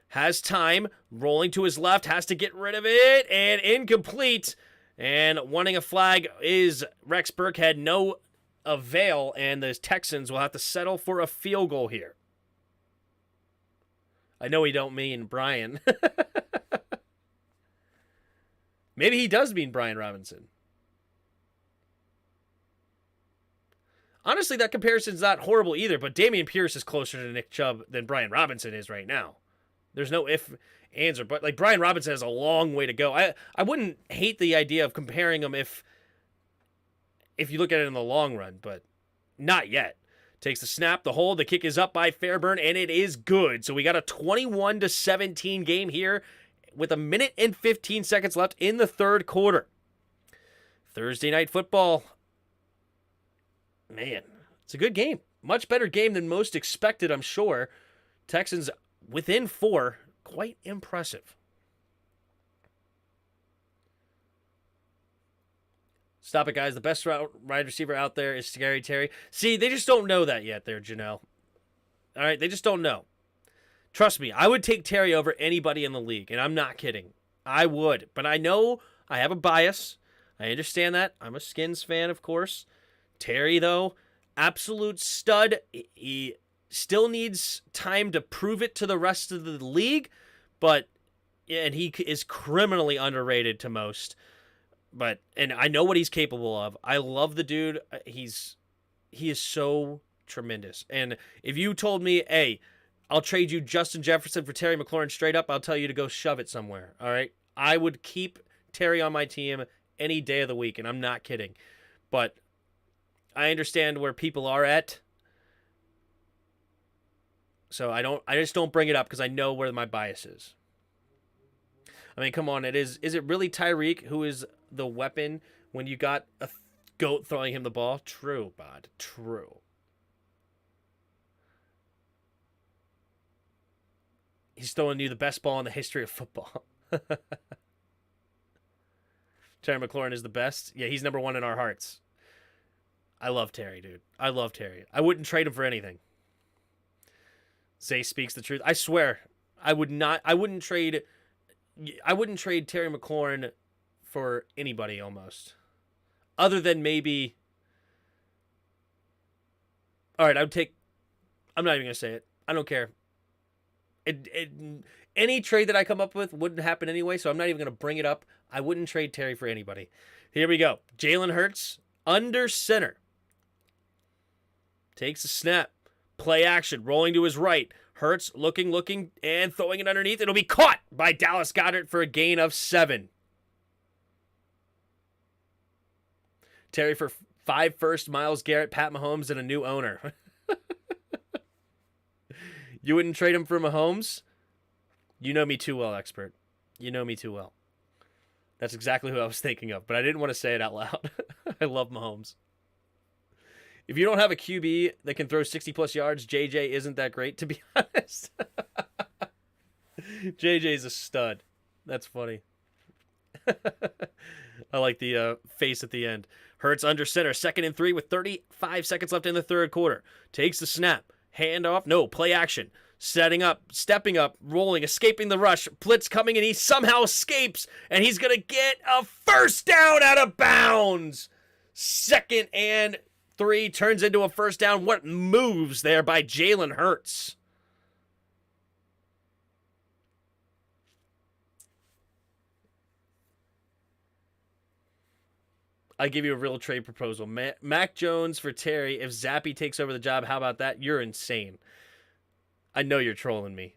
Has time, rolling to his left, has to get rid of it, and incomplete. And wanting a flag is Rex Burkhead. No avail, and the Texans will have to settle for a field goal here. I know he don't mean Brian. Maybe he does mean Brian Robinson. Honestly, that comparison's not horrible either, but Dameon Pierce is closer to Nick Chubb than Brian Robinson is right now. There's no if, ands, or but. Like, Brian Robinson has a long way to go. I wouldn't hate the idea of comparing them if you look at it in the long run, but not yet. Takes the snap, the hold, the kick is up by Fairburn, and it is good. So we got a 21-17 game here with 1 minute and 15 seconds left in the 3rd quarter. Thursday night football. Man, it's a good game. Much better game than most expected, I'm sure. Texans within 4. Quite impressive. Stop it, guys. The best wide receiver out there is Scary Terry. See, they just don't know that yet there, Janelle. All right, they just don't know. Trust me, I would take Terry over anybody in the league, and I'm not kidding. I would, but I know I have a bias. I understand that. I'm a Skins fan, of course. Terry, though, absolute stud. He still needs time to prove it to the rest of the league, and he is criminally underrated to most. And I know what he's capable of. I love the dude. He is so tremendous. And if you told me, hey, I'll trade you Justin Jefferson for Terry McLaurin straight up, I'll tell you to go shove it somewhere. All right? I would keep Terry on my team any day of the week, and I'm not kidding. But I understand where people are at. So I just don't bring it up because I know where my bias is. I mean, come on, is it really Tyreek who is the weapon when you got a goat throwing him the ball? True, bud. True. He's throwing you the best ball in the history of football. Terry McLaurin is the best. Yeah, he's number 1 in our hearts. I love Terry, dude. I love Terry. I wouldn't trade him for anything. Zay speaks the truth. I swear, I wouldn't trade Terry McLaurin for anybody almost. Other than maybe. All right, I'm not even going to say it. I don't care. Any trade that I come up with wouldn't happen anyway, so I'm not even going to bring it up. I wouldn't trade Terry for anybody. Here we go. Jalen Hurts under center. Takes a snap. Play action. Rolling to his right. Hurts looking, and throwing it underneath. It'll be caught by Dallas Goedert for a gain of 7. Terry for 5 first, Myles Garrett, Pat Mahomes, and a new owner. You wouldn't trade him for Mahomes? You know me too well, expert. You know me too well. That's exactly who I was thinking of, but I didn't want to say it out loud. I love Mahomes. If you don't have a QB that can throw 60-plus yards, JJ isn't that great, to be honest. JJ's a stud. That's funny. I like the face at the end. Hurts under center, 2nd and 3 with 35 seconds left in the third quarter. Takes the snap. Handoff. No, play action. Setting up, stepping up, rolling, escaping the rush. Blitz coming, and he somehow escapes, and he's going to get a first down out of bounds. 2nd and 3 turns into a first down. What moves there by Jalen Hurts? I give you a real trade proposal. Mac Jones for Terry. If Zappy takes over the job, how about that? You're insane. I know you're trolling me.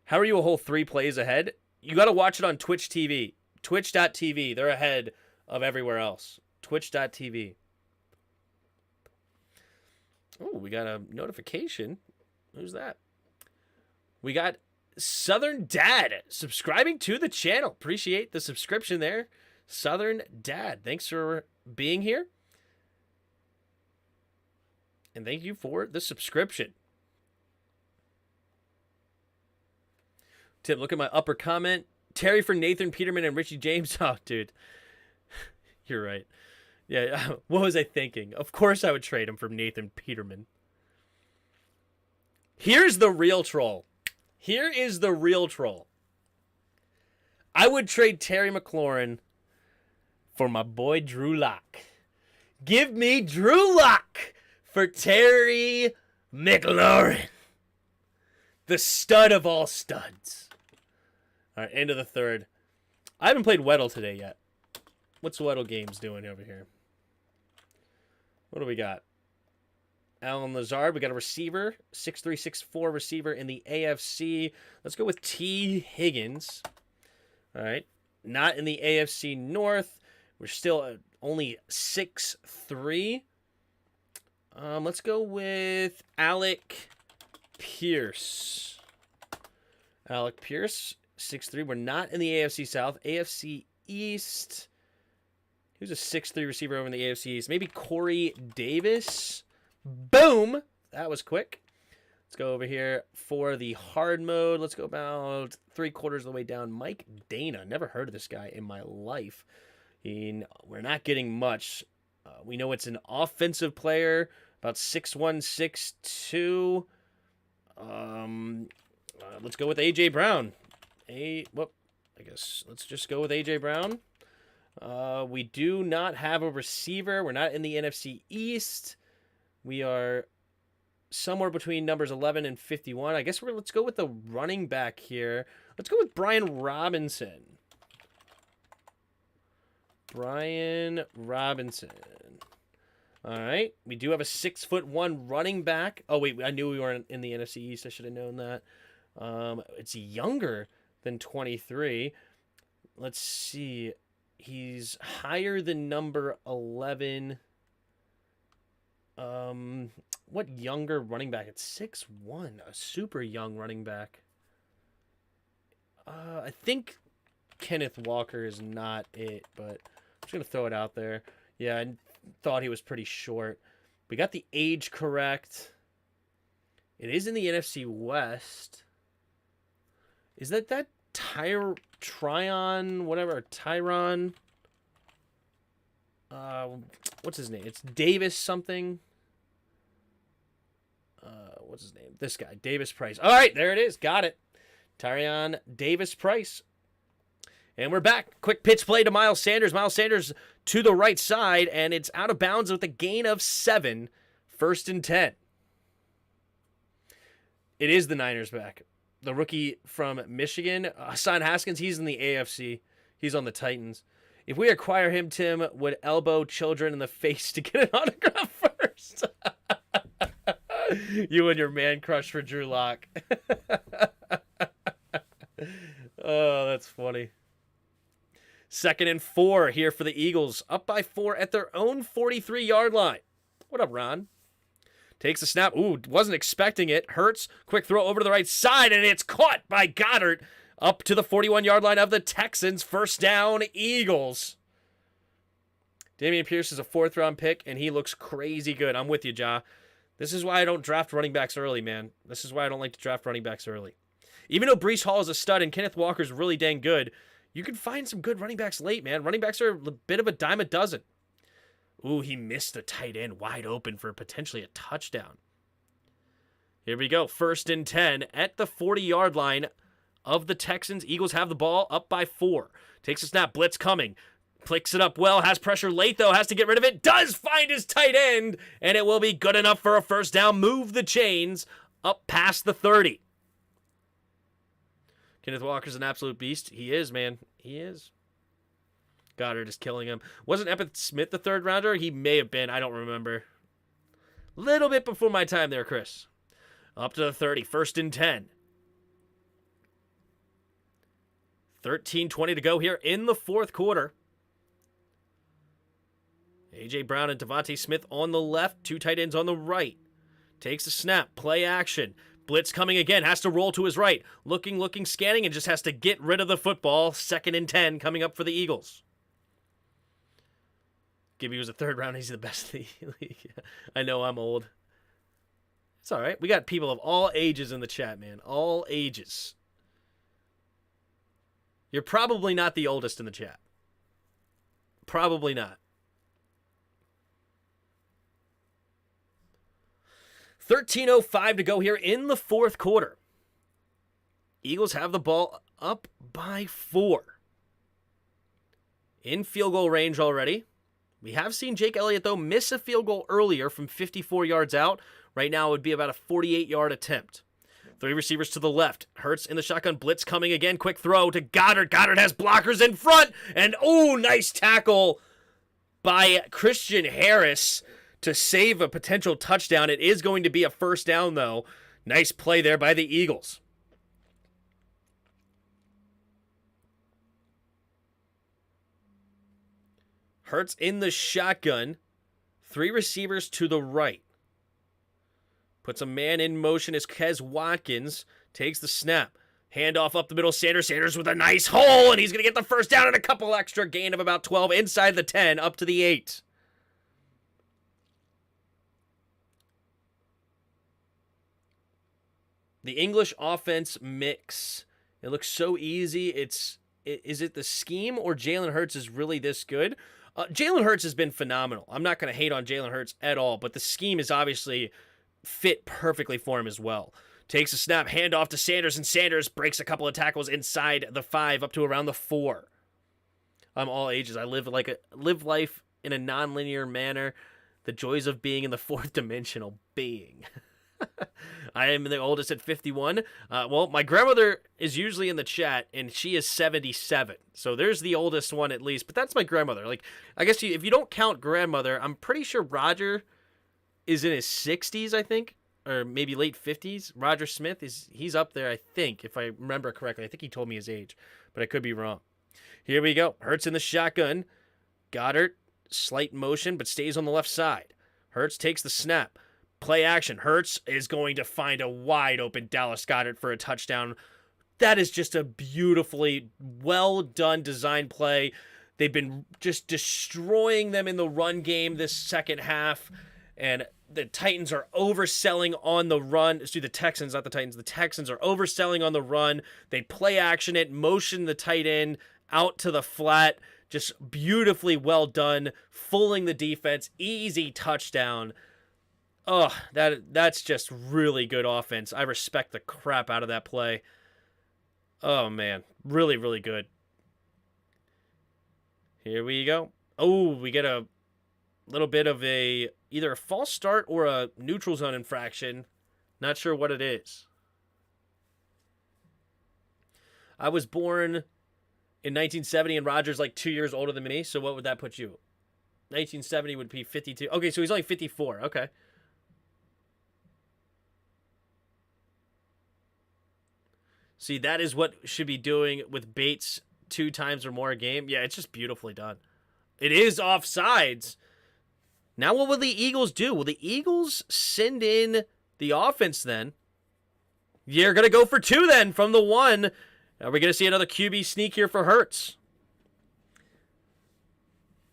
How are you a whole 3 plays ahead? You got to watch it on Twitch TV. Twitch.tv. They're ahead of everywhere else. Twitch.tv. Oh, we got a notification. Who's that? We got Southern Dad subscribing to the channel. Appreciate the subscription there. Southern Dad, thanks for being here. And thank you for the subscription. Tim, look at my upper comment. Terry for Nathan Peterman and Richie James. Oh, dude. You're right. Yeah, what was I thinking? Of course I would trade him for Nathan Peterman. Here's the real troll. Here is the real troll. I would trade Terry McLaurin for my boy Drew Lock. Give me Drew Lock for Terry McLaurin. The stud of all studs. All right, end of the third. I haven't played Weddle today yet. What's Weddle Games doing over here? What do we got? Alan Lazard. We got a receiver. 6'3", 6'4" receiver in the AFC. Let's go with T. Higgins. All right. Not in the AFC North. We're still only 6'3". Let's go with Alec Pierce. Alec Pierce, 6'3". We're not in the AFC South. AFC East. Who's a 6'3" receiver over in the AFC East? Maybe Corey Davis. Boom! That was quick. Let's go over here for the hard mode. Let's go about 3/4 of the way down. Mike Dana. Never heard of this guy in my life. We're not getting much. We know it's an offensive player, about 6'1", 6'2". Let's go with A.J. Brown. I guess let's just go with A.J. Brown. We do not have a receiver. We're not in the NFC East. We are somewhere between numbers 11 and 51. I guess let's go with the running back here. Let's go with Brian Robinson. Brian Robinson. All right. We do have a 6'1" running back. Oh, wait. I knew we weren't in the NFC East. I should have known that. It's younger than 23. Let's see. He's higher than number 11. What younger running back? It's 6'1", a super young running back. I think Kenneth Walker is not it, but I'm just going to throw it out there. Yeah, I thought he was pretty short. We got the age correct. It is in the NFC West. Is that Tyron, whatever, Tyron? What's his name? It's Davis something. What's his name? This guy, Davis Price. All right, there it is. Got it. Tyrion Davis Price. And we're back. Quick pitch play to Miles Sanders. Miles Sanders to the right side, and it's out of bounds with a gain of 7. 1st and 10. It is the Niners back. The rookie from Michigan, Hassan Haskins, he's in the AFC. He's on the Titans. If we acquire him, Tim would elbow children in the face to get an autograph first. You and your man crush for Drew Lock. Oh, that's funny. 2nd and 4 here for the Eagles. Up by 4 at their own 43-yard line. What up, Ron? Takes a snap. Ooh, wasn't expecting it. Hurts. Quick throw over to the right side, and it's caught by Goddard. Up to the 41-yard line of the Texans. 1st down, Eagles. Dameon Pierce is a 4th-round pick, and he looks crazy good. I'm with you, Ja. This is why I don't draft running backs early, man. This is why I don't like to draft running backs early. Even though Breece Hall is a stud and Kenneth Walker's really dang good, you can find some good running backs late, man. Running backs are a bit of a dime a dozen. Ooh, he missed the tight end wide open for potentially a touchdown. Here we go. 1st and 10 at the 40-yard line of the Texans. Eagles have the ball up by 4. Takes a snap. Blitz coming. Picks it up well. Has pressure late, though. Has to get rid of it. Does find his tight end. And it will be good enough for a first down. Move the chains up past the 30. Kenneth Walker's an absolute beast. He is, man. He is. Goddard is killing him. Wasn't Emmitt Smith the 3rd rounder? He may have been. I don't remember. Little bit before my time there, Chris. Up to the 30. 1st and 10. 13:20 to go here in the 4th quarter. A.J. Brown and Devontae Smith on the left. 2 tight ends on the right. Takes a snap. Play action. Blitz coming again. Has to roll to his right. Looking, scanning, and just has to get rid of the football. 2nd and 10 coming up for the Eagles. Gibby was a 3rd round. He's the best in the league. I know I'm old. It's all right. We got people of all ages in the chat, man. All ages. You're probably not the oldest in the chat. Probably not. 13:05 to go here in the 4th quarter. Eagles have the ball up by 4. In field goal range already. We have seen Jake Elliott, though, miss a field goal earlier from 54 yards out. Right now it would be about a 48-yard attempt. 3 receivers to the left. Hurts in the shotgun. Blitz coming again. Quick throw to Goddard. Goddard has blockers in front. And, oh, nice tackle by Christian Harris to save a potential touchdown. It is going to be a first down, though. Nice play there by the Eagles. Hurts in the shotgun. 3 receivers to the right. Puts a man in motion as Kez Watkins takes the snap. Handoff up the middle. Sanders with a nice hole, and he's going to get the first down and a couple extra. Gain of about 12 inside the 10, up to the 8. The English offense mix. It looks so easy. Is it the scheme or Jalen Hurts is really this good? Jalen Hurts has been phenomenal. I'm not going to hate on Jalen Hurts at all, but the scheme is obviously fit perfectly for him as well. Takes a snap, handoff to Sanders, and Sanders breaks a couple of tackles inside the 5 up to around the 4. I'm all ages. I live life in a non-linear manner. The joys of being in the 4th dimensional being. I am the oldest at 51. Well, my grandmother is usually in the chat, and she is 77. So there's the oldest one at least. But that's my grandmother. Like, I guess if you don't count grandmother, I'm pretty sure Roger is in his 60s, I think, or maybe late 50s. Roger Smith he's up there, I think, if I remember correctly. I think he told me his age, but I could be wrong. Here we go. Hurts in the shotgun. Goddard, slight motion, but stays on the left side. Hurts takes the snap. Play action. Hurts is going to find a wide open Dallas Goedert for a touchdown. That is just a beautifully well done design play. They've been just destroying them in the run game this second half, and the Titans are overselling on the run. The Texans, not the Titans. The Texans are overselling on the run. They play action it, motion the tight end out to the flat. Just beautifully well done, fooling the defense. Easy touchdown. Oh, that's just really good offense. I respect the crap out of that play. Oh, man. Really, really good. Here we go. Oh, we get a little bit of either a false start or a neutral zone infraction. Not sure what it is. I was born in 1970, and Roger's like 2 years older than me, so what would that put you? 1970 would be 52. Okay, so he's only 54. Okay. See, that is what should be doing with Bates 2 times or more a game. Yeah, it's just beautifully done. It is offsides. Now what will the Eagles do? Will the Eagles send in the offense then? You're going to go for 2 then from the 1. Are we going to see another QB sneak here for Hurts?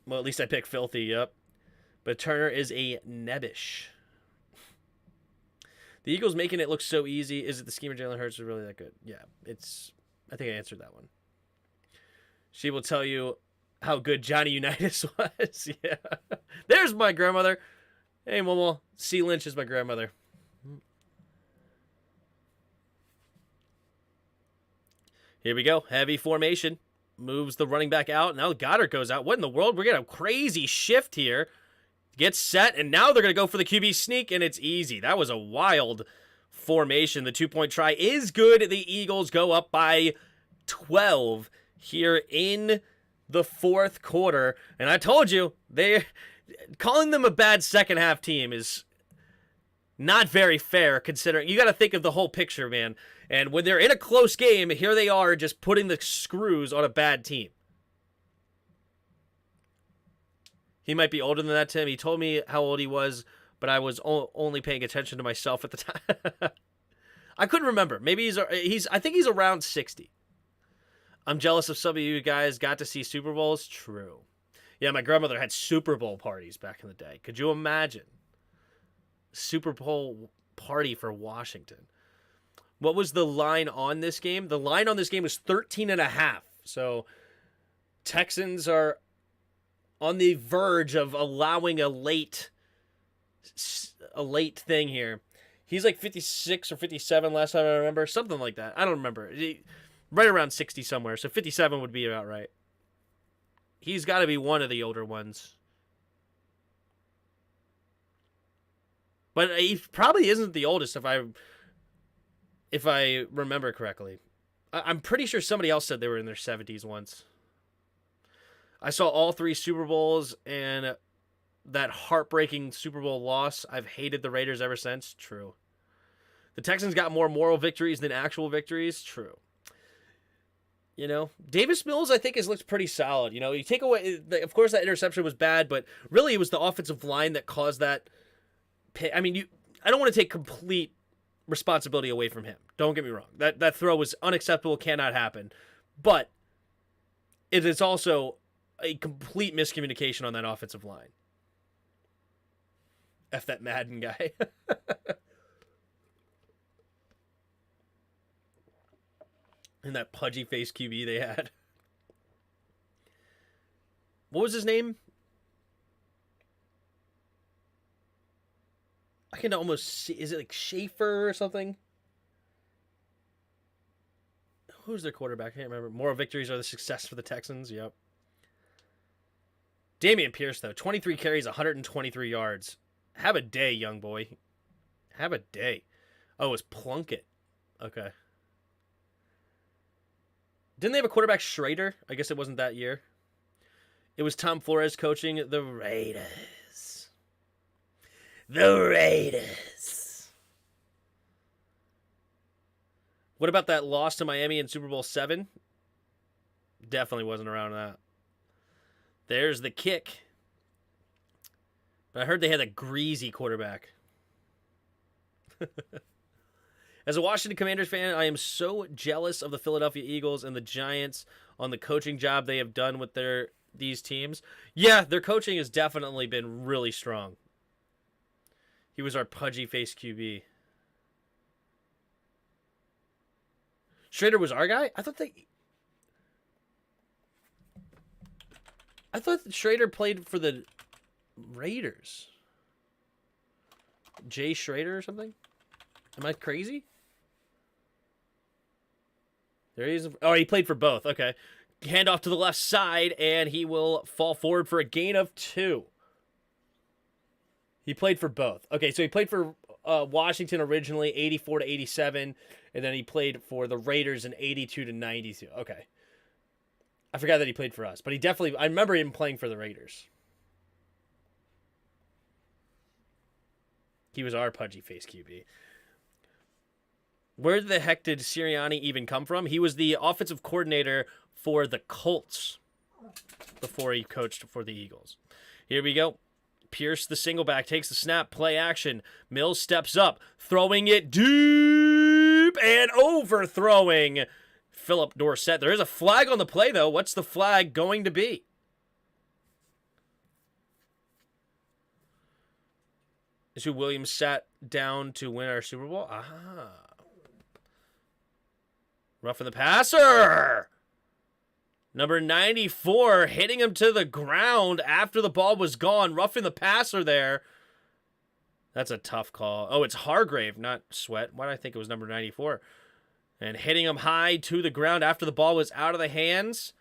Well, at least I picked filthy, yep. But Turner is a nebbish. The Eagles making it look so easy. Is it the scheme of Jalen Hurts is really that good? Yeah, it's... I think I answered that one. She will tell you how good Johnny Unitas was. Yeah. There's my grandmother. Hey, Momo. C. Lynch is my grandmother. Here we go. Heavy formation. Moves the running back out. Now Goddard goes out. What in the world? We're getting a crazy shift here. Gets set, and now they're going to go for the QB sneak, and it's easy. That was a wild formation. The 2-point try is good. The Eagles go up by 12 here in the fourth quarter. And I told you, calling them a bad second half team is not very fair, considering you got to think of the whole picture, man. And when they're in a close game, here they are just putting the screws on a bad team. He might be older than that, Tim. He told me how old he was, but I was only paying attention to myself at the time. I couldn't remember. Maybe I think he's around 60. I'm jealous of some of you guys got to see Super Bowls. True. Yeah, my grandmother had Super Bowl parties back in the day. Could you imagine? Super Bowl party for Washington. What was the line on this game? The line on this game was 13.5. So Texans are on the verge of allowing a late thing here. He's like 56 or 57 last time I remember. Something like that. I don't remember. Right around 60 somewhere. So 57 would be about right. He's got to be one of the older ones. But he probably isn't the oldest if I remember correctly. I'm pretty sure somebody else said they were in their 70s once. I saw all 3 Super Bowls, and that heartbreaking Super Bowl loss, I've hated the Raiders ever since. True. The Texans got more moral victories than actual victories. True. You know, Davis Mills, I think, has looked pretty solid. You know, you take away, of course, that interception was bad, but really it was the offensive line that caused that. I mean, I don't want to take complete responsibility away from him. Don't get me wrong. That throw was unacceptable, cannot happen. But it is also a complete miscommunication on that offensive line. F that Madden guy. And that pudgy face QB they had. What was his name? I can almost see. Is it like Schaefer or something? Who's their quarterback? I can't remember. Moral victories are the success for the Texans. Yep. Dameon Pierce, though. 23 carries, 123 yards. Have a day, young boy. Have a day. Oh, it was Plunkett. Okay. Didn't they have a quarterback, Schrader? I guess it wasn't that year. It was Tom Flores coaching the Raiders. The Raiders. What about that loss to Miami in Super Bowl 7? Definitely wasn't around that. There's the kick. But I heard they had a greasy quarterback. As a Washington Commanders fan, I am so jealous of the Philadelphia Eagles and the Giants on the coaching job they have done with these teams. Yeah, their coaching has definitely been really strong. He was our pudgy face QB. Schrader was our guy? I thought Schrader played for the Raiders. Jay Schrader or something? Am I crazy? There he is. Oh, he played for both. Okay. Hand off to the left side, and he will fall forward for a gain of 2. He played for both. Okay, so he played for Washington originally, 84 to 87, and then he played for the Raiders in 82 to 92. Okay. I forgot that he played for us, but I remember him playing for the Raiders. He was our pudgy face QB. Where the heck did Sirianni even come from? He was the offensive coordinator for the Colts before he coached for the Eagles. Here we go. Pierce, the single back, takes the snap, play action. Mills steps up, throwing it deep and overthrowing Philip Dorsett. There is a flag on the play, though. What's the flag going to be? is who Williams sat down to win our Super Bowl. Roughing the passer. Number 94 hitting him to the ground after the ball was gone. Roughing the passer there. That's a tough call. Oh, it's Hargrave, not Sweat. Why did I think it was number 94? And hitting him high to the ground after the ball was out of the hands.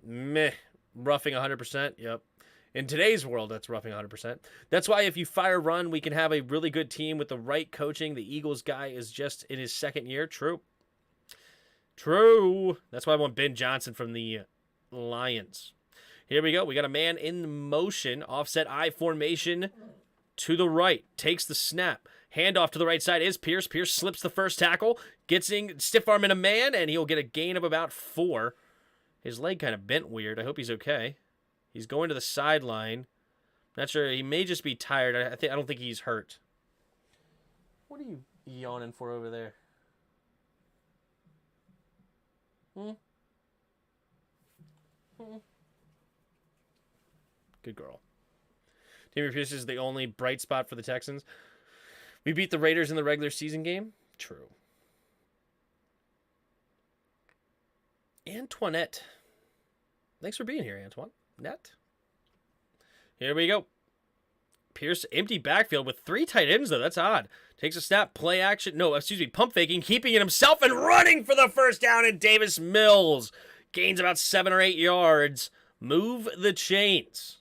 Meh. Roughing 100%. Yep. In today's world, that's roughing 100%. That's why if you fire run, we can have a really good team with the right coaching. The Eagles guy is just in his second year. True. True. That's why I want Ben Johnson from the Lions. Here we go. We got a man in motion. Offset I formation to the right. Takes the snap. Handoff to the right side is Pierce. Pierce slips the first tackle. Gets in, stiff arm in a man, and he'll get a gain of about 4. His leg kind of bent weird. I hope he's okay. He's going to the sideline. Not sure. He may just be tired. I don't think he's hurt. What are you yawning for over there? Good girl. Dameon Pierce is the only bright spot for the Texans. We beat the Raiders in the regular season game. True. Antoinette. Thanks for being here, Antoinette. Here we go. Pierce, empty backfield with 3 tight ends, though. That's odd. Takes a snap, play action. No, excuse me, pump faking, keeping it himself and running for the first down. And Davis Mills gains about 7 or 8 yards. Move the chains.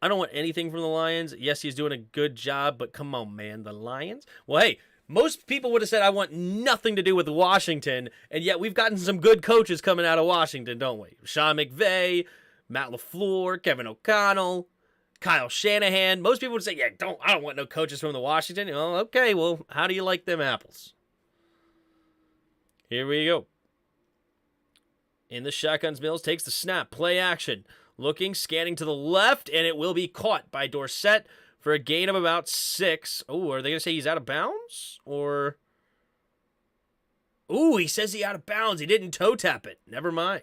I don't want anything from the Lions. Yes, he's doing a good job, but come on, man. The Lions? Well, hey, most people would have said I want nothing to do with Washington, and yet we've gotten some good coaches coming out of Washington, don't we? Sean McVay, Matt LaFleur, Kevin O'Connell, Kyle Shanahan. Most people would say, yeah, I don't want no coaches from the Washington. Oh, okay, well, how do you like them apples? Here we go. In the shotguns, Mills takes the snap, play action. Looking, scanning to the left, and it will be caught by Dorsett for a gain of about 6. Oh, are they going to say he's out of bounds? Or... Ooh, he says he's out of bounds. He didn't toe tap it. Never mind.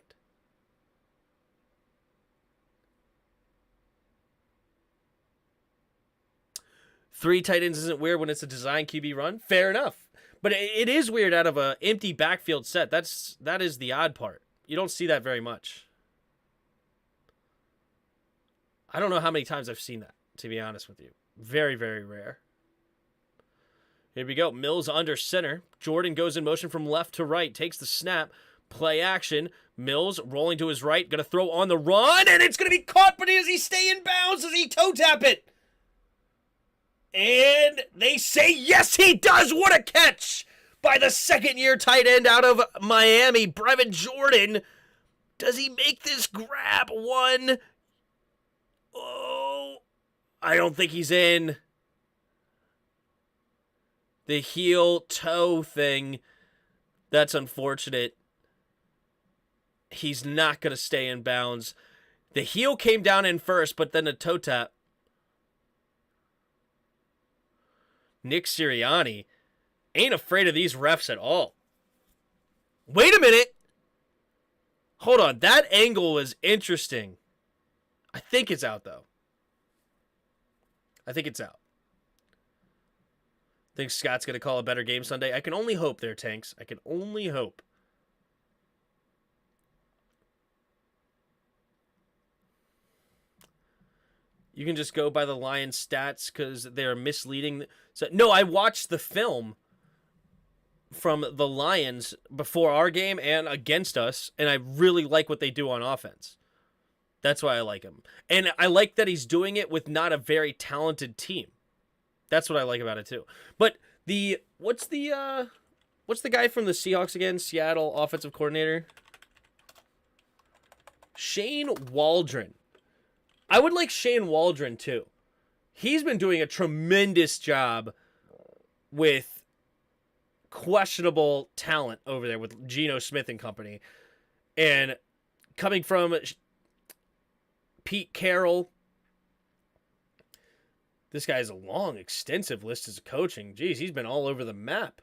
Three tight ends isn't weird when it's a design QB run. Fair enough. But it is weird out of an empty backfield set. That is the odd part. You don't see that very much. I don't know how many times I've seen that, to be honest with you. Very, very rare. Here we go. Mills under center. Jordan goes in motion from left to right. Takes the snap. Play action. Mills rolling to his right. Going to throw on the run. And it's going to be caught. But does he stay in bounds? Does he toe tap it? And they say, yes, he does. What a catch by the second-year tight end out of Miami, Brevin Jordan. Does he make this grab? One. Oh, I don't think he's in. The heel-toe thing, that's unfortunate. He's not going to stay in bounds. The heel came down in first, but then the toe tap. Nick Sirianni ain't afraid of these refs at all. Wait a minute. Hold on. That angle was interesting. I think it's out, though. I think it's out. Think Scott's going to call a better game Sunday? I can only hope there, Tanks. I can only hope. You can just go by the Lions stats because they're misleading. So, no, I watched the film from the Lions before our game and against us, and I really like what they do on offense. That's why I like him. And I like that he's doing it with not a very talented team. That's what I like about it too. But what's the guy from the Seahawks again? Seattle offensive coordinator? Shane Waldron. I would like Shane Waldron too. He's been doing a tremendous job with questionable talent over there with Geno Smith and company. And coming from Pete Carroll, this guy has a long, extensive list as a coaching. Jeez, he's been all over the map.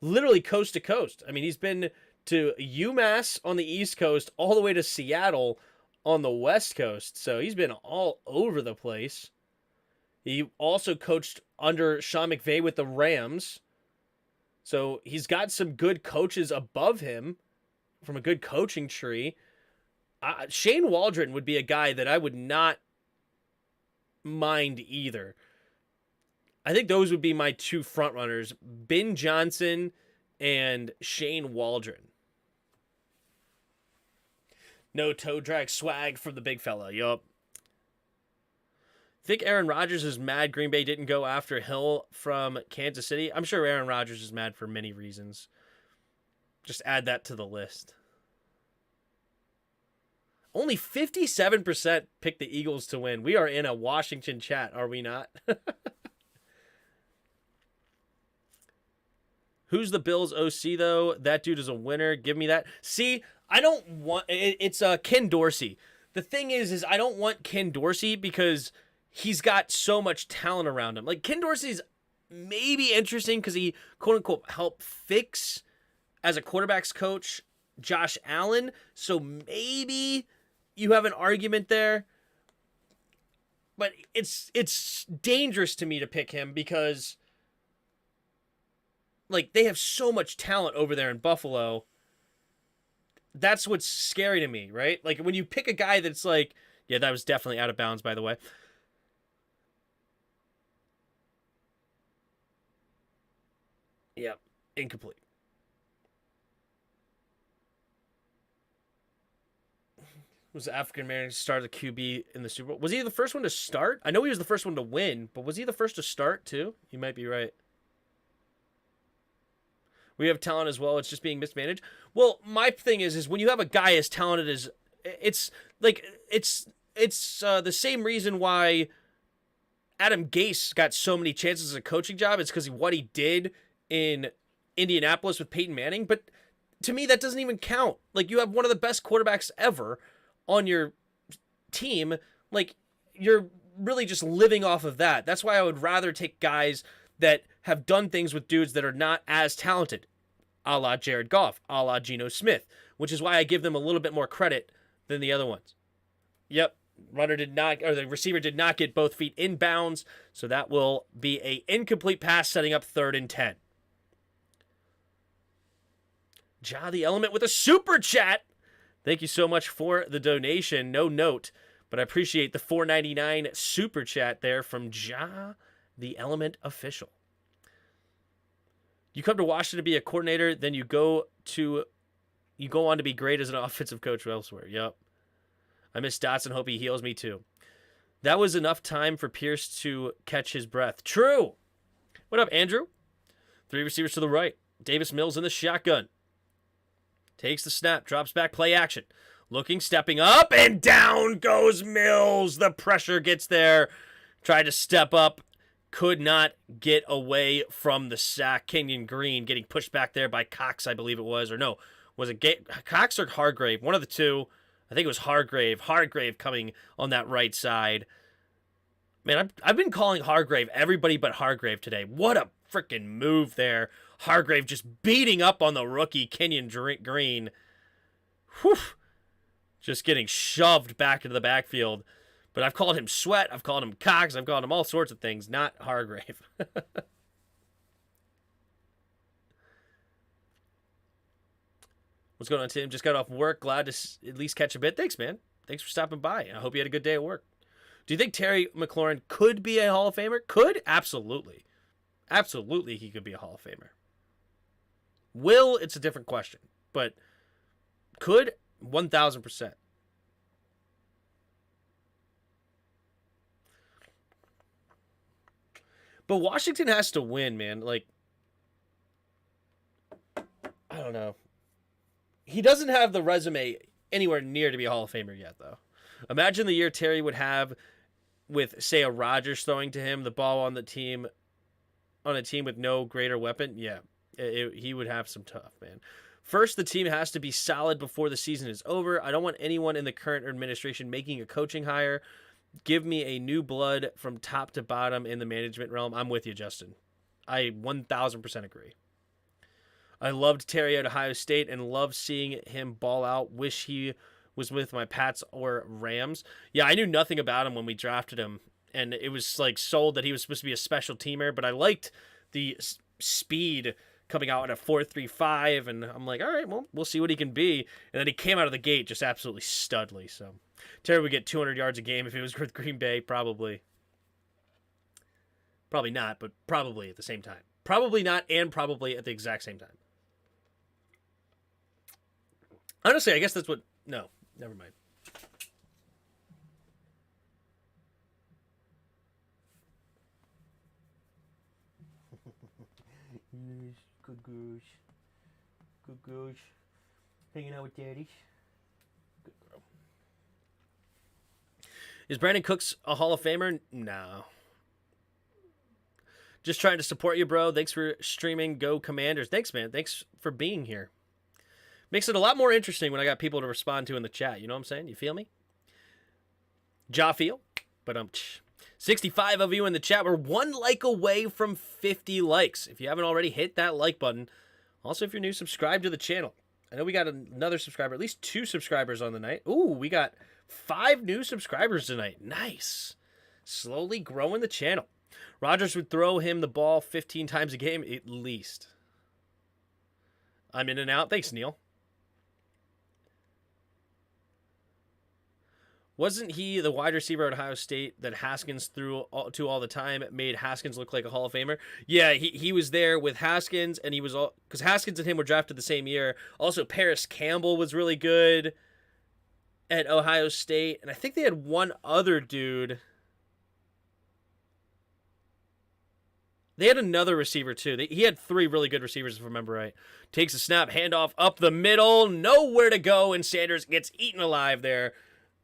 Literally coast to coast. I mean, he's been to UMass on the East Coast all the way to Seattle on the West Coast, so he's been all over the place. He also coached under Sean McVay with the Rams, so he's got some good coaches above him from a good coaching tree. Shane Waldron would be a guy that I would not mind either. I think those would be my two front runners, Ben Johnson and Shane Waldron. No toe drag swag from the big fella. Yup. Think Aaron Rodgers is mad Green Bay didn't go after Hill from Kansas City? I'm sure Aaron Rodgers is mad for many reasons. Just add that to the list. Only 57% picked the Eagles to win. We are in a Washington chat, are we not? Who's the Bills OC, though? That dude is a winner. Give me that. See, I don't want... It's Ken Dorsey. The thing is I don't want Ken Dorsey because he's got so much talent around him. Like, Ken Dorsey's maybe interesting because he, quote-unquote, helped fix, as a quarterback's coach, Josh Allen. So maybe you have an argument there. But it's dangerous to me to pick him because... like, they have so much talent over there in Buffalo. That's what's scary to me, right? Like, when you pick a guy that's like... yeah, that was definitely out of bounds, by the way. Yep, incomplete. Was the African American start the QB in the Super Bowl? Was he the first one to start? I know he was the first one to win, but was he the first to start, too? You might be right. We have talent as well. It's just being mismanaged. Well, my thing is when you have a guy as talented as it's like it's the same reason why Adam Gase got so many chances as a coaching job. It's because of what he did in Indianapolis with Peyton Manning. But to me, that doesn't even count. Like, you have one of the best quarterbacks ever on your team. Like, you're really just living off of that. That's why I would rather take guys that have done things with dudes that are not as talented, a la Jared Goff, a la Geno Smith, which is why I give them a little bit more credit than the other ones. Yep, the receiver did not get both feet in bounds, so that will be a incomplete pass setting up 3rd and 10. Ja the Element with a super chat. Thank you so much for the donation. No note, but I appreciate the $4.99 super chat there from Ja the Element Official. You come to Washington to be a coordinator, then you go on to be great as an offensive coach elsewhere. Yep. I miss Dotson. Hope he heals me too. That was enough time for Pierce to catch his breath. True. What up, Andrew? 3 receivers to the right. Davis Mills in the shotgun. Takes the snap, drops back, play action. Looking, stepping up, and down goes Mills. The pressure gets there. Tried to step up. Could not get away from the sack. Kenyon Green getting pushed back there by Cox, I believe it was. Or no, was it Cox or Hargrave? One of the two. I think it was Hargrave. Hargrave coming on that right side. Man, I've been calling Hargrave everybody but Hargrave today. What a freaking move there. Hargrave just beating up on the rookie, Kenyon Green. Whew. Just getting shoved back into the backfield. But I've called him Sweat, I've called him Cox, I've called him all sorts of things, not Hargrave. What's going on, Tim? Just got off work. Glad to at least catch a bit. Thanks, man. Thanks for stopping by. I hope you had a good day at work. Do you think Terry McLaurin could be a Hall of Famer? Could? Absolutely. Absolutely he could be a Hall of Famer. Will? It's a different question. But could? 1,000%. But Washington has to win, man. Like, I don't know. He doesn't have the resume anywhere near to be a Hall of Famer yet, though. Imagine the year Terry would have with, say, a Rodgers throwing to him the ball on a team with no greater weapon. Yeah, he would have some tough, man. First, the team has to be solid before the season is over. I don't want anyone in the current administration making a coaching hire. Give me a new blood from top to bottom in the management realm. I'm with you, Justin. I 1,000% agree. I loved Terry at Ohio State and love seeing him ball out. Wish he was with my Pats or Rams. Yeah, I knew nothing about him when we drafted him, and it was like sold that he was supposed to be a special teamer, but I liked the speed coming out at a 4.35, and I'm like, all right, well, we'll see what he can be. And then he came out of the gate just absolutely studly. So Terry would get 200 yards a game if he was with Green Bay, probably. Probably not, but probably at the same time. Probably not, and probably at the exact same time. Honestly, I guess that's what... No, never mind. Good goose. Good goose. Hanging out with daddy. Good girl. Is Brandon Cooks a Hall of Famer? No. Just trying to support you, bro. Thanks for streaming. Go Commanders. Thanks, man. Thanks for being here. Makes it a lot more interesting when I got people to respond to in the chat. You know what I'm saying? You feel me? Ja feel. But 65 of you in the chat. We're 1 like away from 50 likes. If you haven't already, hit that like button. Also, if you're new, subscribe to the channel. I know we got another subscriber, at least 2 subscribers on the night. Ooh, we got 5 new subscribers tonight. Nice. Slowly growing the channel. Rodgers would throw him the ball 15 times a game at least. I'm in and out. Thanks, Neil. Wasn't he the wide receiver at Ohio State that Haskins threw to all the time? It made Haskins look like a Hall of Famer. Yeah, he was there with Haskins, and he was all... Because Haskins and him were drafted the same year. Also, Paris Campbell was really good at Ohio State. And I think they had one other dude... They had another receiver, too. He had 3 really good receivers, if I remember right. Takes a snap, handoff up the middle. Nowhere to go, and Sanders gets eaten alive there.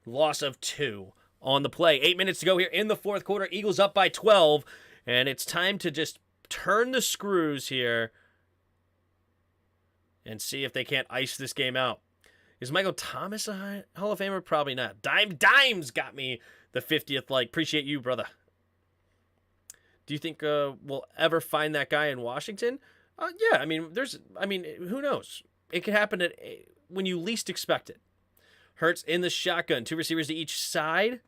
Loss of 2 on the play. 8 minutes to go here in the 4th quarter. Eagles up by 12, and it's time to just turn the screws here and see if they can't ice this game out. Is Michael Thomas a Hall of Famer? Probably not. Dimes got me the 50th like. Appreciate you, brother. Do you think we'll ever find that guy in Washington? Yeah, I mean, who knows? It could happen when you least expect it. Hurts in the shotgun. 2 receivers to each side.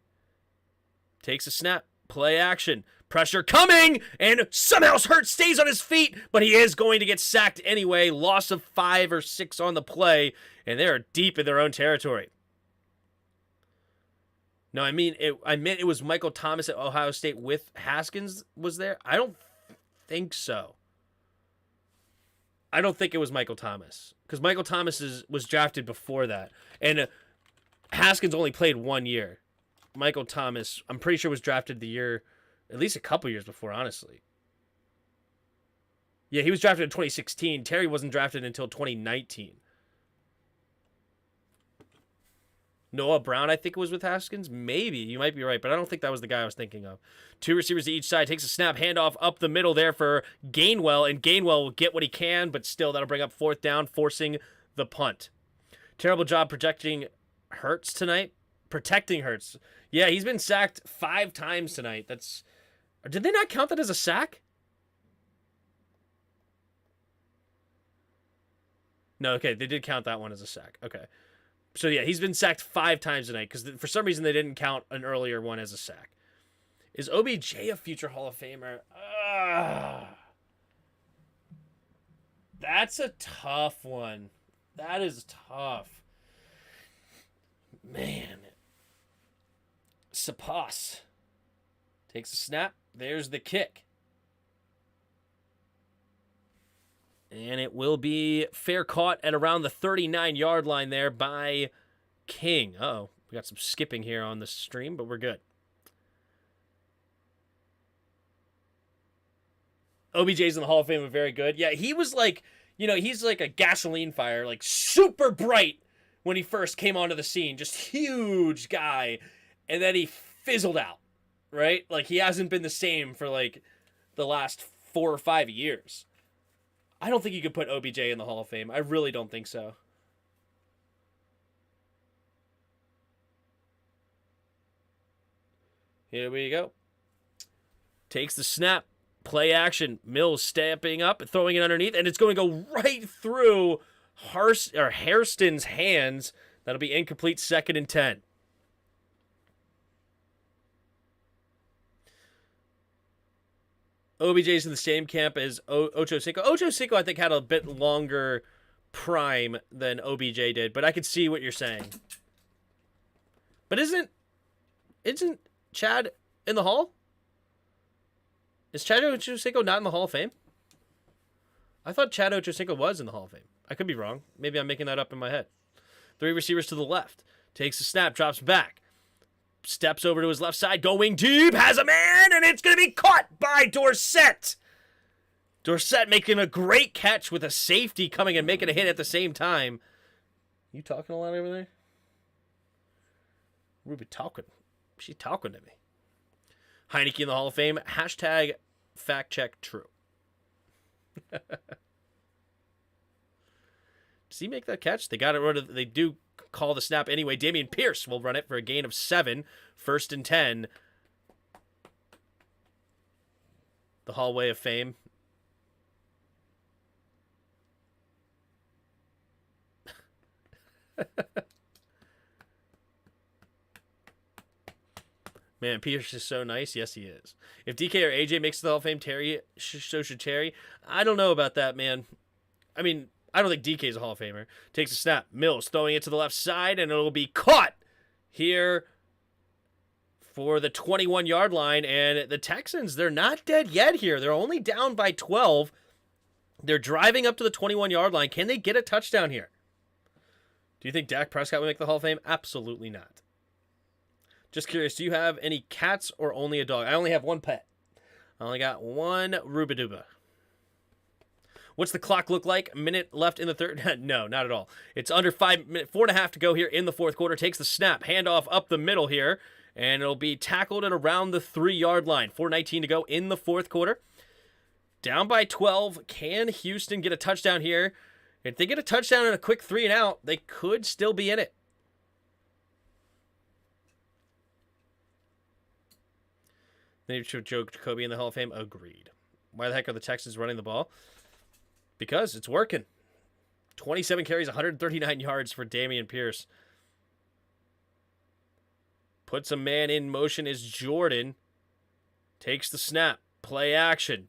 Takes a snap. Play action. Pressure coming! And somehow Hurts stays on his feet, but he is going to get sacked anyway. Loss of 5 or 6 on the play, and they are deep in their own territory. No, I meant it was Michael Thomas at Ohio State with Haskins was there. I don't think so. I don't think it was Michael Thomas because Michael Thomas was drafted before that, and Haskins only played 1 year. Michael Thomas, I'm pretty sure, was drafted the year, at least a couple years before, honestly. Yeah, he was drafted in 2016. Terry wasn't drafted until 2019. Noah Brown, I think it was with Haskins. Maybe. You might be right, but I don't think that was the guy I was thinking of. 2 receivers to each side. Takes a snap, handoff up the middle there for Gainwell, and Gainwell will get what he can, but still that'll bring up 4th down, forcing the punt. Terrible job protecting Hurts tonight. Protecting Hurts. Yeah, he's been sacked 5 times tonight. Did they not count that as a sack? No, okay, they did count that one as a sack. Okay. So, yeah, he's been sacked 5 times tonight because for some reason they didn't count an earlier one as a sack. Is OBJ a future Hall of Famer? That's a tough one. That is tough. Man. Sapas takes a snap. There's the kick. And it will be fair caught at around the 39-yard line there by King. Uh-oh. We got some skipping here on the stream, but we're good. OBJ's in the Hall of Fame, very good. Yeah, he was like, he's like a gasoline fire, like super bright when he first came onto the scene. Just huge guy. And then he fizzled out, right? Like, he hasn't been the same for, like, the last 4 or 5 years. I don't think you could put OBJ in the Hall of Fame. I really don't think so. Here we go. Takes the snap. Play action. Mills stamping up and throwing it underneath, and it's going to go right through Hairston's hands. That'll be incomplete, 2nd and 10. OBJ's in the same camp as Ocho Cinco. Ocho Cinco, I think, had a bit longer prime than OBJ did, but I could see what you're saying. But isn't Chad in the Hall? Is Chad Ochocinco not in the Hall of Fame? I thought Chad Ochocinco was in the Hall of Fame. I could be wrong. Maybe I'm making that up in my head. 3 receivers to the left. Takes a snap, drops back. Steps over to his left side, going deep, has a man, and it's going to be caught by Dorsett. Dorsett making a great catch with a safety coming and making a hit at the same time. You talking a lot over there? Ruby talking. She's talking to me. Heineke in the Hall of Fame. Hashtag fact check true. Does he make that catch? They got it rid of. They do call the snap anyway. Dameon Pierce will run it for a gain of 7. 1st and 10. The hallway of fame. Man, Pierce is so nice. Yes, he is. If DK or AJ makes the Hall of Fame, so should Terry. I don't know about that, man. I mean, I don't think DK is a Hall of Famer. Takes a snap. Mills throwing it to the left side, and it'll be caught here for the 21-yard line. And the Texans, they're not dead yet here. They're only down by 12. They're driving up to the 21-yard line. Can they get a touchdown here? Do you think Dak Prescott will make the Hall of Fame? Absolutely not. Just curious, do you have any cats or only a dog? I only have one pet. I only got one Rubiduba. What's the clock look like? A minute left in the third? No, not at all. It's under 5 minutes, 4.5 to go here in the fourth quarter. Takes the snap, handoff up the middle here, and it'll be tackled at around the 3-yard line. 4:19 to go in the fourth quarter. Down by 12. Can Houston get a touchdown here? If they get a touchdown and a quick 3 and out, they could still be in it. They should Joe Jacoby in the Hall of Fame. Agreed. Why the heck are the Texans running the ball? Because it's working. 27 carries, 139 yards for Dameon Pierce. Puts a man in motion is Jordan. Takes the snap. Play action.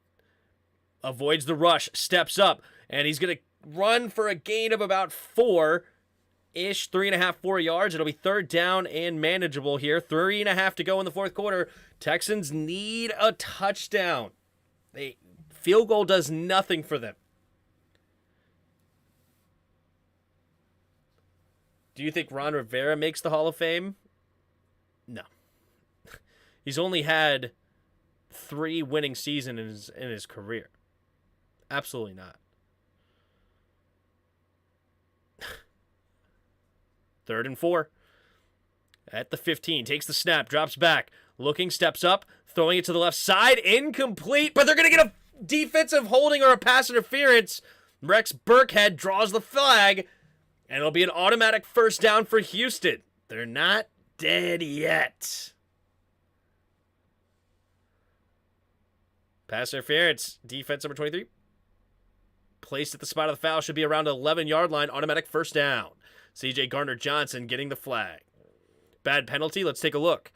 Avoids the rush. Steps up. And he's going to run for a gain of about 4-ish. 3.5, 4 yards. It'll be 3rd down and manageable here. 3.5 to go in the fourth quarter. Texans need a touchdown. Field goal does nothing for them. Do you think Ron Rivera makes the Hall of Fame? No. He's only had 3 winning seasons in his career. Absolutely not. 3rd and 4. At the 15. Takes the snap. Drops back. Looking. Steps up. Throwing it to the left side. Incomplete. But they're going to get a defensive holding or a pass interference. Rex Burkhead draws the flag. And it'll be an automatic 1st down for Houston. They're not dead yet. Pass interference. Defense number 23. Placed at the spot of the foul. Should be around the 11-yard line. Automatic 1st down. C.J. Gardner-Johnson getting the flag. Bad penalty. Let's take a look.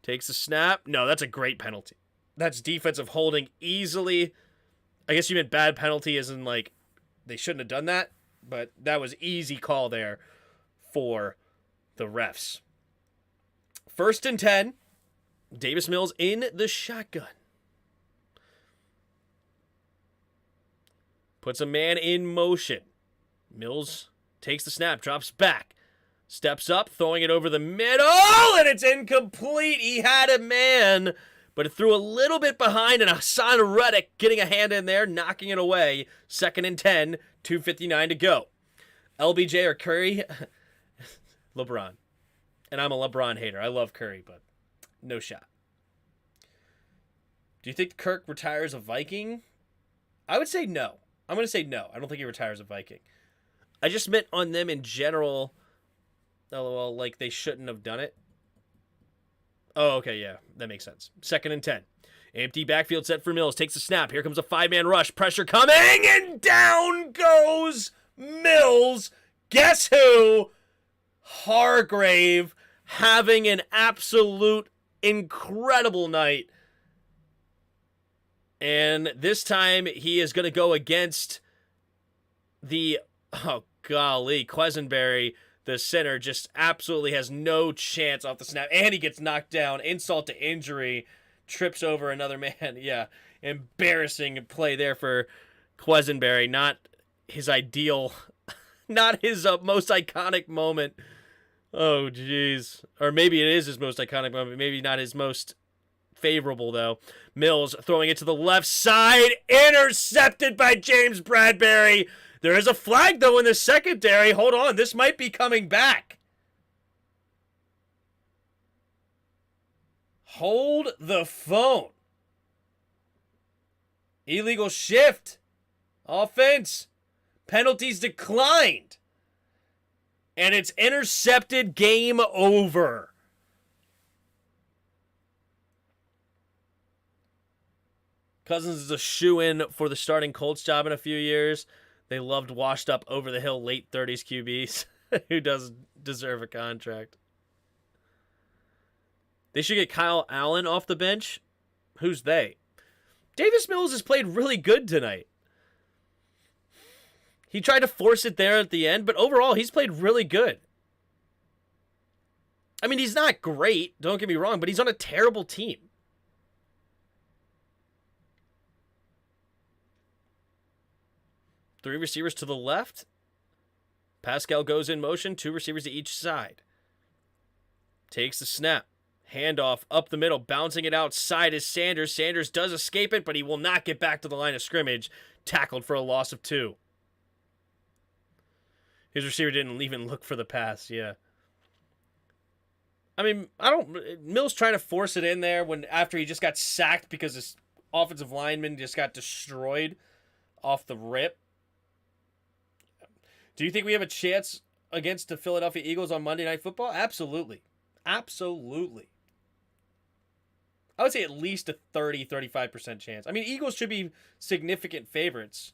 Takes a snap. No, that's a great penalty. That's defensive holding easily. I guess you meant bad penalty as in, like, they shouldn't have done that. But that was easy call there for the refs. 1st and 10. Davis Mills in the shotgun. Puts a man in motion. Mills takes the snap, drops back. Steps up, throwing it over the middle, and it's incomplete. He had a man, but it threw a little bit behind, and Hassan Reddick getting a hand in there, knocking it away. 2nd and 10, 2:59 to go. LBJ or Curry? LeBron. And I'm a LeBron hater. I love Curry, but no shot. Do you think Kirk retires a Viking? I would say no. I'm going to say no. I don't think he retires a Viking. I just meant on them in general. LOL, like they shouldn't have done it. Oh, okay, yeah. That makes sense. 2nd and 10. Empty backfield set for Mills. Takes a snap. Here comes a 5-man rush. Pressure coming, and down goes Mills. Guess who? Hargrave having an absolute incredible night. And this time he is going to go against the, oh golly, Quisenberry, the center, just absolutely has no chance off the snap. And he gets knocked down. Insult to injury. Trips over another man. Yeah, embarrassing play there for Quisenberry. Not his ideal, not his most iconic moment. Oh, jeez. Or maybe it is his most iconic moment. Maybe not his most favorable, though. Mills throwing it to the left side. Intercepted by James Bradbury. There is a flag, though, in the secondary. Hold on. This might be coming back. Hold the phone. Illegal shift. Offense. Penalties declined. And it's intercepted. Game over. Cousins is a shoo-in for the starting Colts job in a few years. They loved washed up over the hill late 30s QBs who does deserve a contract. They should get Kyle Allen off the bench. Who's they? Davis Mills has played really good tonight. He tried to force it there at the end, but overall he's played really good. I mean, he's not great, don't get me wrong, but he's on a terrible team. Three receivers to the left. Pascal goes in motion. Two receivers to each side. Takes the snap. Handoff up the middle. Bouncing it outside is Sanders. Sanders does escape it, but he will not get back to the line of scrimmage. Tackled for a loss of 2. His receiver didn't even look for the pass. Yeah. I mean, Mills trying to force it in there after he just got sacked because his offensive lineman just got destroyed off the rip. Do you think we have a chance against the Philadelphia Eagles on Monday Night Football? Absolutely. Absolutely. I would say at least a 30-35% chance. I mean, Eagles should be significant favorites,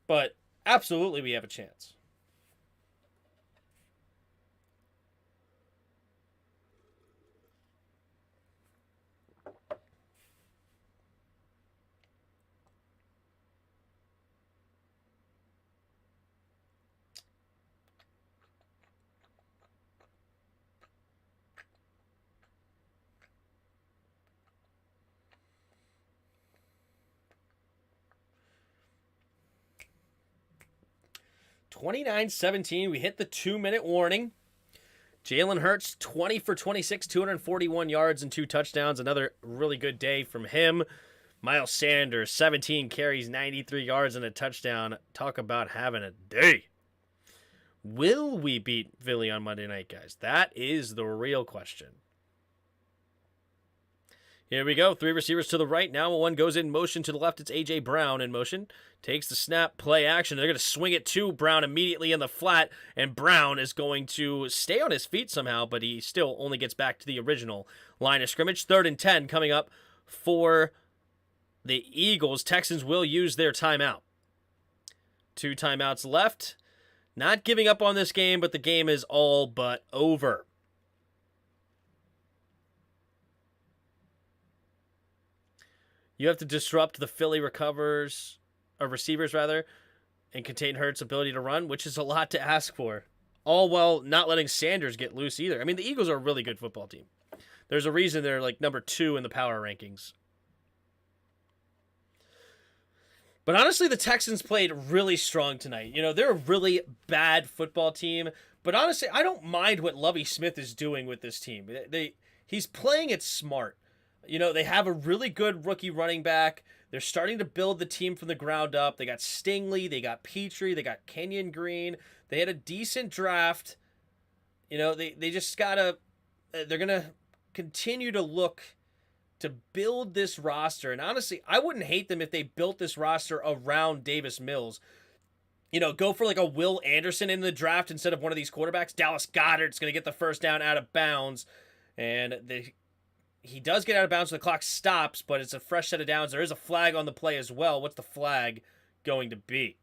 but absolutely we have a chance. (29-17). We hit the 2-minute warning. Jalen Hurts, 20 for 26, 241 yards and 2 touchdowns. Another really good day from him. Miles Sanders, 17 carries, 93 yards and a touchdown. Talk about having a day. Will we beat Philly on Monday night, guys? That is the real question. Here we go. 3 receivers to the right. Now one goes in motion to the left. It's A.J. Brown in motion. Takes the snap, play action. They're going to swing it to Brown immediately in the flat, and Brown is going to stay on his feet somehow, but he still only gets back to the original line of scrimmage. 3rd and 10 coming up for the Eagles. Texans will use their timeout. 2 timeouts left. Not giving up on this game, but the game is all but over. You have to disrupt the Philly receivers, and contain Hurts' ability to run, which is a lot to ask for. All while not letting Sanders get loose either. I mean, the Eagles are a really good football team. There's a reason they're like number 2 in the power rankings. But honestly, the Texans played really strong tonight. You know, they're a really bad football team. But honestly, I don't mind what Lovie Smith is doing with this team. He's playing it smart. You know, they have a really good rookie running back. They're starting to build the team from the ground up. They got Stingley. They got Petrie. They got Kenyon Green. They had a decent draft. You know, they just got to... They're going to continue to look to build this roster. And honestly, I wouldn't hate them if they built this roster around Davis Mills. You know, go for like a Will Anderson in the draft instead of one of these quarterbacks. Dallas Goedert's going to get the first down out of bounds. And he does get out of bounds when the clock stops, but it's a fresh set of downs. There is a flag on the play as well. What's the flag going to be?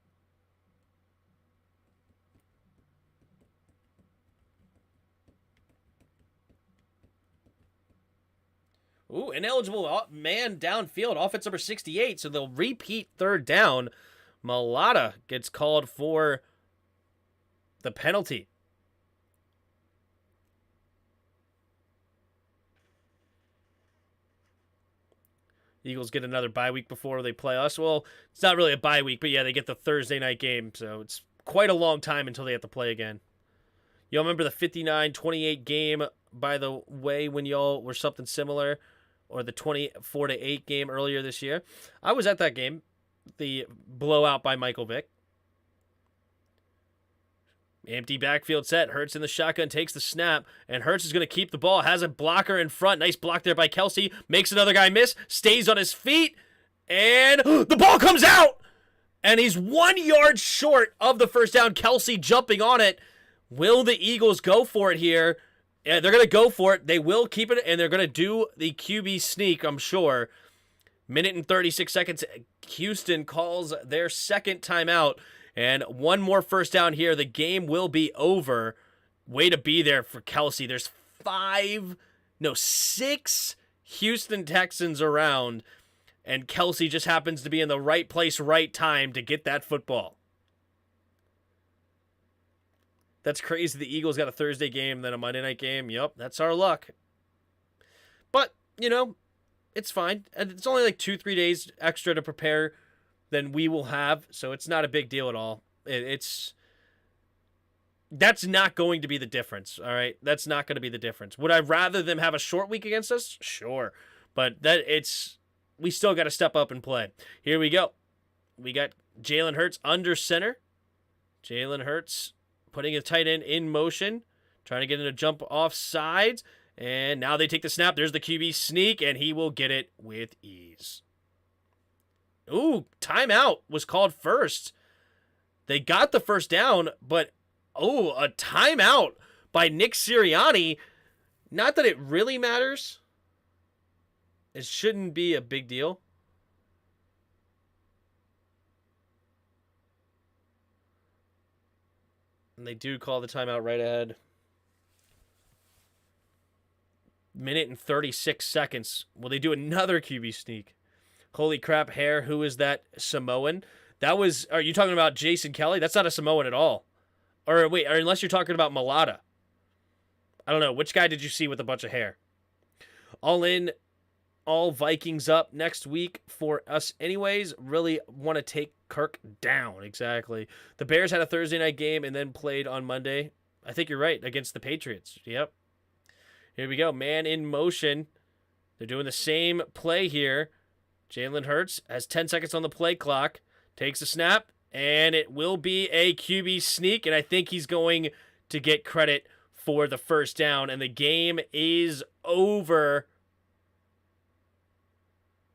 Ooh, ineligible man downfield, offense number 68, so they'll repeat third down. Mulata gets called for the penalty. Eagles get another bye week before they play us. Well, it's not really a bye week, but yeah, they get the Thursday night game, so it's quite a long time until they have to play again. Y'all remember the 59-28 game, by the way, when y'all were something similar? Or the 24-8 game earlier this year? I was at that game. The blowout by Michael Vick. Empty backfield set. Hurts in the shotgun, takes the snap, and Hurts is going to keep the ball. Has a blocker in front. Nice block there by Kelsey. Makes another guy miss. Stays on his feet. And the ball comes out! And he's 1 yard short of the first down. Kelsey jumping on it. Will the Eagles go for it here? Yeah, they're going to go for it. They will keep it, and they're going to do the QB sneak, I'm sure. Minute and 36 seconds. Houston calls their second timeout. And one more first down here. The game will be over. Way to be there for Kelsey. There's 6 Houston Texans around. And Kelsey just happens to be in the right place, right time to get that football. That's crazy. The Eagles got a Thursday game, then a Monday night game. Yep, that's our luck. But, it's fine. And it's only like 2-3 days extra to prepare than we will have, so it's not a big deal at all. That's not going to be the difference, all right? That's not going to be the difference. Would I rather them have a short week against us? Sure. But we still got to step up and play. Here we go. We got Jalen Hurts under center. Jalen Hurts putting a tight end in motion, trying to get in a jump off sides, and now they take the snap. There's the QB sneak, and he will get it with ease. Ooh, timeout was called first. They got the first down, but, a timeout by Nick Sirianni. Not that it really matters. It shouldn't be a big deal. And they do call the timeout right ahead. Minute and 36 seconds. Will they do another QB sneak? Holy crap, Hare. Who is that Samoan? Are you talking about Jason Kelly? That's not a Samoan at all. Or wait, or unless you're talking about Mulata. I don't know. Which guy did you see with a bunch of hair? All in, all Vikings up next week for us anyways. Really want to take Kirk down. Exactly. The Bears had a Thursday night game and then played on Monday. I think you're right, against the Patriots. Yep. Here we go. Man in motion. They're doing the same play here. Jalen Hurts has 10 seconds on the play clock. Takes a snap, and it will be a QB sneak, and I think he's going to get credit for the first down, and the game is over.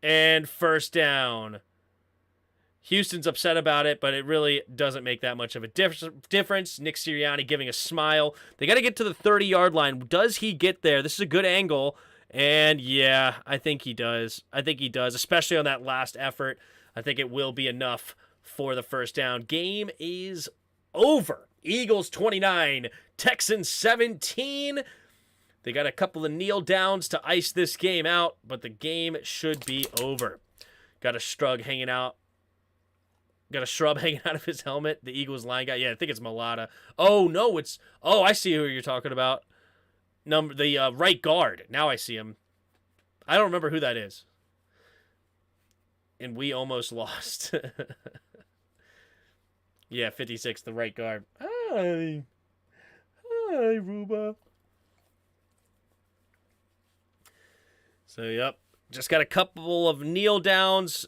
And first down. Houston's upset about it, but it really doesn't make that much of a difference. Nick Sirianni giving a smile. They got to get to the 30-yard line. Does he get there? This is a good angle. And, yeah, I think he does. Especially on that last effort. I think it will be enough for the first down. Game is over. Eagles 29, Texans 17. They got a couple of kneel downs to ice this game out, but the game should be over. Got a shrub hanging out of his helmet. The Eagles line guy. Yeah, I think it's Mulata. Oh, no, I see who you're talking about. The right guard. Now I see him. I don't remember who that is. And we almost lost. Yeah, 56, the right guard. Hi, Ruba. So, yep. Just got a couple of kneel downs.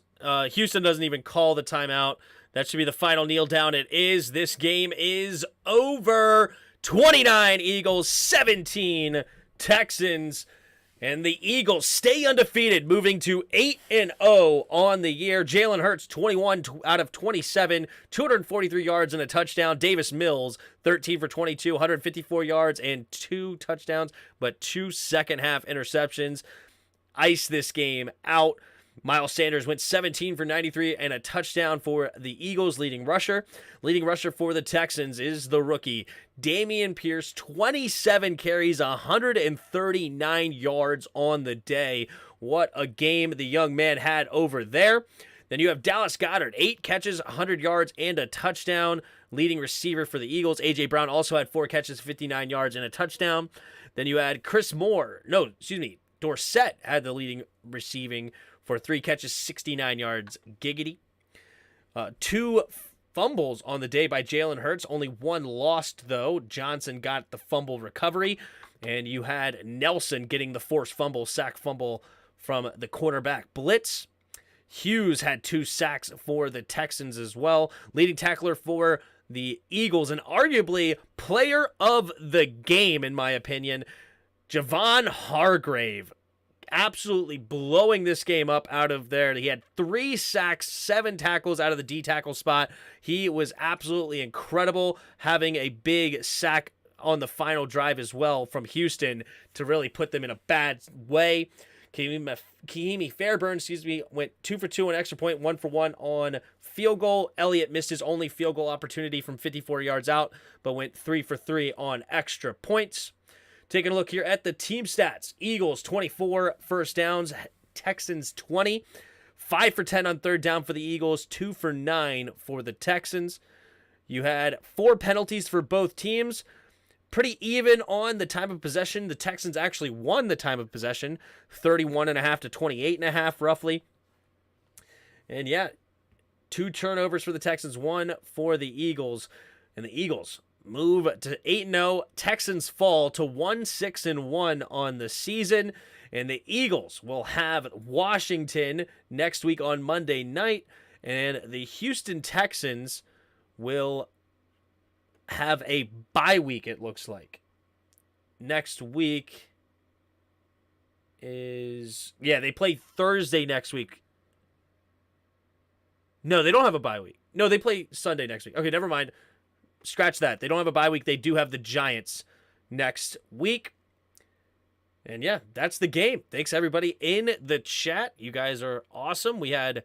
Houston doesn't even call the timeout. That should be the final kneel down. It is. This game is over. 29 Eagles, 17 Texans. And the Eagles stay undefeated, moving to 8-0 on the year. Jalen Hurts, 21 out of 27, 243 yards and a touchdown. Davis Mills, 13 for 22, 154 yards and 2 touchdowns, but 2 second-half interceptions. Ice this game out. Miles Sanders went 17 for 93 and a touchdown for the Eagles' leading rusher. Leading rusher for the Texans is the rookie, Dameon Pierce, 27 carries, 139 yards on the day. What a game the young man had over there. Then you have Dallas Goedert, 8 catches, 100 yards, and a touchdown. Leading receiver for the Eagles. A.J. Brown also had 4 catches, 59 yards, and a touchdown. Then you had Dorsett had the leading receiving for 3 catches, 69 yards. Giggity. 2 fumbles on the day by Jalen Hurts. Only 1 lost, though. Johnson got the fumble recovery. And you had Nelson getting the forced fumble, sack fumble from the cornerback blitz. Hughes had 2 sacks for the Texans as well. Leading tackler for the Eagles, and arguably player of the game, in my opinion, Javon Hargrave. Absolutely blowing this game up out of there. He had 3 sacks, 7 tackles out of the D tackle spot. He was absolutely incredible, having a big sack on the final drive as well from Houston to really put them in a bad way. Kahimi Fairburn, went 2 for 2 on extra point, 1 for 1 on field goal. Elliott missed his only field goal opportunity from 54 yards out, but went 3 for 3 on extra points. Taking a look here at the team stats. Eagles, 24 first downs. Texans, 20. 5 for 10 on third down for the Eagles. 2 for 9 for the Texans. You had 4 penalties for both teams. Pretty even on the time of possession. The Texans actually won the time of possession, 31.5 to 28.5 roughly. And yeah, 2 turnovers for the Texans, 1 for the Eagles. And the Eagles move to 8-0. Texans fall to 1-6-1 on the season. And the Eagles will have Washington next week on Monday night. And the Houston Texans will have a bye week, it looks like. Next week is... Yeah, they play Thursday next week. No, they don't have a bye week. No, they play Sunday next week. Okay, never mind. Scratch that. They don't have a bye week. They do have the Giants next week. And yeah, that's the game. Thanks, everybody in the chat. You guys are awesome. We had...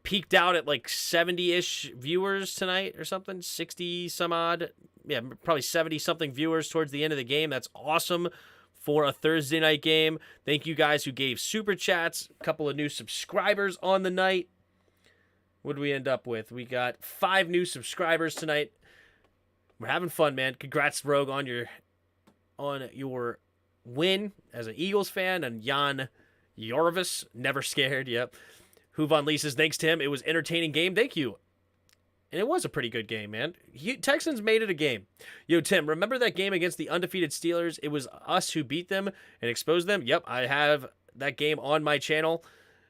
peaked out at like 70-ish viewers tonight or something, 60 some odd, yeah, probably 70-something viewers towards the end of the game. That's awesome for a Thursday night game. Thank you guys who gave super chats, a couple of new subscribers on the night. What did we end up with? We got 5 new subscribers tonight. We're having fun, man. Congrats, Rogue, on your win as an Eagles fan, and Jan Jorvis, never scared, yep. Huvon Lee says, thanks, Tim. It was an entertaining game. Thank you. And it was a pretty good game, man. Texans made it a game. Yo, Tim, remember that game against the undefeated Steelers? It was us who beat them and exposed them. Yep, I have that game on my channel.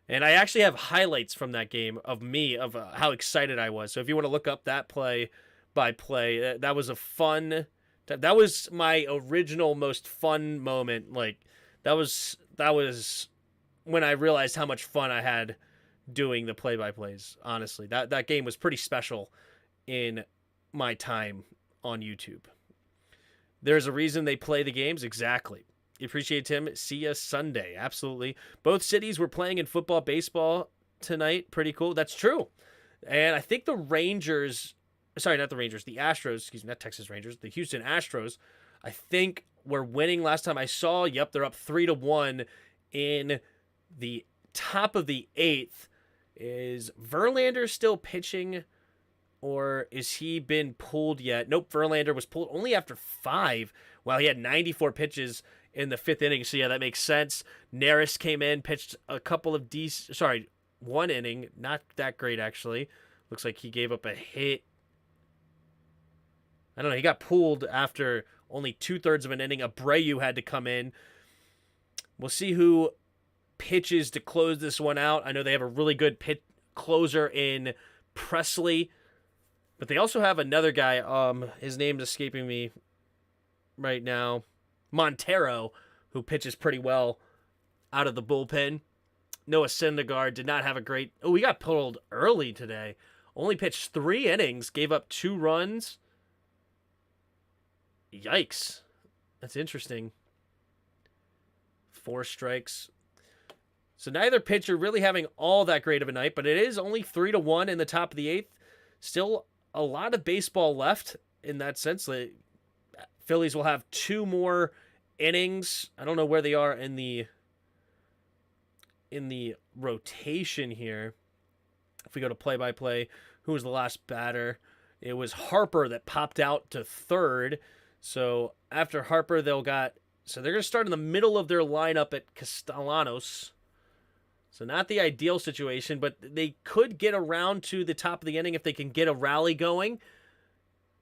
And I actually have highlights from that game of me, of how excited I was. So if you want to look up that play-by-play, that was a fun... That was my original most fun moment. Like, that was when I realized how much fun I had doing the play-by-plays. Honestly, that game was pretty special in my time on YouTube. There's a reason they play the games. Exactly. Appreciate Tim. See ya Sunday. Absolutely. Both cities were playing in football, baseball tonight. Pretty cool. That's true. And I think the Rangers, sorry, not the Rangers, the Astros, excuse me, not Texas Rangers, the Houston Astros, I think were winning last time I saw. Yep, they're up 3-1 in the top of the 8th. Is Verlander still pitching, or is he been pulled yet? Nope, Verlander was pulled only after 5. While he had 94 pitches in the 5th inning. So yeah, that makes sense. Neris came in, pitched a couple of one inning, not that great actually. Looks like he gave up a hit. I don't know. He got pulled after only 2/3 of an inning. Abreu had to come in. We'll see who pitches to close this one out. I know they have a really good closer in Presley, but they also have another guy. His name's escaping me right now. Montero, who pitches pretty well out of the bullpen. Noah Syndergaard did not have a great... Oh, he got pulled early today. Only pitched 3 innings, gave up 2 runs. Yikes. That's interesting. 4 strikes. So neither pitcher really having all that great of a night, but it is only 3-1 in the top of the 8th. Still a lot of baseball left in that sense. The Phillies will have 2 more innings. I don't know where they are in the rotation here. If we go to play-by-play, who was the last batter? It was Harper that popped out to third. So after Harper, they're going to start in the middle of their lineup at Castellanos. So not the ideal situation, but they could get around to the top of the inning if they can get a rally going.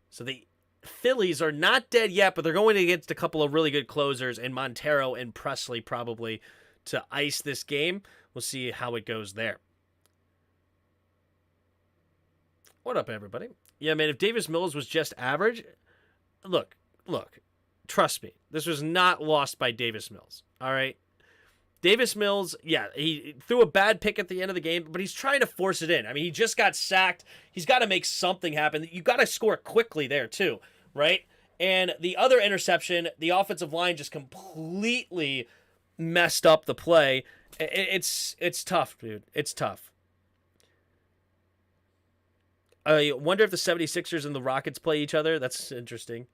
So the Phillies are not dead yet, but they're going against a couple of really good closers, and Montero and Presley probably to ice this game. We'll see how it goes there. What up, everybody? Yeah, man, if Davis Mills was just average, look, trust me, this was not lost by Davis Mills, all right? Davis Mills, yeah, he threw a bad pick at the end of the game, but he's trying to force it in. I mean, he just got sacked. He's got to make something happen. You got to score quickly there, too, right? And the other interception, the offensive line just completely messed up the play. It's tough, dude. It's tough. I wonder if the 76ers and the Rockets play each other. That's interesting.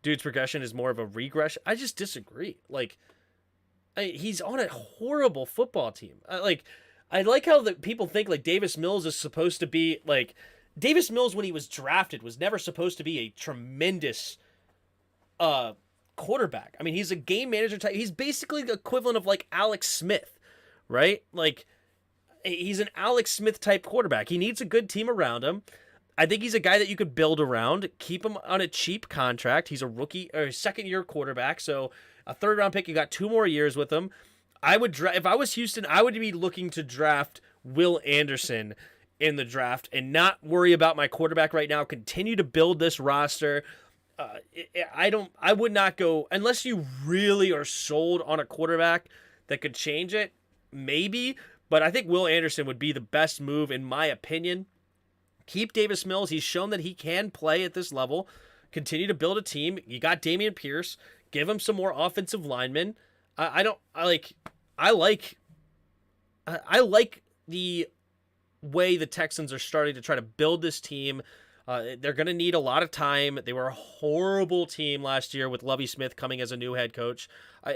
Dude's progression is more of a regression. I just disagree. He's on a horrible football team. I like how people think Davis Mills is supposed to be Davis Mills when he was drafted was never supposed to be a tremendous quarterback. I mean, he's a game manager type. He's basically the equivalent of Alex Smith, right? He's an Alex Smith type quarterback. He needs a good team around him. I think he's a guy that you could build around, keep him on a cheap contract. He's a rookie or second-year quarterback, so a third-round pick. You got 2 more years with him. If I was Houston, I would be looking to draft Will Anderson in the draft and not worry about my quarterback right now. Continue to build this roster. I would not go unless you really are sold on a quarterback that could change it. Maybe. But I think Will Anderson would be the best move, in my opinion. Keep Davis Mills. He's shown that he can play at this level. Continue to build a team. You got Dameon Pierce. Give him some more offensive linemen. I like the way the Texans are starting to try to build this team. They're going to need a lot of time. They were a horrible team last year with Lovie Smith coming as a new head coach.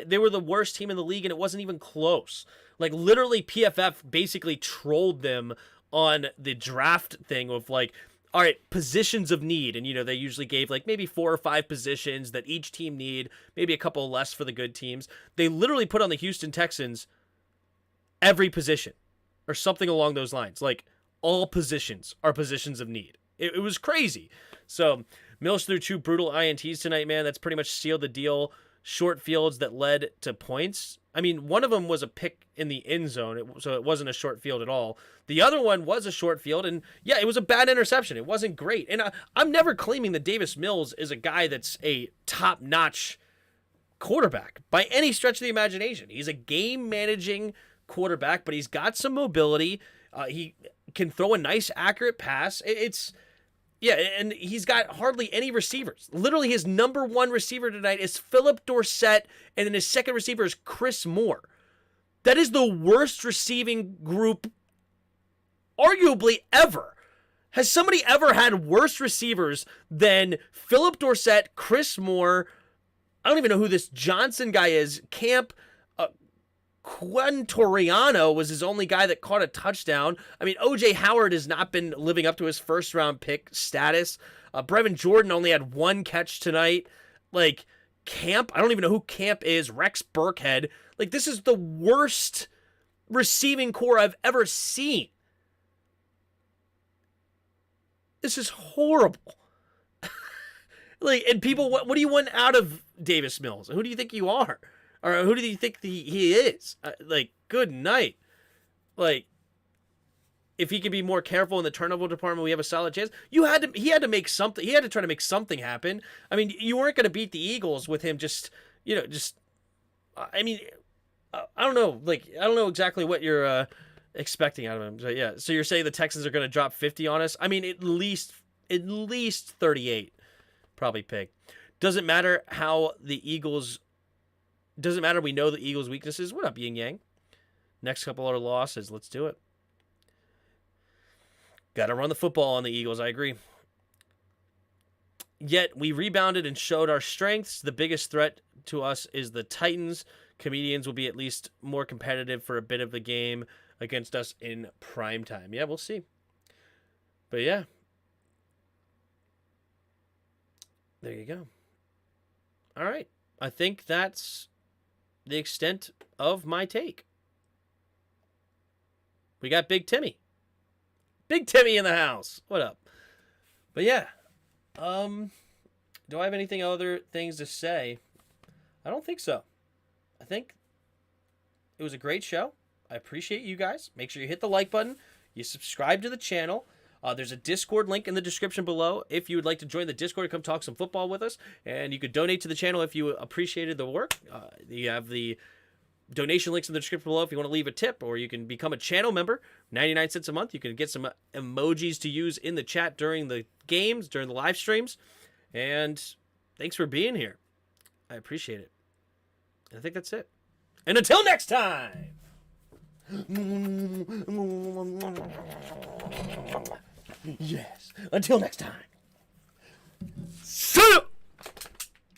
They were the worst team in the league, and it wasn't even close. Literally, PFF basically trolled them on the draft thing of all right, positions of need. And, they usually gave maybe 4 or 5 positions that each team need, maybe a couple less for the good teams. They literally put on the Houston Texans every position or something along those lines. All positions are positions of need. It was crazy. So Mills threw 2 brutal INTs tonight, man. That's pretty much sealed the deal. Short fields that led to points. I mean, one of them was a pick in the end zone, so it wasn't a short field at all. The other one was a short field, and yeah, it was a bad interception. It wasn't great. And I'm never claiming that Davis Mills is a guy that's a top-notch quarterback by any stretch of the imagination. He's a game-managing quarterback, but he's got some mobility. He can throw a nice, accurate pass. Yeah, and he's got hardly any receivers. Literally, his number 1 receiver tonight is Philip Dorsett, and then his second receiver is Chris Moore. That is the worst receiving group, arguably, ever. Has somebody ever had worse receivers than Philip Dorsett, Chris Moore? I don't even know who this Johnson guy is. Quintoriano was his only guy that caught a touchdown. I mean, O.J. Howard has not been living up to his first-round pick status. Brevin Jordan only had 1 catch tonight. Camp, I don't even know who Camp is. Rex Burkhead. This is the worst receiving core I've ever seen. This is horrible. And people, what do you want out of Davis Mills? Who do you think you are? Or who do you think he is? Good night. If he could be more careful in the turnover department, we have a solid chance. He had to make something. He had to try to make something happen. I mean, you weren't going to beat the Eagles with him I mean, I don't know. I don't know exactly what you're expecting out of him. So, yeah. So you're saying the Texans are going to drop 50 on us? I mean, at least 38 probably pick. Doesn't matter how the Eagles... Doesn't matter. We know the Eagles' weaknesses. What up, Yin Yang? Next couple other losses. Let's do it. Got to run the football on the Eagles. I agree. Yet we rebounded and showed our strengths. The biggest threat to us is the Titans. Comedians will be at least more competitive for a bit of the game against us in prime time. Yeah, we'll see. But yeah. There you go. All right. I think that's the extent of my take. We got Big Timmy. Big Timmy in the house. What up? But yeah. Do I have anything other things to say? I don't think so. I think it was a great show. I appreciate you guys. Make sure you hit the like button. You subscribe to the channel. There's a Discord link in the description below if you would like to join the Discord, come talk some football with us. And you could donate to the channel if you appreciated the work. You have the donation links in the description below if you want to leave a tip, or you can become a channel member. 99 cents a month. You can get some emojis to use in the chat during the games, during the live streams. And thanks for being here. I appreciate it. I think that's it. And until next time. Yes. Until next time. See ya!